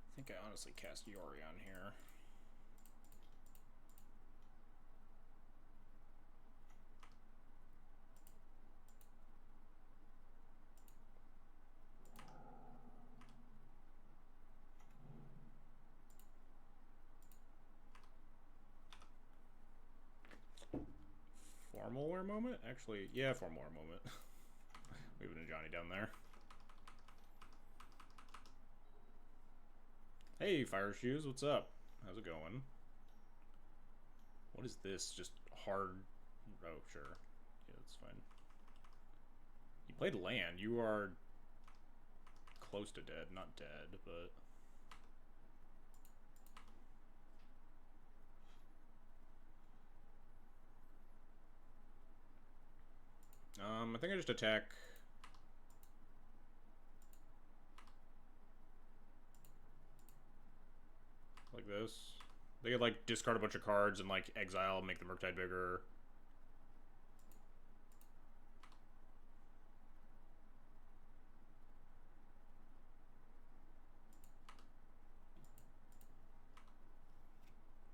I think I honestly cast Yori on here. Formal wear moment? Actually, yeah, formal wear moment. Leaving a Johnny down there. Hey, Fire Shoes, what's up? How's it going? What is this? Just hard... Oh, sure. Yeah, that's fine. You played land. You are close to dead. Not dead, but... I think I just attack... like this. They could, like, discard a bunch of cards and, like, exile, make the Murktide bigger.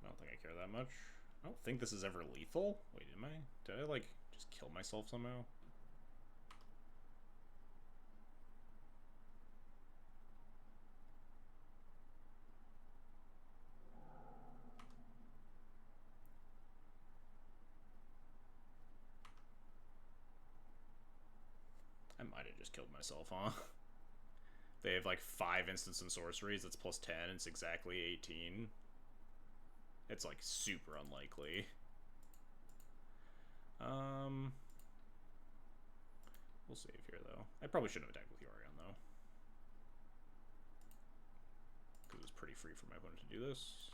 I don't think I care that much. I don't think this is ever lethal. Wait, am I? Did I, like, just kill myself somehow? I might have just killed myself, huh? They have like 5 instants and sorceries. That's plus 10. It's exactly 18. It's like super unlikely. We'll save here though. I probably shouldn't have attacked with Yorion though, because it was pretty free for my opponent to do this.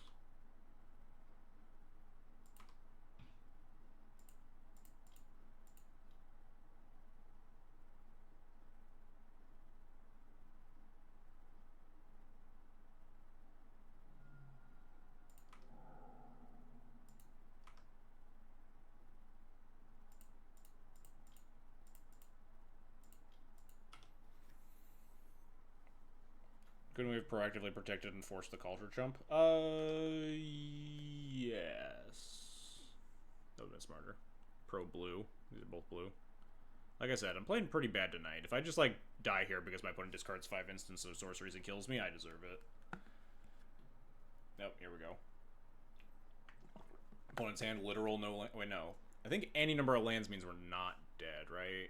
Couldn't we have proactively protected and forced the culture jump? Yes. That would have been smarter. Pro blue. These are both blue. Like I said, I'm playing pretty bad tonight. If I just, like, die here because my opponent discards 5 instances of sorceries and kills me, I deserve it. Nope, here we go. Opponent's hand, literal, no... Wait, no. I think any number of lands means we're not dead, right?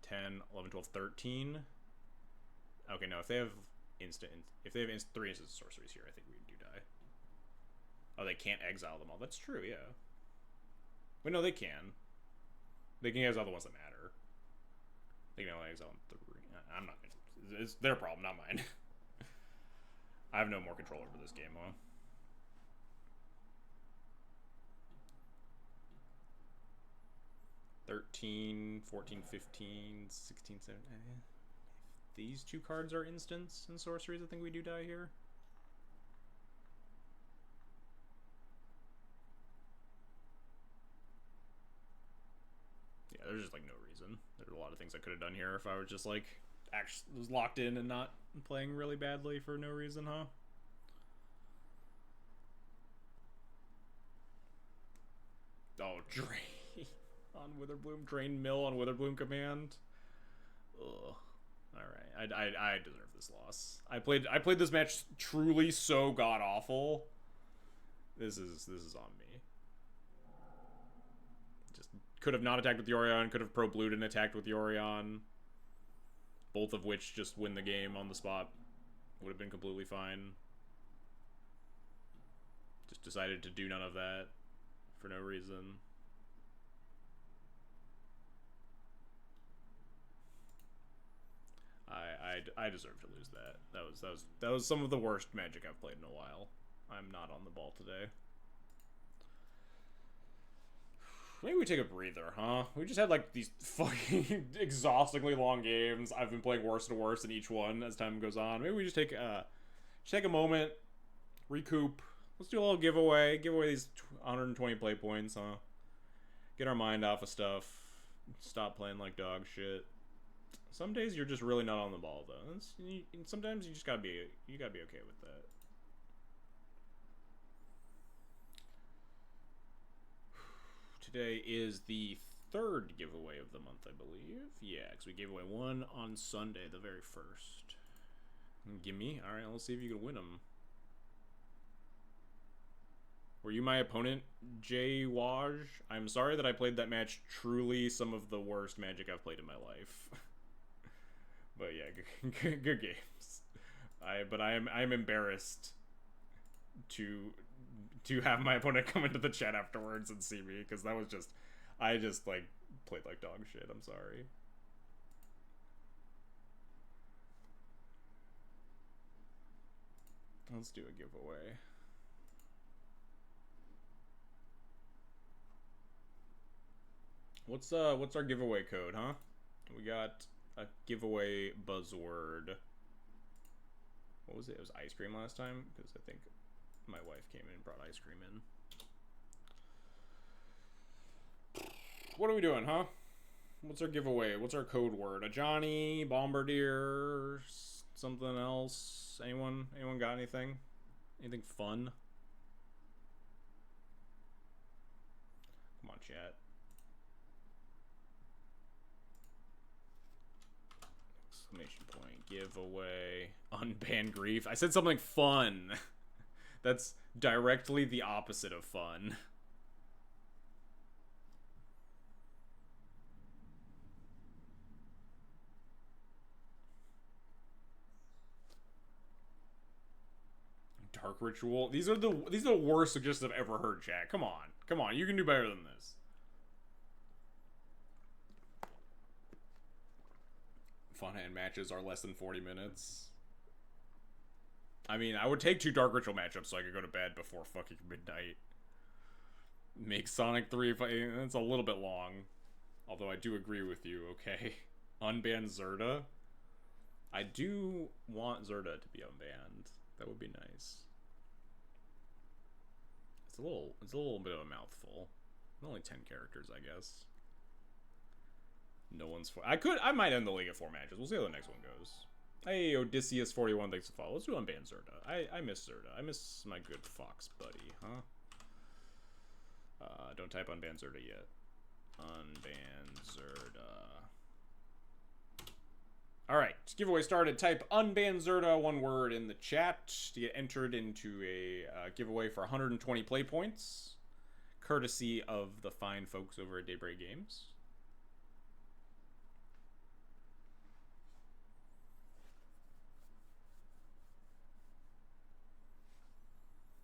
10, 11, 12, 13. Okay, no, if they have if they have 3 instances of sorceries here, I think we do die. Oh, they can't exile them all. That's true, yeah. Wait, no, they can. They can exile the ones that matter. They can only exile 3. I'm not gonna... It's their problem, not mine. I have no more control over this game, huh? $13, $14, $15, $16, $17... These 2 cards are instants and sorceries, I think we do die here. Yeah, there's just, like, no reason. There's a lot of things I could have done here if I was just, like, actually was locked in and not playing really badly for no reason, huh? Oh, drain on Witherbloom. Drain mill on Witherbloom command. Ugh. Alright, I deserve this loss. I played this match truly so god-awful. This is on me. Just could have not attacked with the Orion, could have pro-blued and attacked with the Orion. Both of which just win the game on the spot. Would have been completely fine. Just decided to do none of that for no reason. I deserve to lose that. That was some of the worst Magic I've played in a while. I'm not on the ball today. Maybe we take a breather, huh? We just had like these fucking exhaustingly long games. I've been playing worse and worse in each one as time goes on. Maybe we just take a moment, recoup. Let's do a little giveaway. Give away these 120 play points, huh? Get our mind off of stuff. Stop playing like dog shit. Some days you're just really not on the ball, though. Sometimes you just gotta be okay with that. Today is the 3rd giveaway of the month, I believe. Yeah, because we gave away one on Sunday, the very first. Gimme. All right, let's see if you can win them. Were you my opponent, Jay Waj? I'm sorry that I played that match. Truly some of the worst Magic I've played in my life. But yeah, good games. I'm embarrassed to have my opponent come into the chat afterwards and see me, because that was just, I just like played like dog shit. I'm sorry. Let's do a giveaway. What's our giveaway code, huh? We got a giveaway buzzword. What was it? It was ice cream last time, because I think my wife came in and brought ice cream in. What are we doing, huh? What's our giveaway? What's our code word? A Johnny, Bombardier, something else? Anyone got anything? Anything fun? Come on, chat. Exclamation point. Giveaway. Unban grief. I said something fun. That's directly the opposite of fun. Dark Ritual. These are the worst suggestions I've ever heard, chat. Come on, you can do better than this. Fun hand matches are less than 40 minutes. I mean, I would take 2 Dark Ritual matchups so I could go to bed before fucking midnight. Make Sonic 3, it's a little bit long. Although I do agree with you, okay. Unban Zerda. I do want Zerda to be unbanned. That would be nice. It's a little bit of a mouthful. Only 10 characters, I guess. No one's I might end the league at 4 matches. We'll see how the next one goes. Hey, Odysseus41, thanks for follow. Let's do Unban Zerda. I miss Zerda. I miss my good fox buddy, huh? Don't type Unban Zerda yet. Unban Zerda. Alright, giveaway started. Type Unban Zerda, one word, in the chat to get entered into a giveaway for 120 play points, courtesy of the fine folks over at Daybreak Games.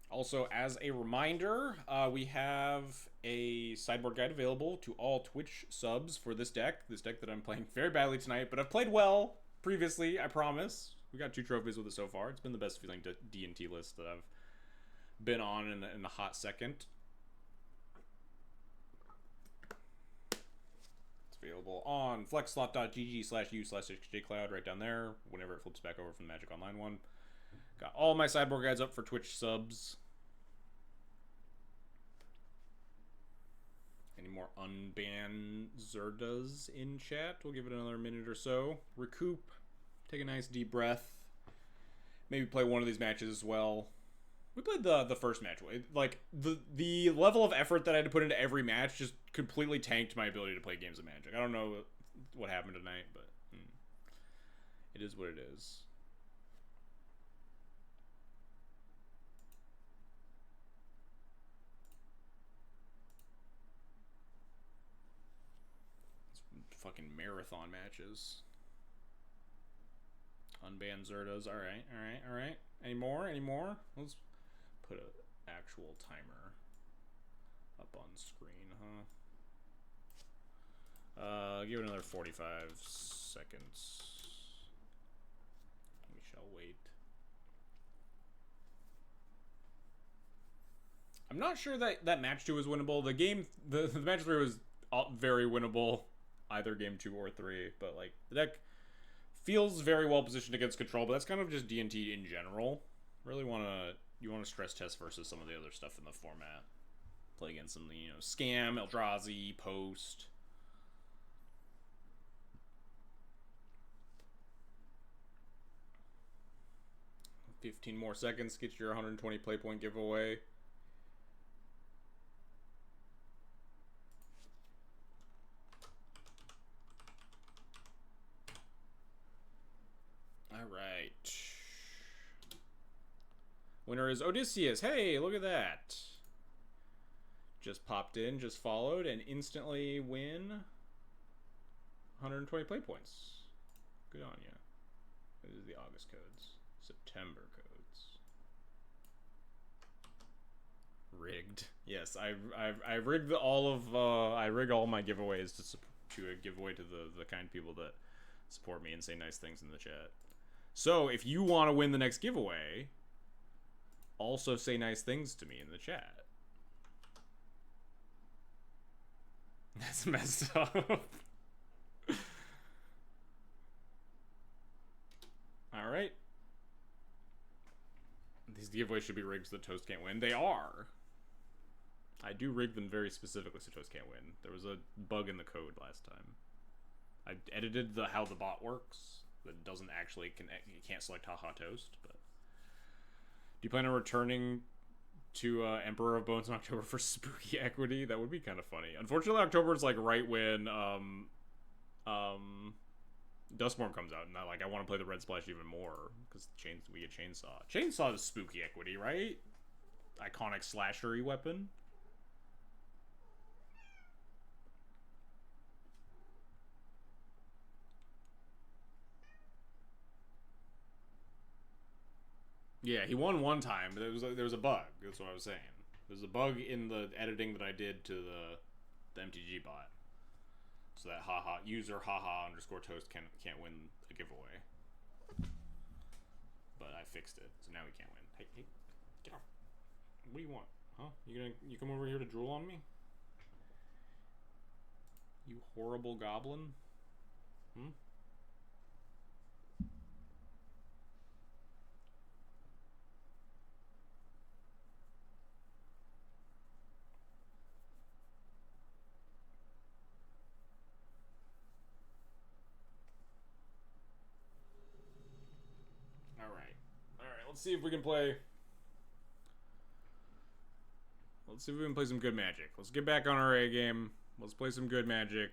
Also, as a reminder, we have a sideboard guide available to all Twitch subs for this deck. This deck that I'm playing very badly tonight, but I've played well previously, I promise. We got 2 trophies with it so far. It's been the best feeling D&T list that I've been on in the hot second. It's available on flexslot.gg/u/xjcloud right down there whenever it flips back over from the Magic Online one. Got all my sideboard guides up for Twitch subs. Any more Unban Zerdas in chat? We'll give it another minute or so. Recoup. Take a nice deep breath. Maybe play one of these matches as well. We played the first match. Like, the level of effort that I had to put into every match just completely tanked my ability to play games of Magic. I don't know what happened tonight, but it is what it is. Fucking marathon matches. Unban Zerdas. Alright. Any more? Let's put an actual timer up on screen, huh? Give it another 45 seconds. We shall wait. I'm not sure that match 2 was winnable. The match 3 was very winnable. Either game 2 or 3, but like the deck feels very well positioned against control, but that's kind of just D&T in general. Really you want to stress test versus some of the other stuff in the format. Play against some, Scam, Eldrazi, Post. $15 more seconds, get your 120 play point giveaway. Alright. Winner is Odysseus. Hey, look at that. Just popped in, just followed, and instantly win 120 play points. Good on you. This is the August codes. September codes. Rigged. Yes, I rigged I rig all my giveaways to give away to the kind people that support me and say nice things in the chat. So, if you want to win the next giveaway, also say nice things to me in the chat. That's messed up. Alright. These giveaways should be rigged so that Toast can't win. They are. I do rig them very specifically so Toast can't win. There was a bug in the code last time. I edited how the bot works. That doesn't actually connect. You can't select Haha Toast. But do you plan on returning to Emperor of Bones in October for spooky equity? That would be kind of funny. Unfortunately, October is like right when Dustborn comes out, and I want to play the Red Splash even more because we get Chainsaw. Chainsaw is spooky equity, right? Iconic slashery weapon. Yeah, he won one time, but there was a bug. That's what I was saying. There's a bug in the editing that I did to the MTG bot, so that user _toast can't win a giveaway. But I fixed it, so now he can't win. Hey, get off! What do you want? Huh? You come over here to drool on me? You horrible goblin? Hmm? let's see if we can play. Let's see if we can play some good Magic. Let's get back on our A game. Let's play some good Magic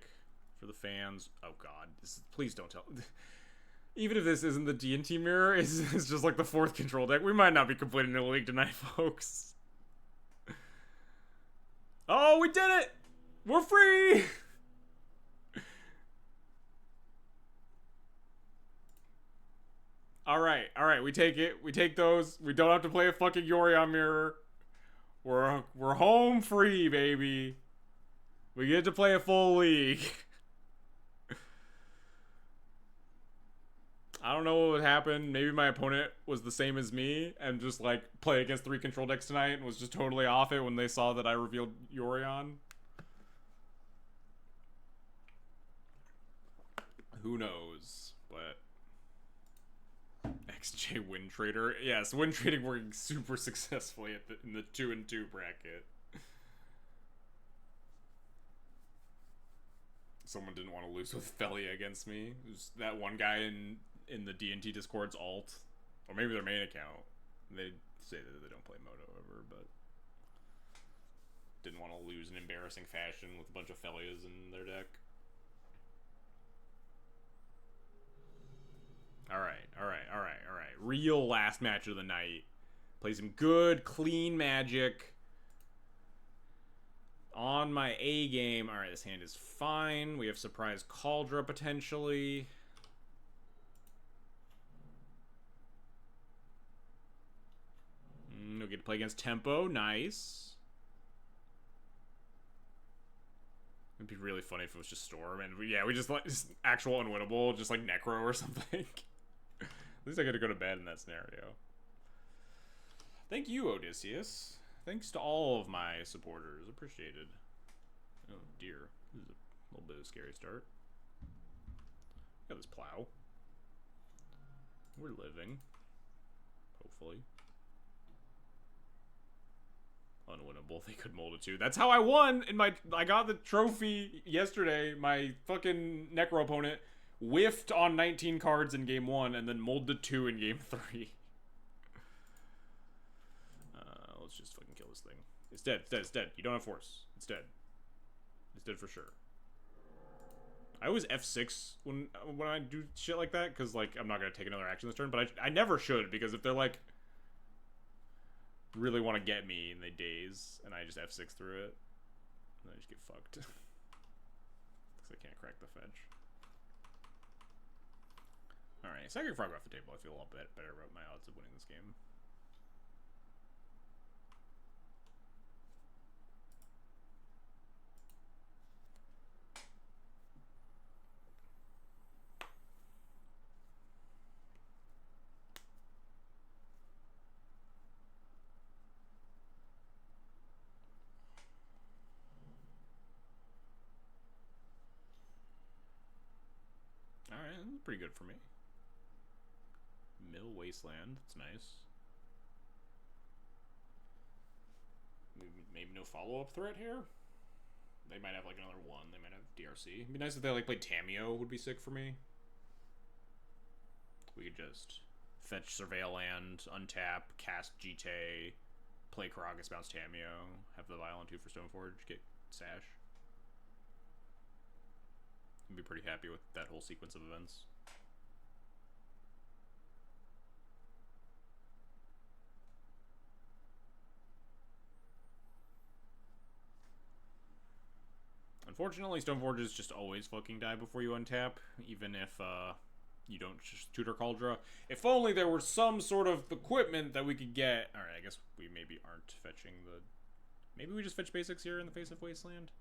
for the fans. Oh God, please don't tell. Even if this isn't the D&T mirror, it's just like the 4th control deck. We might not be completing the league tonight, folks. Oh, we did it! We're free! Alright, we take it. We take those. We don't have to play a fucking Yorion mirror. We're home free, baby. We get to play a full league. I don't know what would happen. Maybe my opponent was the same as me and just like play against 3 control decks tonight and was just totally off it when they saw that I revealed Yorion. Who knows? But XJ Win Trader, yes, win trading working super successfully in the 2-2 bracket. Someone didn't want to lose with Felia against me. It was that one guy in the D&T Discord's alt, or maybe their main account. They say that they don't play Moto ever, but didn't want to lose in embarrassing fashion with a bunch of Felias in their deck. Alright. Real last match of the night. Play some good, clean Magic. On my A game. Alright, this hand is fine. We have Surprise Cauldron potentially. We get to play against Tempo. Nice. It'd be really funny if it was just Storm. And we just like actual unwinnable. Just like Necro or something. At least I get to go to bed in that scenario. Thank you, Odysseus. Thanks to all of my supporters. Appreciated. Oh, dear. This is a little bit of a scary start. Got this plow. We're living. Hopefully. Unwinnable. They could mold it too. That's how I won in my... I got the trophy yesterday. My fucking Necro opponent whiffed on 19 cards in game 1 and then molded 2 in game 3. Let's just fucking kill this thing. It's dead. It's dead. It's dead. You don't have force. It's dead. It's dead for sure. I always F6 when I do shit like that because like I'm not gonna take another action this turn, but I never should because if they're like really want to get me and they daze and I just F6 through it, then I just get fucked. Because I can't crack the fetch. Alright, Psychic Frog off the table. I feel a lot better about my odds of winning this game. Alright, that's pretty good for me. Mill Wasteland, that's nice. Maybe no follow-up threat here? They might have like another one, they might have DRC. It'd be nice if they like played Tameo, would be sick for me. We could just fetch Surveil Land, untap, cast GT, play Karagas, bounce Tameo, have the Violent 2 for Stoneforge, get Sash. I'd be pretty happy with that whole sequence of events. Unfortunately, Stoneforges just always fucking die before you untap, even if you don't just tutor Cauldron. If only there were some sort of equipment that we could get. Alright, I guess we maybe aren't fetching the... Maybe we just fetch basics here in the face of Wasteland?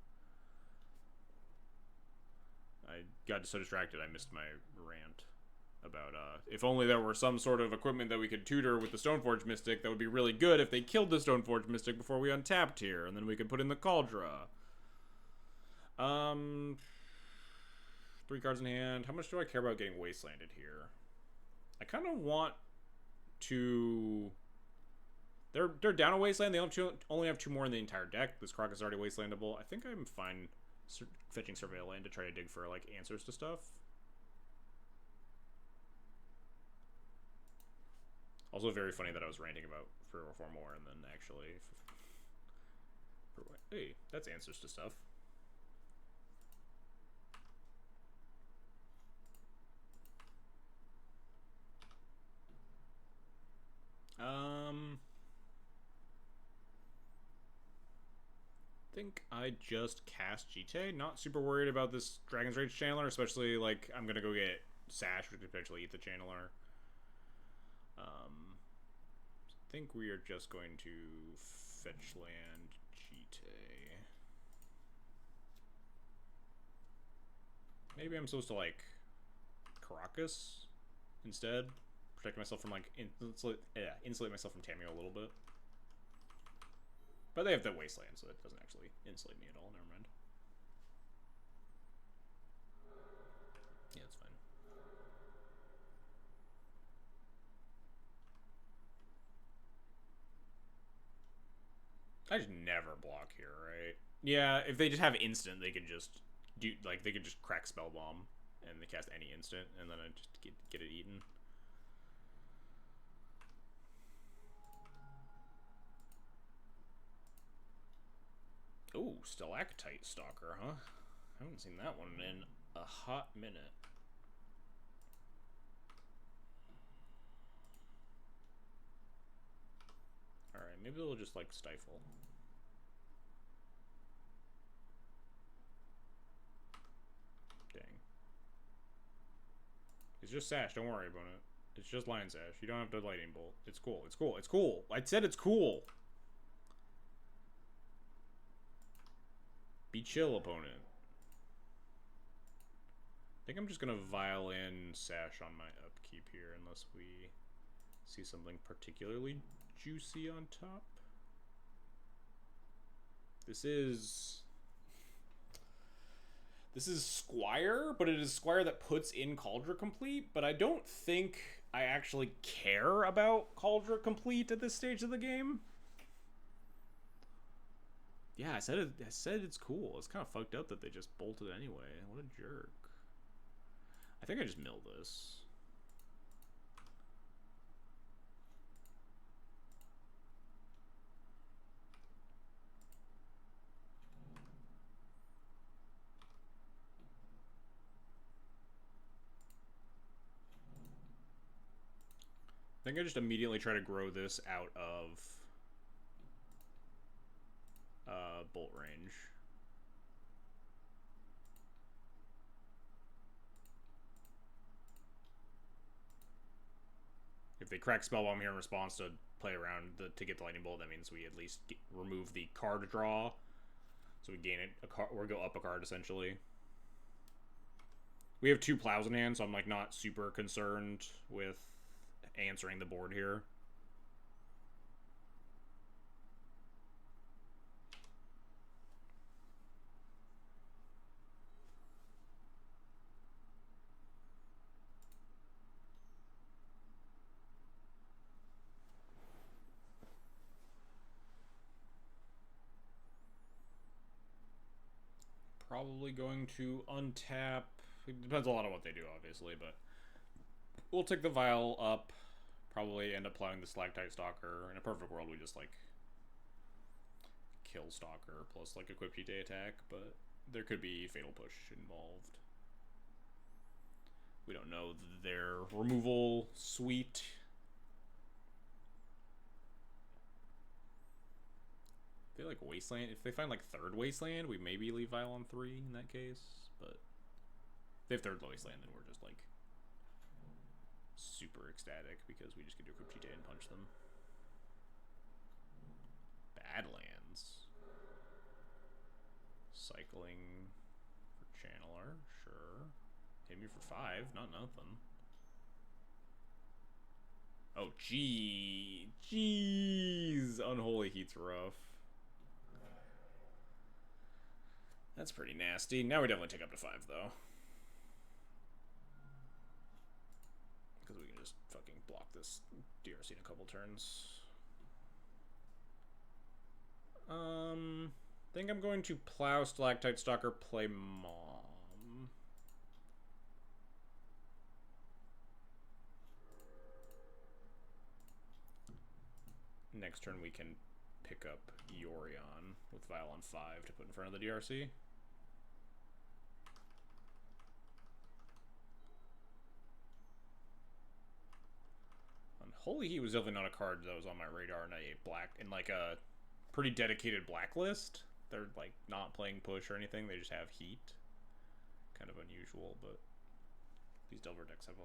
I got so distracted I missed my rant about, if only there were some sort of equipment that we could tutor with the Stoneforge Mystic, that would be really good if they killed the Stoneforge Mystic before we untapped here, and then we could put in the Cauldron. 3 cards in hand. How much do I care about getting Wastelanded here? I kind of want to... They're down a Wasteland. They only have 2 more in the entire deck. This Croc is already Wastelandable. I think I'm fine fetching Surveil Land to try to dig for like answers to stuff. Also very funny that I was ranting about 3 or 4 more, and then actually... Hey, that's answers to stuff. I think I just cast Jite. Not super worried about this Dragon's Rage Channeler, especially, like, I'm gonna go get Sash, which could potentially eat the Channeler. I think we are just going to fetch land Jite. Maybe I'm supposed to, like, Caracas instead. Protect myself from, like, insulate myself from Tamio a little bit. But they have the Wasteland, so it doesn't actually insulate me at all. Never mind. Yeah, it's fine. I just never block here, right? Yeah, if they just have instant, they could just do, like, they could just crack Spell Bomb and they cast any instant, and then I just get it eaten. Oh, Stalactite Stalker, huh? I haven't seen that one in a hot minute. Alright, maybe they'll just, like, Stifle. Dang. It's just Sash, don't worry about it. It's just Lion Sash. You don't have to Lightning Bolt. It's cool, it's cool, it's cool! I said it's cool! Be chill, opponent. I think I'm just gonna Violin Sash on my upkeep here, unless we see something particularly juicy on top. This is Squire, but it is Squire that puts in Cauldron Complete, but I don't think I actually care about Cauldron Complete at this stage of the game. Yeah, I said it's cool. It's kind of fucked up that they just bolted anyway. What a jerk. I think I just mill this. I think I just immediately try to grow this out of bolt range. If they crack Spell Bomb here in response to play around to get the Lightning Bolt, that means we at least remove the card draw. So we gain it a card, or go up a card essentially. We have 2 plows in hand, so I'm like not super concerned with answering the board here. Probably going to untap. It depends a lot on what they do, obviously, but we'll take the Vial up. Probably end up plowing the Stalactite Stalker. In a perfect world, we just, like, kill Stalker plus, like, equip Jite attack, but there could be Fatal Push involved. We don't know their removal suite. If they, like, Wasteland, if they find, like, 3rd Wasteland, we maybe leave Vial on 3 in that case, but if they have 3rd Wasteland, then we're just, like, super ecstatic because we just get to equip Jite and punch them. Badlands. Cycling for Channeler, sure. Hit me for 5, not nothing. Oh, jeez. Unholy Heat's rough. That's pretty nasty. Now we definitely take up to 5, though. Because we can just fucking block this DRC in a couple turns. I think I'm going to plow Stalactite Stalker, play Mom. next turn we can pick up Yorion with Violon 5 to put in front of the DRC. Holy Heat was definitely not a card that was on my radar in like a pretty dedicated blacklist. They're like not playing push or anything, they just have Heat. Kind of unusual, but these Delver decks have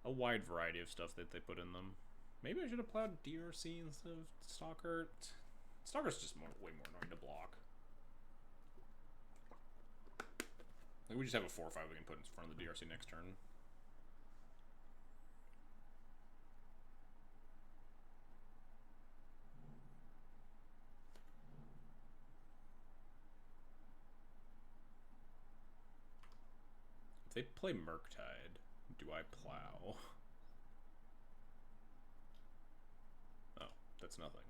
a wide variety of stuff that they put in them. Maybe I should have plowed DRC instead of Stalker. Stalker's just way more annoying to block. Like we just have a 4/5 we can put in front of the DRC next turn. If they play Murktide, do I plow? Oh, that's nothing.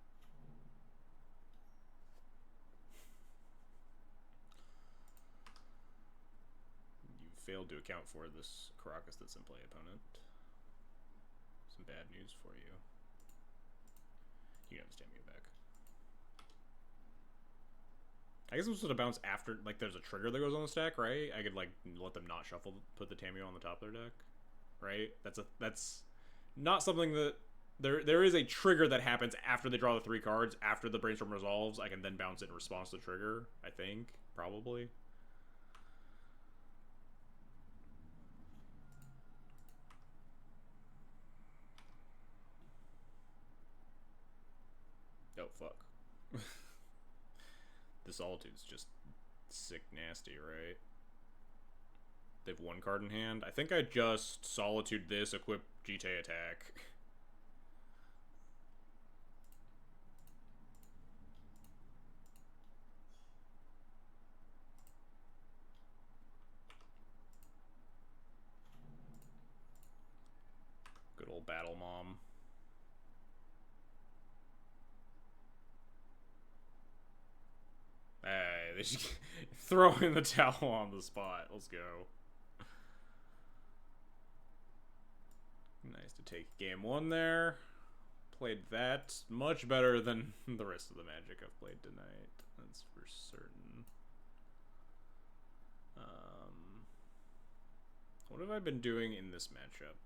You failed to account for this Caracas that's in play, opponent. Some bad news for you. You can have Stamina back. I guess I'm supposed to bounce after, like, there's a trigger that goes on the stack, right? I could, like, let them not shuffle, put the Tameo on the top of their deck, right? That's not something that... There is a trigger that happens after they draw the 3 cards, after the Brainstorm resolves. I can then bounce it in response to the trigger, I think, probably. Oh, fuck. The Solitude's just sick nasty, right? They have 1 card in hand. I think I just Solitude this, equip GT attack. Good old Battle Mom. Hey, they just throw in the towel on the spot. Let's go. Nice to take game 1 there. Played that much better than the rest of the Magic I've played tonight. That's for certain. What have I been doing in this matchup?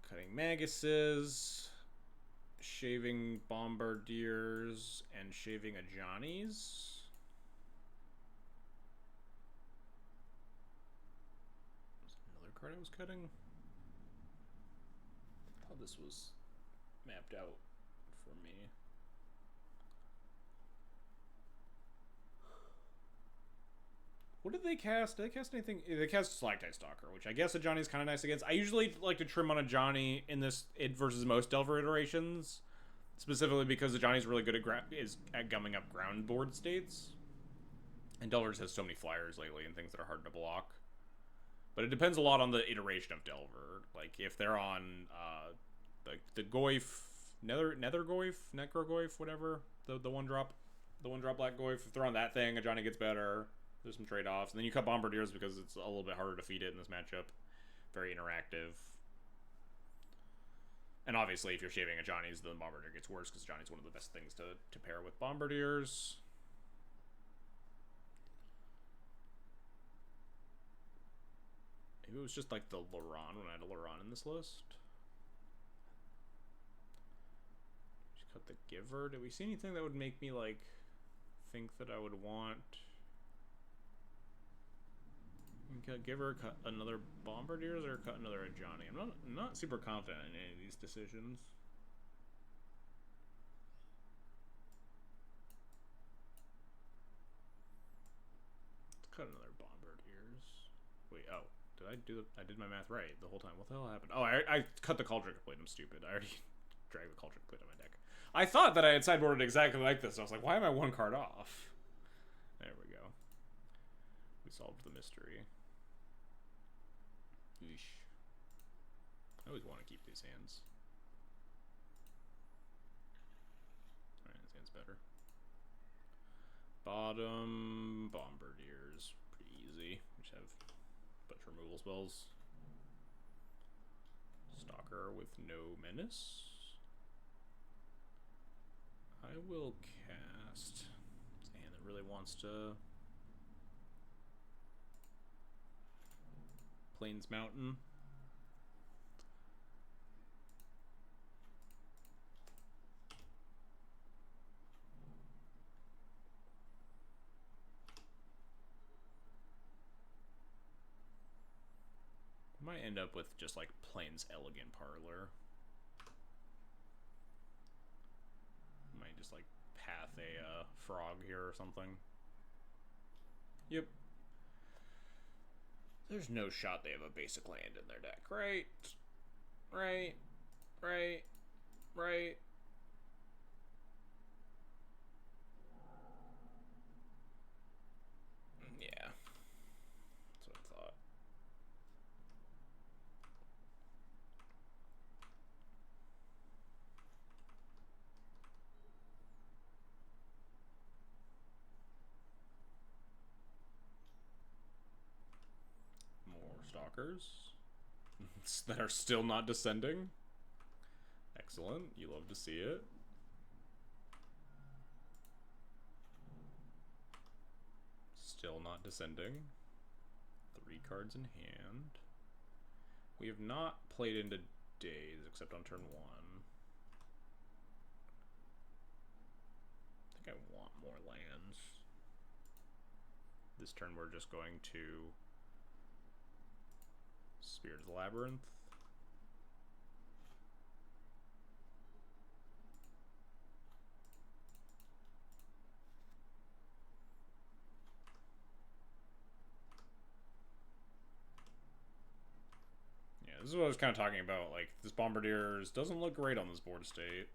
Cutting Maguses, shaving Bombardiers, and shaving Ajani's. Another card I was cutting? I thought this was mapped out for me. What did they cast? Did they cast anything? They cast Stalactite Stalker, which I guess Ajani's kind of nice against. I usually like to trim on Ajani in this versus most Delver iterations, specifically because Ajani's really good at gumming up ground board states, and Delver's has so many flyers lately and things that are hard to block. But it depends a lot on the iteration of Delver. Like if they're on the Goyf, Nether Goyf, Necro Goyf, whatever, the one drop black Goyf. If they're on that thing, Ajani gets better. There's some trade-offs. And then you cut Bombardiers because it's a little bit harder to feed it in this matchup. Very interactive. And obviously, if you're shaving Ajani's, the Bombardier gets worse because Ajani's one of the best things to pair with Bombardiers. Maybe it was just like the Laurent when I had a Laurent in this list. Just cut the Giver. Did we see anything that would make me, like, think that I would want... Give her cut another Bombardiers or cut another Ajani. I'm not super confident in any of these decisions. Let's cut another Bombardiers. Wait, oh, I did my math right the whole time. What the hell happened? Oh, I cut the Cauldron Plate. I'm stupid. I already dragged the Cauldron Plate on my deck. I thought that I had sideboarded exactly like this. I was like, why am I 1 card off? There we go. We solved the mystery. Eesh. I always want to keep these hands. Alright, this hand's better. Bottom Bombardiers. Pretty easy. We just have a bunch of removal spells. Stalker with no menace. I will cast. And it really wants to. Plains Mountain. Might end up with just like Plains Elegant Parlor. Might just like path a frog here or something. Yep. There's no shot they have a basic land in their deck, right? Right. Right. Right. Yeah. That's what I thought. More Stalkers that are still not descending. Excellent. You love to see it. Still not descending. 3 cards in hand. We have not played into days except on turn 1. I think I want more lands. This turn we're just going to Spirit of the Labyrinth. Yeah, this is what I was kind of talking about. Like, this Bombardiers doesn't look great on this board state.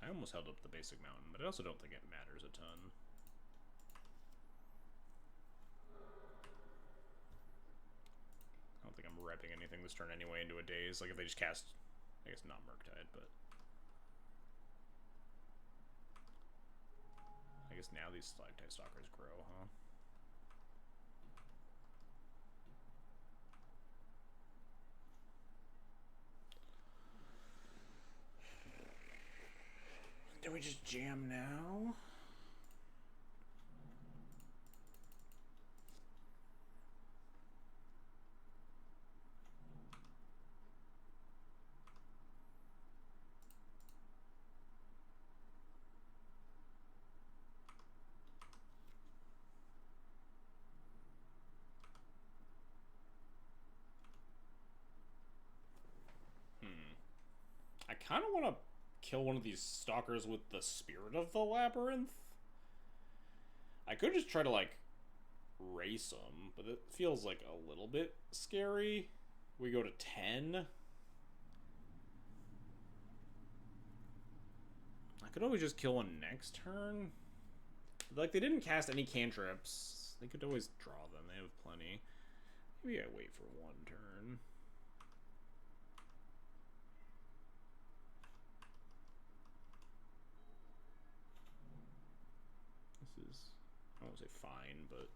I almost held up the basic mountain, but I also don't think it matters a ton. I don't think I'm repping anything this turn anyway into a daze. Like, if they just cast, I guess not Murktide, but I guess now these Stalactite Stalkers grow, huh? Do we just jam now? I kind of want to kill one of these Stalkers with the Spirit of the Labyrinth. I could just try to, like, race them, but it feels, like, a little bit scary. We go to 10. I could always just kill one next turn. Like, they didn't cast any cantrips. They could always draw them. They have plenty. Maybe I wait for 1 turn. This is, I won't say fine, but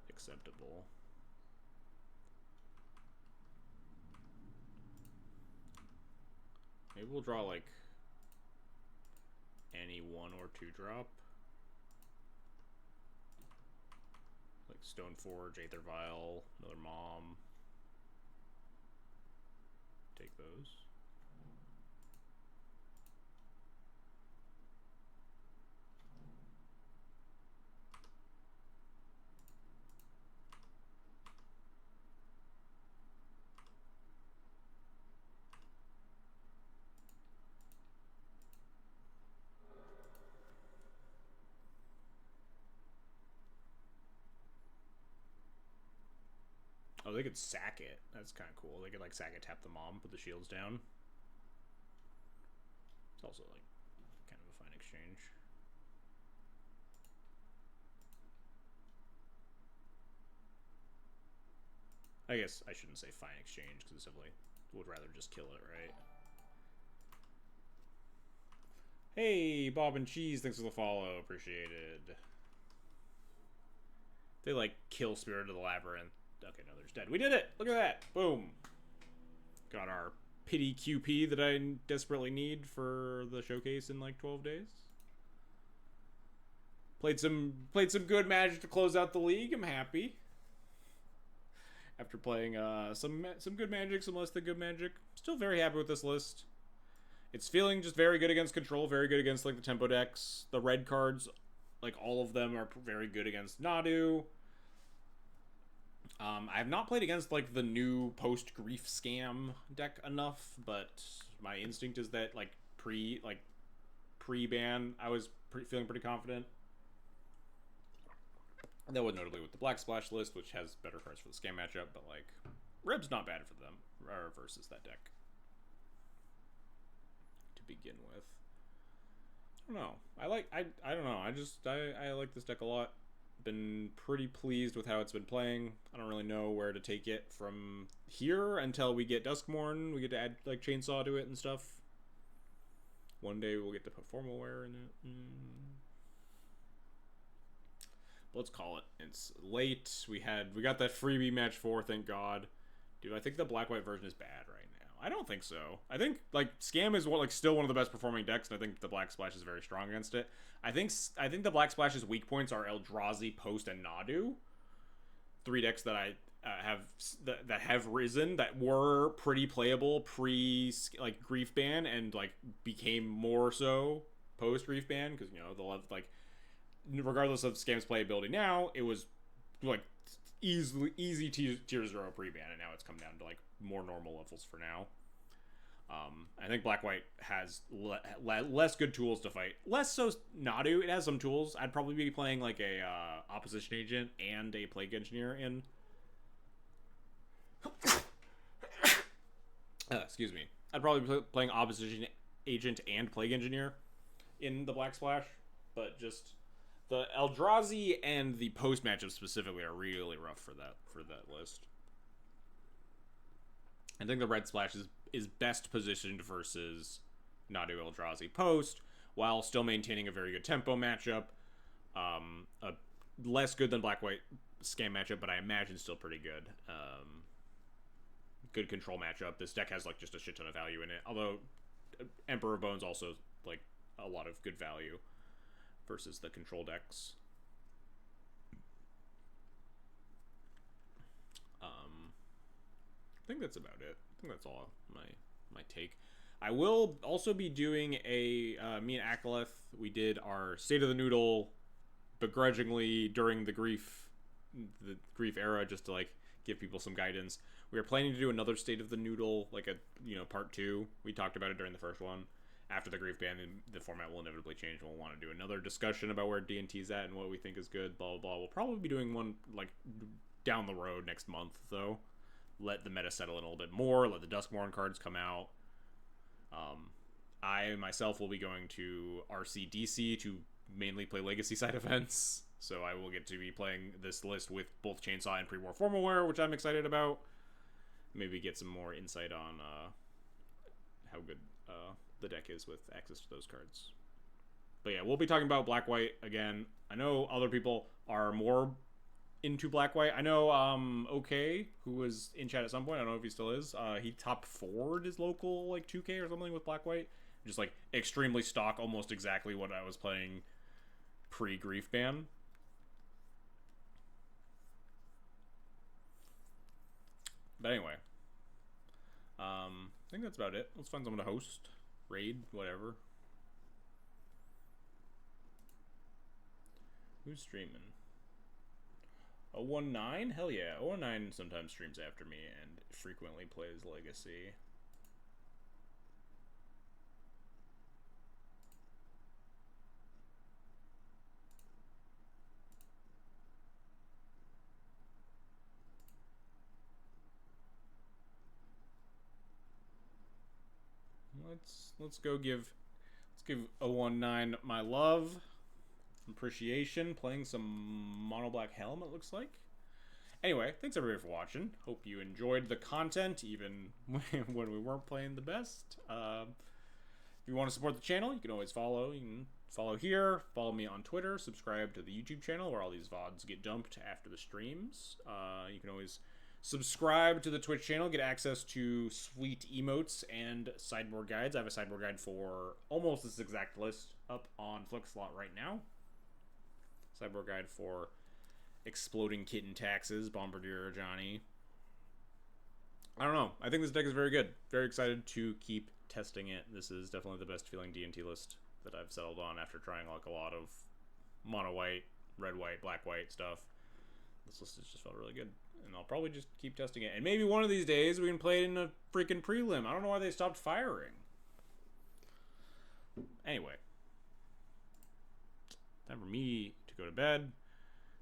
acceptable. Maybe we'll draw, like, any 1 or 2 drop. Like Stoneforge, Aether Vial, another Mom. Take those. Oh, they could sack it. That's kind of cool. They could, like, sack it, tap the Mom, put the shields down. It's also, like, kind of a fine exchange. I guess I shouldn't say fine exchange, because simply would rather just kill it, right? Hey, Bob and Cheese, thanks for the follow. Appreciated. They, like, kill Spirit of the Labyrinth. Okay, no, there's dead. We did it! Look at that! Boom! Got our pity QP that I desperately need for the showcase in like 12 days. Played some good Magic to close out the league. I'm happy. After playing some good Magic, some less than good Magic. Still very happy with this list. It's feeling just very good against control, very good against like the tempo decks. The red cards, like all of them are very good against Nadu. I have not played against like the new post grief scam deck enough, but my instinct is that like pre-ban, I was feeling pretty confident. That was notably with the Black Splash list, which has better cards for the scam matchup, but like Reb's not bad for them or versus that deck to begin with. I don't know. I don't know. I like this deck a lot. Been pretty pleased with how it's been playing. I don't really know where to take it from here until we get Duskmourn. We get to add like Chainsaw to it and stuff. One day we'll get to put Formal Wear in it. But let's call it. It's late. We got that freebie match 4, thank God. Dude, I think the black-white version is bad right now. I don't think so. I think like Scam is still one of the best performing decks, and I think the Black Splash is very strong against it. I think the Black Splash's weak points are Eldrazi, Post, and Nadu. 3 decks that I that have risen that were pretty playable pre like Grief Ban and like became more so post Grief Ban because you know the like regardless of Scam's playability now, it was like easy tier 0 pre-ban, and now it's come down to like more normal levels for now. I think Black-White has less good tools to fight. Less so Nadu. It has some tools. I'd probably be playing like a Opposition Agent and a Plague Engineer in. Excuse me. I'd probably be playing Opposition Agent and Plague Engineer in the Black Splash, but just the Eldrazi and the post matchup specifically are really rough for that list. I think the Red Splash is best positioned versus Nadu Eldrazi post, while still maintaining a very good tempo matchup. A less good than Black-White Scam matchup, but I imagine still pretty good. Good control matchup. This deck has like just a shit ton of value in it. Although Emperor of Bones also like a lot of good value versus the control decks. I think that's about it. I think that's all my take. I will also be doing me and Akaleth, we did our State of the Noodle begrudgingly during the grief era, just to like give people some guidance. We are planning to do another State of the Noodle, like a part 2. We talked about it during the first one. After the grief ban, the format will inevitably change. We'll want to do another discussion about where D&T's at and what we think is good, blah, blah, blah. We'll probably be doing one, like, down the road next month, though. Let the meta settle in a little bit more. Let the Duskmourn cards come out. I, myself, will be going to RCDC to mainly play Legacy side events. So I will get to be playing this list with both Chainsaw and Pre-War Formal Wear, which I'm excited about. Maybe get some more insight on how good the deck is with access to those cards. But yeah, we'll be talking about Black-White again. I know other people are more into Black-White. I know OK, who was in chat at some point, I don't know if he still is, he top 4'd his local like 2K or something with Black-White. Just like extremely stock, almost exactly what I was playing pre-Grief Ban. But anyway, I think that's about it. Let's find someone to host, raid, whatever. Who's streaming? 019? Hell yeah. 019 sometimes streams after me and frequently plays Legacy. Let's give 019 my love, appreciation, playing some Mono Black Helm, it looks like. Anyway, thanks everybody for watching. Hope you enjoyed the content, even when we weren't playing the best. If you want to support the channel, you can always follow. You can follow here, follow me on Twitter, subscribe to the YouTube channel where all these VODs get dumped after the streams. You can always subscribe to the Twitch channel, get access to sweet emotes and sideboard guides. I have a sideboard guide for almost this exact list up on Flixlot right now. Sideboard guide for Exploding Kitten Taxes, Bombardier Johnny. I don't know. I think this deck is very good. Very excited to keep testing it. This is definitely the best feeling D&T list that I've settled on after trying like a lot of mono white, red white, black white stuff. This list has just felt really good. And I'll probably just keep testing it. And maybe one of these days we can play it in a freaking prelim. I don't know why they stopped firing. Anyway. Time for me to go to bed.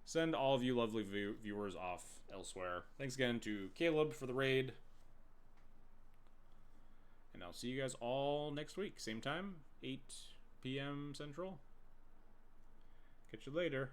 Send all of you lovely viewers off elsewhere. Thanks again to Caleb for the raid. And I'll see you guys all next week. Same time, 8 p.m. Central. Catch you later.